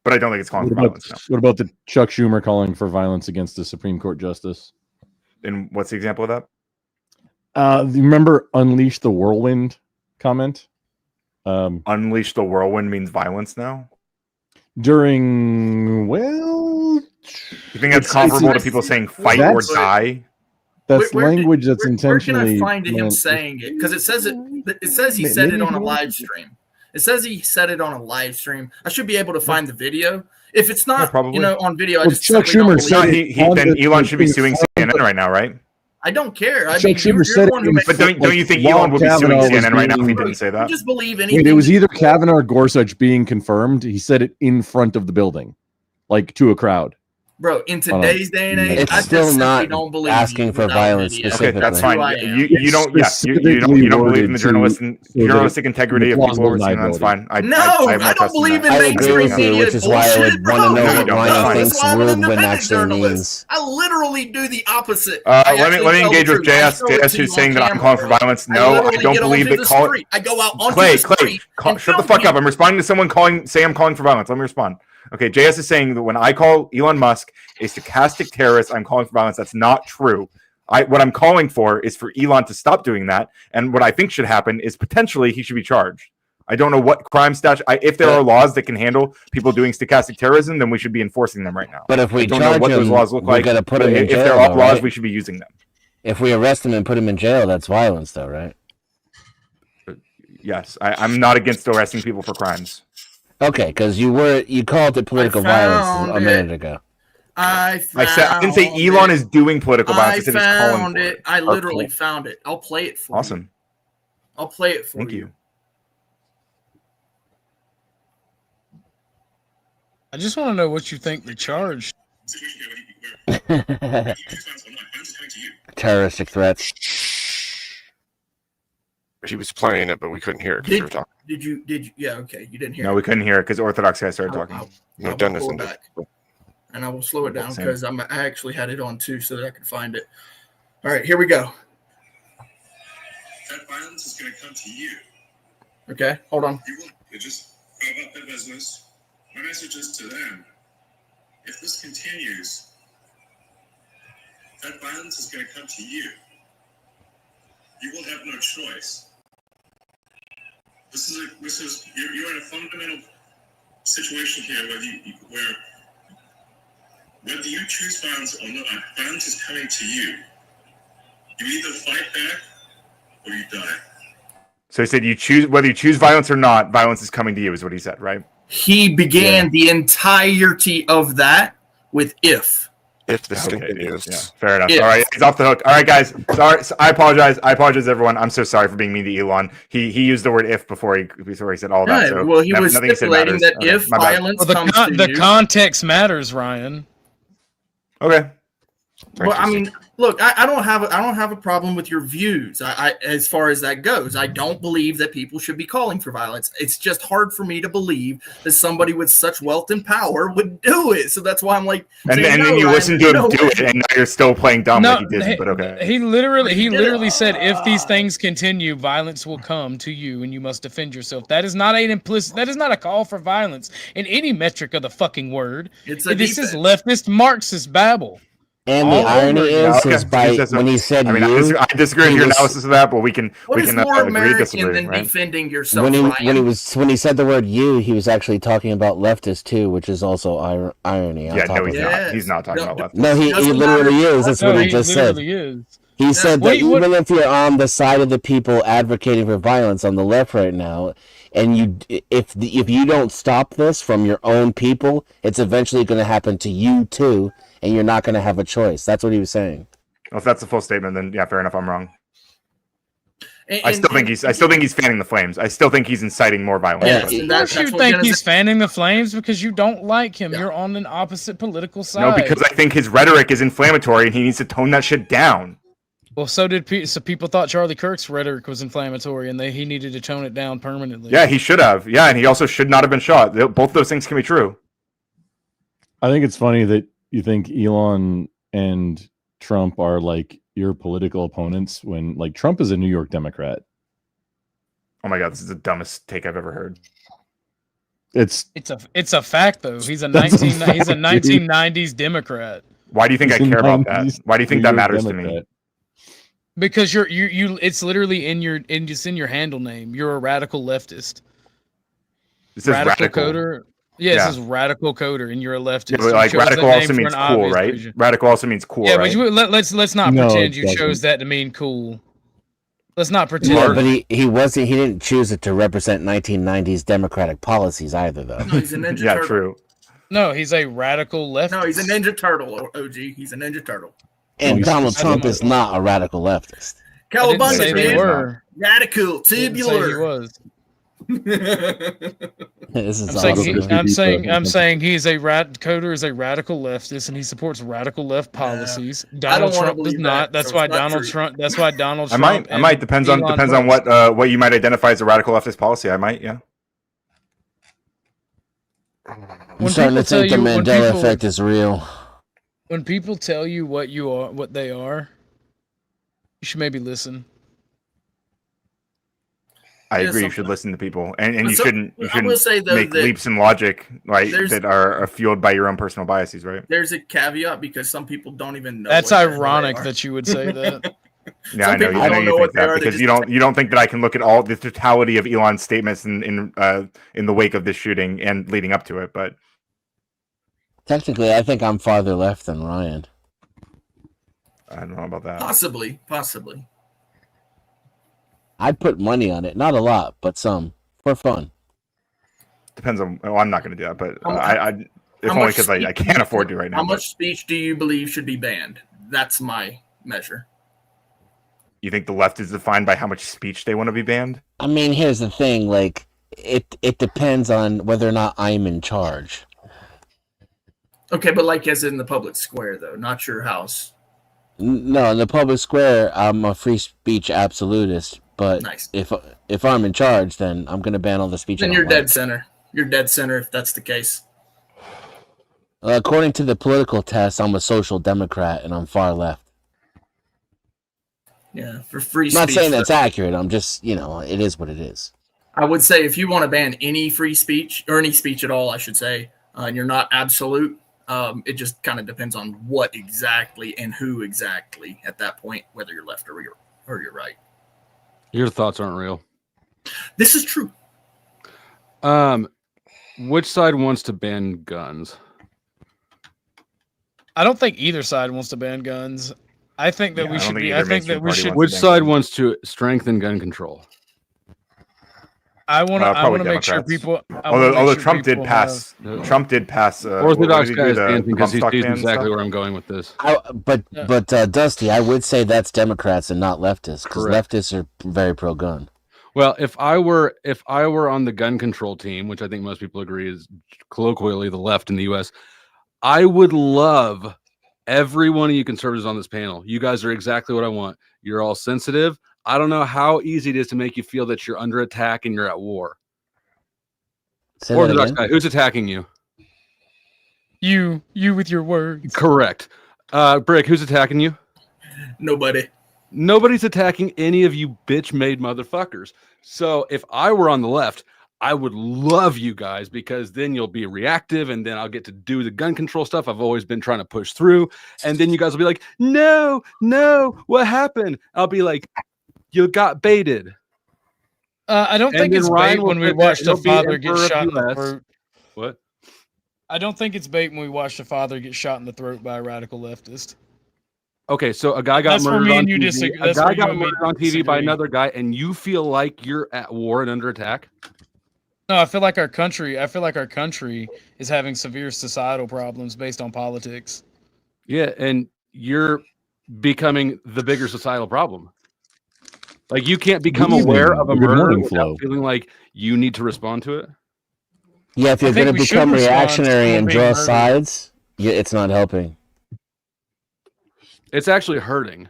But I don't think it's calling for violence. No. What about the Chuck Schumer calling for violence against the Supreme Court justice? And what's the example of that? Remember Unleash the Whirlwind comment? Unleash the Whirlwind means violence now? During, well... You think that's comparable to people saying fight or die? That's language that's intentionally... Where can I find him saying it? Because it says he said it on a live stream. It says he said it on a live stream. I should be able to find the video. If it's not, on video, I just Chuck simply Schumer don't said believe it. Then Elon should be suing CNN right now, right? I don't care. I Chuck mean, Schumer you're said the one who it, makes But don't you think Elon would be suing CNN right now if he didn't say that? You just believe anything. Wait, it was either Kavanaugh or Gorsuch being confirmed. He said it in front of the building, like to a crowd. Bro, in today's day and age, It's I still just not simply don't believe asking you for without violence video. specifically. Okay, that's fine. Who I am. You don't. Yeah, you don't believe in the journalistic integrity of people overseeing. That's fine. I don't believe in I agree mainstream with you, media which is why I bullshit, would want to bro. know what Ryan thinks Whirlwind actually means. I literally do the opposite. Let me engage with JS, who's saying that I'm calling for violence. No, I don't believe that. I go out onto Clay, the street. shut the fuck up. I'm responding to someone say I'm calling for violence. Let me respond. Okay, JS is saying that when I call Elon Musk a stochastic terrorist, I'm calling for violence. That's not true. What I'm calling for is for Elon to stop doing that. And what I think should happen is potentially he should be charged. I don't know what crime statute. If there are laws that can handle people doing stochastic terrorism, then we should be enforcing them right now. But if we I don't know what those laws look like. Gotta put him in If jail, there are though, laws, right? we should be using them. If we arrest him and put him in jail, that's violence, though, right? Yes, I'm not against arresting people for crimes. Okay, because you called it political violence a minute ago. I didn't say Elon is doing political violence. I said he's calling found for it. I literally found it. I'll play it for you. Awesome. I'll play it for Thank you. you. I just want to know what you think the charge. Terroristic threats. She was playing it, but we couldn't hear it because you were talking. Did you? Yeah. Okay. You didn't hear. No, we couldn't hear it because Orthodox guy started talking. No, Dennis pull and it back. And I will slow it down Same. because I actually had it on too, so that I could find it. All right, here we go. That violence is going to come to you. Okay, hold on. You will just go about their business. My message is to them: if this continues, that violence is going to come to you. You will have no choice. You're in a fundamental situation here whether you choose violence or not, violence is coming to you. You either fight back or you die. So he said whether you choose violence or not, violence is coming to you, is what he said, right? He began the entirety of that with if. If this continues. Yeah, fair enough. If. All right, he's off the hook. All right, guys. Sorry, I apologize. I apologize, everyone. I'm so sorry for being mean to Elon. He used the word if before he said all that. Right, So well, he was nothing he said stipulating matters. that Okay, if my bad. violence Well, comes to the you, context matters, Ryan. Okay. Well, I mean, look, I don't have a problem with your views. I as far as that goes, I don't believe that people should be calling for violence. It's just hard for me to believe that somebody with such wealth and power would do it. So that's why I'm like, And then you listen to him do it, and now you're still playing dumb like he didn't. But okay. He literally said, if these things continue, violence will come to you, and you must defend yourself. That is not an implicit. That is not a call for violence in any metric of the fucking word. It's a This defense. is leftist Marxist babble. And the irony is when he said I disagree with your analysis of that, but we can What is more agree American disagree, than right? defending yourself, when Ryan? he said the word "you," he was actually talking about leftists too, which is also irony. Yeah, no, he's not talking about leftists. No, he literally is. That's what he just said. He said that even if you're on the side of the people advocating for violence on the left right now, and if you don't stop this from your own people, it's eventually going to happen to you too, and you're not going to have a choice. That's what he was saying. Well, if that's the full statement, then yeah, fair enough. I'm wrong. I still think he's fanning the flames. I still think he's inciting more violence. Of course you think he's fanning the flames because you don't like him. You're on an opposite political side. No, because I think his rhetoric is inflammatory, and he needs to tone that shit down. Well, so people thought Charlie Kirk's rhetoric was inflammatory, and he needed to tone it down permanently. Yeah, he should have. Yeah, and he also should not have been shot. Both those things can be true. I think it's funny that you think Elon and Trump are like your political opponents when like Trump is a New York Democrat. Oh my God, this is the dumbest take I've ever heard. It's a fact though. He's a 1990s Democrat. Why do you think I care about that? Why do you think that matters to me? Because you it's literally in your handle name. You're a radical leftist. It says radical coder. Yeah, it says radical coder, and you're a leftist. Yeah, but like radical also means cool, right? Reason. Radical also means cool, yeah, right? but let's not pretend you chose that to mean cool. Let's not pretend. Yeah, but he didn't choose it to represent 1990s Democratic policies either, though. No, he's a Ninja Turtle. True. No, he's a radical leftist. No, he's a Ninja Turtle, OG. He's a Ninja Turtle. And Donald Trump is not a radical leftist. Cowabunga, they were. Radical, tubular. He was. This is I'm saying he's a coder is a radical leftist and he supports radical left policies. Donald Trump does not. That's why Donald Trump. That's why Donald Trump. I might depends on what you might identify as a radical leftist policy. I might, yeah. I'm starting to think the Mandela effect is real. When people tell you what they are, you should maybe listen. I Yeah, agree. You some- should listen to people, and But you some- shouldn't I will say, though, make that leaps in logic like there's- that are fueled by your own personal biases, right? There's a caveat because some people don't even know. That's what the hell they ironic are. that you would say that. Yeah, Some I know. people I know don't you know think what they that are, they because just you don't think that I can look at all the totality of Elon's statements in the wake of this shooting and leading up to it. But Technically, I think I'm farther left than Ryan. I don't know about that. Possibly. I'd put money on it, not a lot, but some for fun. Depends on. Well, I'm not going to do that, but How it's How only much because I speech do can't you- afford to right now. How but much speech do you believe should be banned? That's my measure. You think the left is defined by how much speech they want to be banned? I mean, here's the thing: like, it depends on whether or not I'm in charge. Okay, but like as in the public square, though, not your house. No, in the public square, I'm a free speech absolutist. But Nice. if I'm in charge, then I'm going to ban all the speech. Then I you're don't dead like. center. You're dead center if that's the case. According to the political test, I'm a social democrat and I'm far left. Yeah, for free I'm speech. not saying that's though. accurate. I'm just, it is what it is. I would say if you want to ban any free speech or any speech at all, I should say, and you're not absolute, it just kind of depends on what exactly and who exactly at that point, whether you're left or you're right. Your thoughts aren't real. This is true. Which side wants to ban guns? I don't think either side wants to ban guns. I think that we should be. I think that we should. Which side wants to strengthen gun control? I want to. I probably want to make sure Democrats. people. Although Trump did pass. Trump did pass. Orthodox what guy did he is do, the dancing because he bump stock sees ban and exactly stuff? where I'm going with this. But Dusty, I would say that's Democrats and not leftists, because Correct. leftists are very pro-gun. Well, if I were on the gun control team, which I think most people agree is colloquially the left in the U.S., I would love every one of you conservatives on this panel. You guys are exactly what I want. You're all sensitive. I don't know how easy it is to make you feel that you're under attack and you're at war. Say that Orthodox again? guy, who's attacking you? You with your words. Correct. Brick, who's attacking you? Nobody. Nobody's attacking any of you bitch-made motherfuckers. So if I were on the left, I would love you guys, because then you'll be reactive and then I'll get to do the gun control stuff I've always been trying to push through. And then you guys will be like, no, what happened? I'll be like, you got baited. I don't And think then it's Ryan bait will when we sit there, watched a he'll be father get emperor of shot in the US. throat. What? I don't think it's bait when we watched a father get shot in the throat by a radical leftist. Okay, so a guy got That's where murdered me on and you TV. disagree. A That's guy where you got and me murdered on TV by disagree. another guy, and you feel like you're at war and under attack. No, I feel like our country is having severe societal problems based on politics. Yeah, and you're becoming the bigger societal problem. Like, you can't become Good aware evening. of a Good murder morning, without Flo. feeling like you need to respond to it. Yeah, if you're think going to we should become respond to reactionary someone and being draw murdered. sides, it's not helping. It's actually hurting.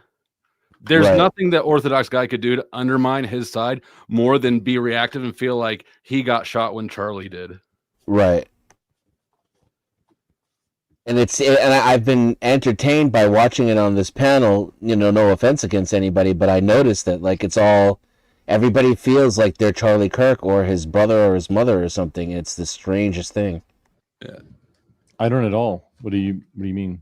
There's Right. nothing that Orthodox guy could do to undermine his side more than be reactive and feel like he got shot when Charlie did. Right. And I've been entertained by watching it on this panel. No offense against anybody, but I noticed that everybody feels like they're Charlie Kirk or his brother or his mother or something. It's the strangest thing. Yeah. I don't at all. What do you mean?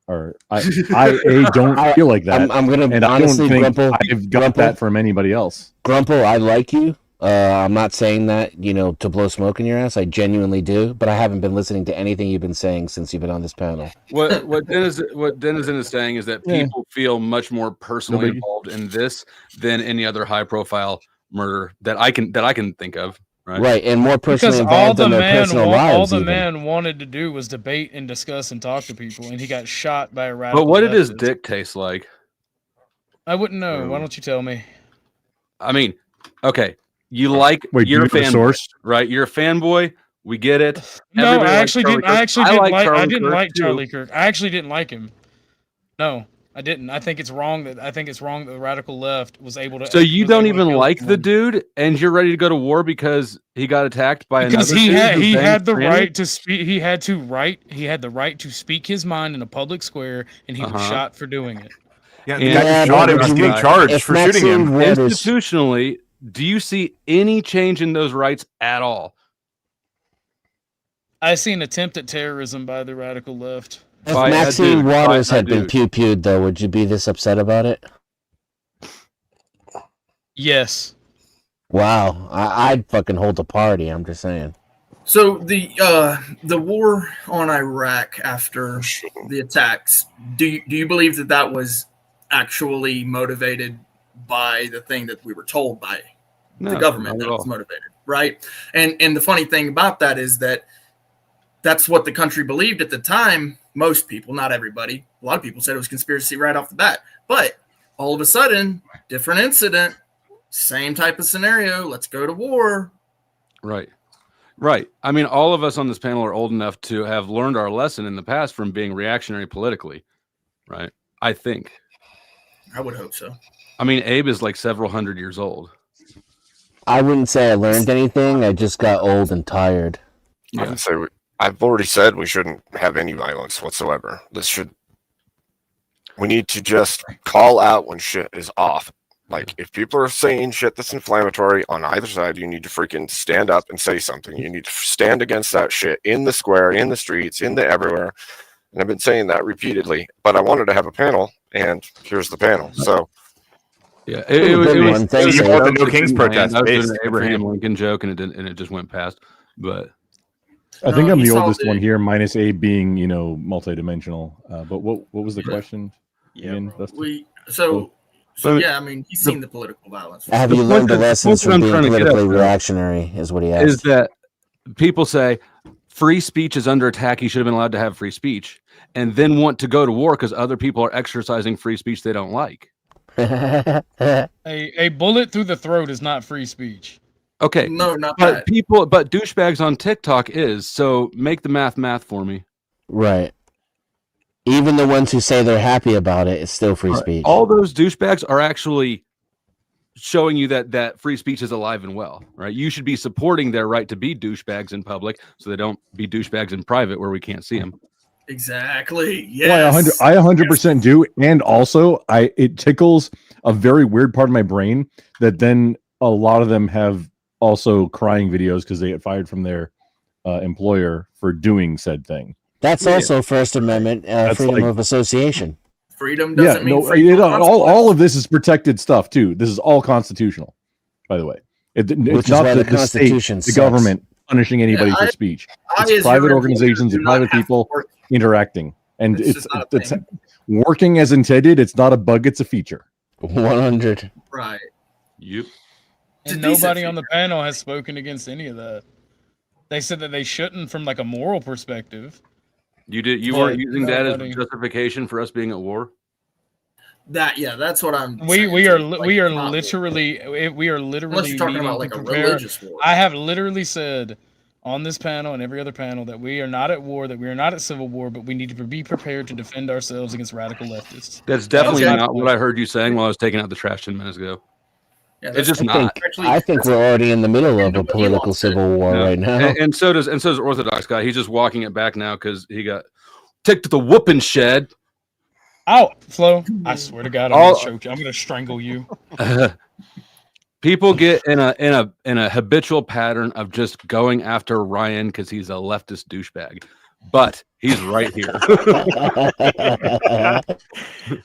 Or I don't feel like that. I'm gonna and honestly, I don't think Grumple, I've got that from anybody else. Grumple, I like you. I'm not saying that, to blow smoke in your ass. I genuinely do, but I haven't been listening to anything you've been saying since you've been on this panel. What Denizen is saying is that Yeah. people feel much more personally No biggie. involved in this than any other high profile murder that I can think of. Right, and more personally Because all involved the in their man personal all lives. the even. man wanted to do was debate and discuss and talk to people, and he got shot by a radical. But what did his leftist. dick taste like? I wouldn't know. Why don't you tell me? I mean, okay, you're a do you have a fanboy, source? right? You're a fanboy. We get it. No, Everybody I likes actually Charlie didn't. Kirk. I actually didn't like. I didn't Kirk like too. Charlie Kirk. I actually didn't like him. No, I didn't. I think it's wrong that the radical left was able to. So you was don't able to even kill like the someone. dude, and you're ready to go to war because he got attacked by Because another he dude had who he banged had the Granny? right to speak. He had the right to speak his mind in a public square, and he was Uh-huh. shot for doing it. Yeah, And the guy who shot him is getting charged if for shooting Maxine him. Waters- Institutionally, Do you see any change in those rights at all? I see an attempt at terrorism by the radical left. If Maxine Waters had been pew-pewed, though, would you be this upset about it? Yes. Wow, I'd fucking hold a party. I'm just saying. So the war on Iraq after the attacks, do you believe that was actually motivated by the thing that we were told by the government that was motivated, right? And the funny thing about that is that that's what the country believed at the time. Most people, not everybody, a lot of people said it was conspiracy right off the bat. But all of a sudden, different incident, same type of scenario. Let's go to war. Right. Right. I mean, all of us on this panel are old enough to have learned our lesson in the past from being reactionary politically. Right. I think. I would hope so. I mean, Abe is like several hundred years old. I wouldn't say I learned anything. I just got old and tired. I would say I've already said we shouldn't have any violence whatsoever. We need to just call out when shit is off. Like, if people are saying shit that's inflammatory on either side, you need to freaking stand up and say something. You need to stand against that shit in the square, in the streets, in the everywhere. And I've been saying that repeatedly, but I wanted to have a panel, and here's the panel. So, yeah, it was the No Kings protest. I was doing an Abraham Lincoln joke, and it just went past. But I think I'm the oldest one here, minus Abe being, multidimensional. But what was the question? Yeah, yeah, I mean, he's seen the political violence. Have you learned the lessons from being politically reactionary, is what he asked. Is that people say free speech is under attack, he should have been allowed to have free speech, and then want to go to war because other people are exercising free speech they don't like. A bullet through the throat is not free speech. Okay. No, not but that. But douchebags on TikTok is, so make the math for me. Right. Even the ones who say they're happy about it, it's still free speech. All those douchebags are actually showing you that free speech is alive and well, right? You should be supporting their right to be douchebags in public so they don't be douchebags in private where we can't see them. Exactly. Yes. Well, I 100% do. And also, it tickles a very weird part of my brain that then a lot of them have also crying videos because they get fired from their employer for doing said thing. That's also First Amendment freedom of association. Freedom doesn't mean freedom. All of this is protected stuff too. This is all constitutional, by the way. It's not the state, the government punishing anybody for speech. It's private organizations and private people interacting, and it's working as intended. It's not a bug; it's a feature. 100. Right. Yep. And nobody on the panel has spoken against any of that. They said that they shouldn't, from like a moral perspective. You weren't using that as justification for us being at war? That's what I'm saying. We are literally unless you're talking about like a religious war. I have literally said on this panel and every other panel that we are not at war, that we are not at civil war, but we need to be prepared to defend ourselves against radical leftists. That's definitely not what I heard you saying while I was taking out the trash 10 minutes ago. Yeah, it's just not. I think we're already in the middle of a political civil war right now. And so does Orthodox guy. He's just walking it back now because he got ticked to the whooping shed. Ow, Flo! I swear to God, I'm gonna choke you. I'm gonna strangle you. People get in a habitual pattern of just going after Ryan because he's a leftist douchebag. But he's right here.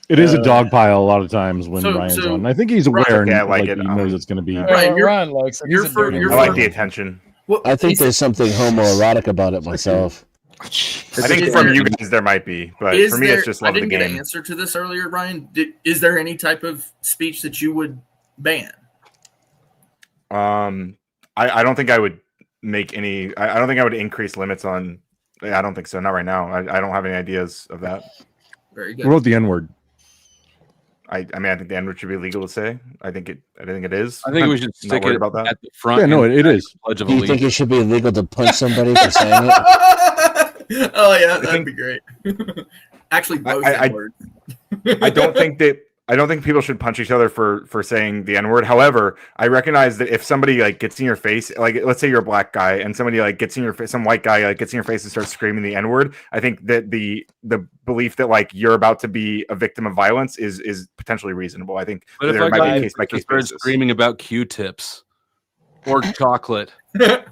It is a dog pile a lot of times when Ryan's on. And I think he's aware and he knows it's going to be. Ryan likes it. I like the attention. I think there's something homoerotic about it myself. I think from you guys there might be, but for me it's just love the game. I didn't get an answer to this earlier, Ryan. Is there any type of speech that you would ban? I don't think I would make any. I don't think I would increase limits on. I don't think so. Not right now. I don't have any ideas of that. Very good. What about the N-word? I mean, I think the N-word should be legal to say. I think it is. I think we should stick it about that. At the front. Yeah, no, it is. Do you think it should be illegal to punch somebody for saying it? Oh yeah, that'd be great. Actually, both words. I don't think that. I don't think people should punch each other for saying the N-word. However, I recognize that if somebody like gets in your face, like let's say you're a black guy and somebody like gets in your face, some white guy like gets in your face and starts screaming the N-word, I think that the belief that like you're about to be a victim of violence is potentially reasonable. I think But if there I might be a got case by case basis. screaming about Q-tips or chocolate. I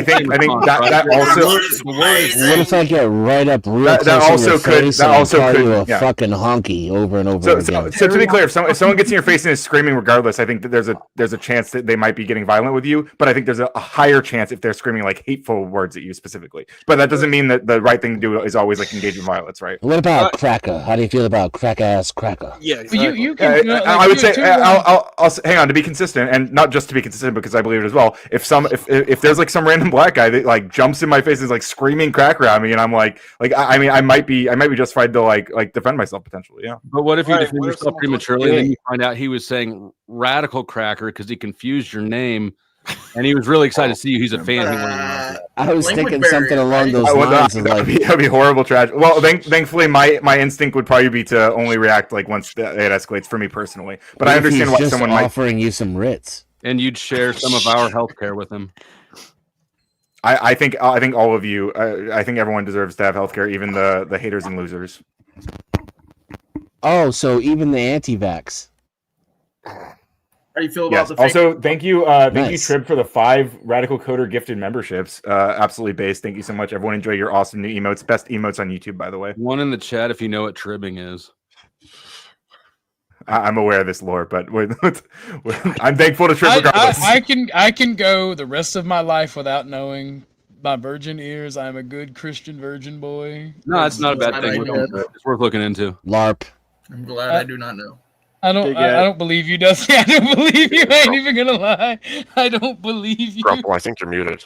think that also. What if I get right up real That close also to your could- face that and also call could- you a yeah. fucking honky over and over again? So to be clear, if someone gets in your face and is screaming regardless, I think that there's a chance that they might be getting violent with you. But I think there's a higher chance if they're screaming like hateful words at you specifically. But that doesn't mean that the right thing to do is always like engage in violence, right? What about cracker? How do you feel about crack ass cracker? Yeah, You can. I would say I'll hang on to be consistent, and not just to be consistent because I believe it as well. If there's like some random black guy that like jumps in my face and is like screaming cracker at me, and I'm like I mean I might be justified to like defend myself potentially, yeah. But what if you Right, defend what if yourself someone prematurely and then you find out he was saying radical cracker because he confused your name and he was really excited to see you? He's a fan. He wanted to I was Language thinking barrier, something along right? those lines. Of like, That'd be horrible, trash. Well, thankfully, my instinct would probably be to only react like once it escalates for me personally. But what I if understand he's why just someone might. offering you some Ritz. and you'd share some of our healthcare with him. I think all of you. I think everyone deserves to have healthcare, even the haters and losers. Oh, so even the anti-vax. How do you feel about Yes. the fake? Also, thank you, Nice. Trib, for the 5 Radical Coder gifted memberships. Absolutely based. Thank you so much. Everyone enjoy your awesome new emotes. Best emotes on YouTube, by the way. One in the chat if you know what tribbing is. I'm aware of this lore, but I'm thankful to Trib regardless. I can go the rest of my life without knowing my virgin ears. I'm a good Christian virgin boy. No, it's not a bad I thing. don't know. It's worth looking into. LARP. I'm glad I do not know. I don't believe you, Dusty. I don't believe you. I ain't even gonna lie. I don't believe you. Grumple, I think you're muted.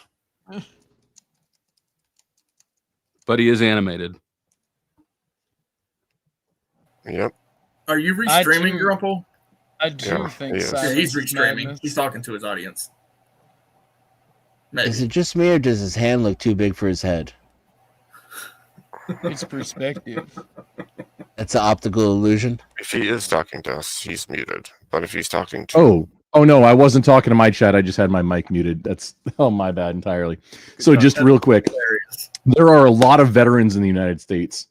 But he is animated. Yep. Are you I restreaming, do- Grumple? I do Yeah, think he is. Yeah, silence he's is restreaming. madness. He's talking to his audience. Maybe. Is it just me or does his hand look too big for his head? It's perspective. It's an optical illusion. If he is talking to us, he's muted. But if he's talking to Oh no, I wasn't talking to my chat. I just had my mic muted. That's my bad entirely. So just real quick, there are a lot of veterans in the United States,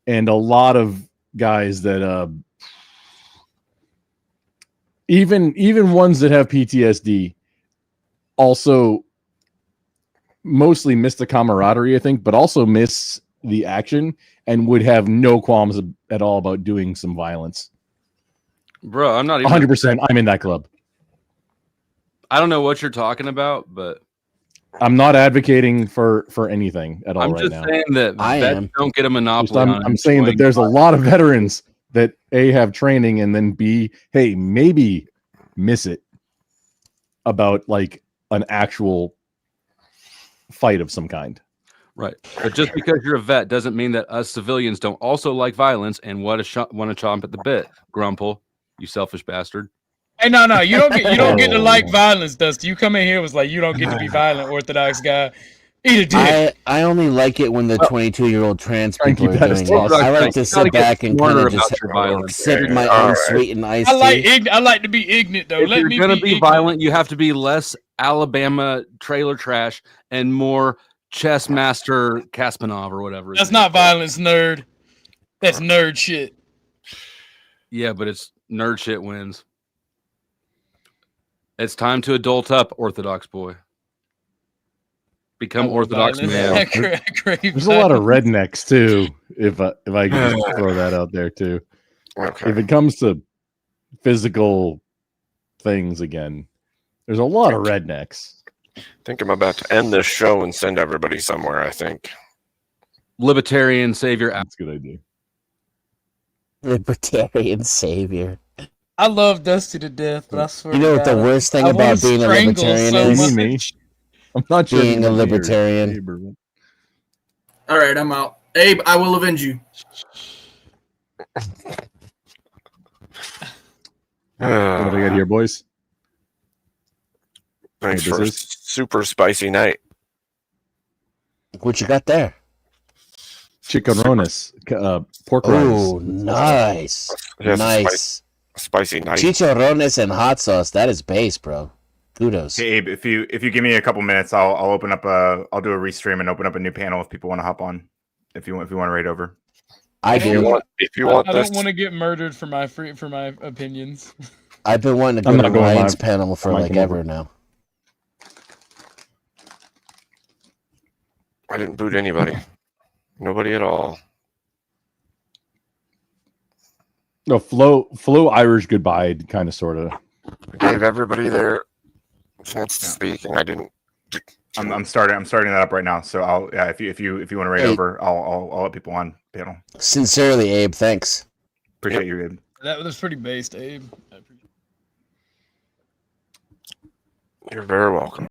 and a lot of guys that even ones that have PTSD also mostly miss the camaraderie, I think, but also miss the action and would have no qualms at all about doing some violence. Bro, I'm not even 100%. I'm in that club. I don't know what you're talking about, but I'm not advocating for anything at all I'm right just now. saying that I vets am. don't get a monopoly. I'm saying that there's a lot of veterans that A, have training, and then B, hey, maybe miss it about like an actual fight of some kind. Right. But just because you're a vet doesn't mean that us civilians don't also like violence and want to chomp at the bit. Grumple, you selfish bastard. Hey, no, you don't get to like violence, Dusty. You come in here was like you don't get to be violent, Orthodox guy. Eat a dick. I only like it when the 22-year-old trans Try and people keep are that as doing this. toxic. I like to You gotta sit get back and kind smarter of about just your violence. sip my All own right. sweet and iced I like tea. I like to be ignorant though. If Let you're me gonna be be ignorant. violent, you have to be less Alabama trailer trash and more chess master Kaspanov or whatever. his That's name not is. violence, nerd. That's nerd shit. Yeah, but it's nerd shit wins. It's time to adult up, Orthodox boy. Become Orthodox Violence. man. There's a lot of rednecks too. If I can just throw that out there too. Okay. If it comes to physical things again, there's a lot of rednecks. I think I'm about to end this show and send everybody somewhere, I think. Libertarian savior. That's a good idea. Libertarian savior. I love Dusty to death, but I swear You know to what the God, worst thing I wanna about being a strangle libertarian so is? much. Me. I'm not sure Being a if you libertarian. All right, I'm out. Abe, I will avenge you. What do I got here, boys? Thanks What for a this is? super spicy night. What you got there? chicharrones, pork Oh, rinds. nice, nice, spicy nice. Chicharrones and hot sauce. That is base, bro. Kudos. Hey Abe, if you give me a couple minutes, I'll open up I'll do a restream and open up a new panel if people want to hop on. If you want to raid over. If you want, I don't want to get murdered for my opinions. I've been wanting to go to Ryan's panel for like ever now. I didn't boot anybody. Nobody at all. No, Flo Irish goodbye, kind of, sort of. I gave everybody their chance to speak, and I didn't. I'm starting that up right now. So I'll if you want to raid over, I'll let people on panel. Sincerely, Abe. Thanks. Appreciate you, Abe. That was pretty based, Abe. You're very welcome.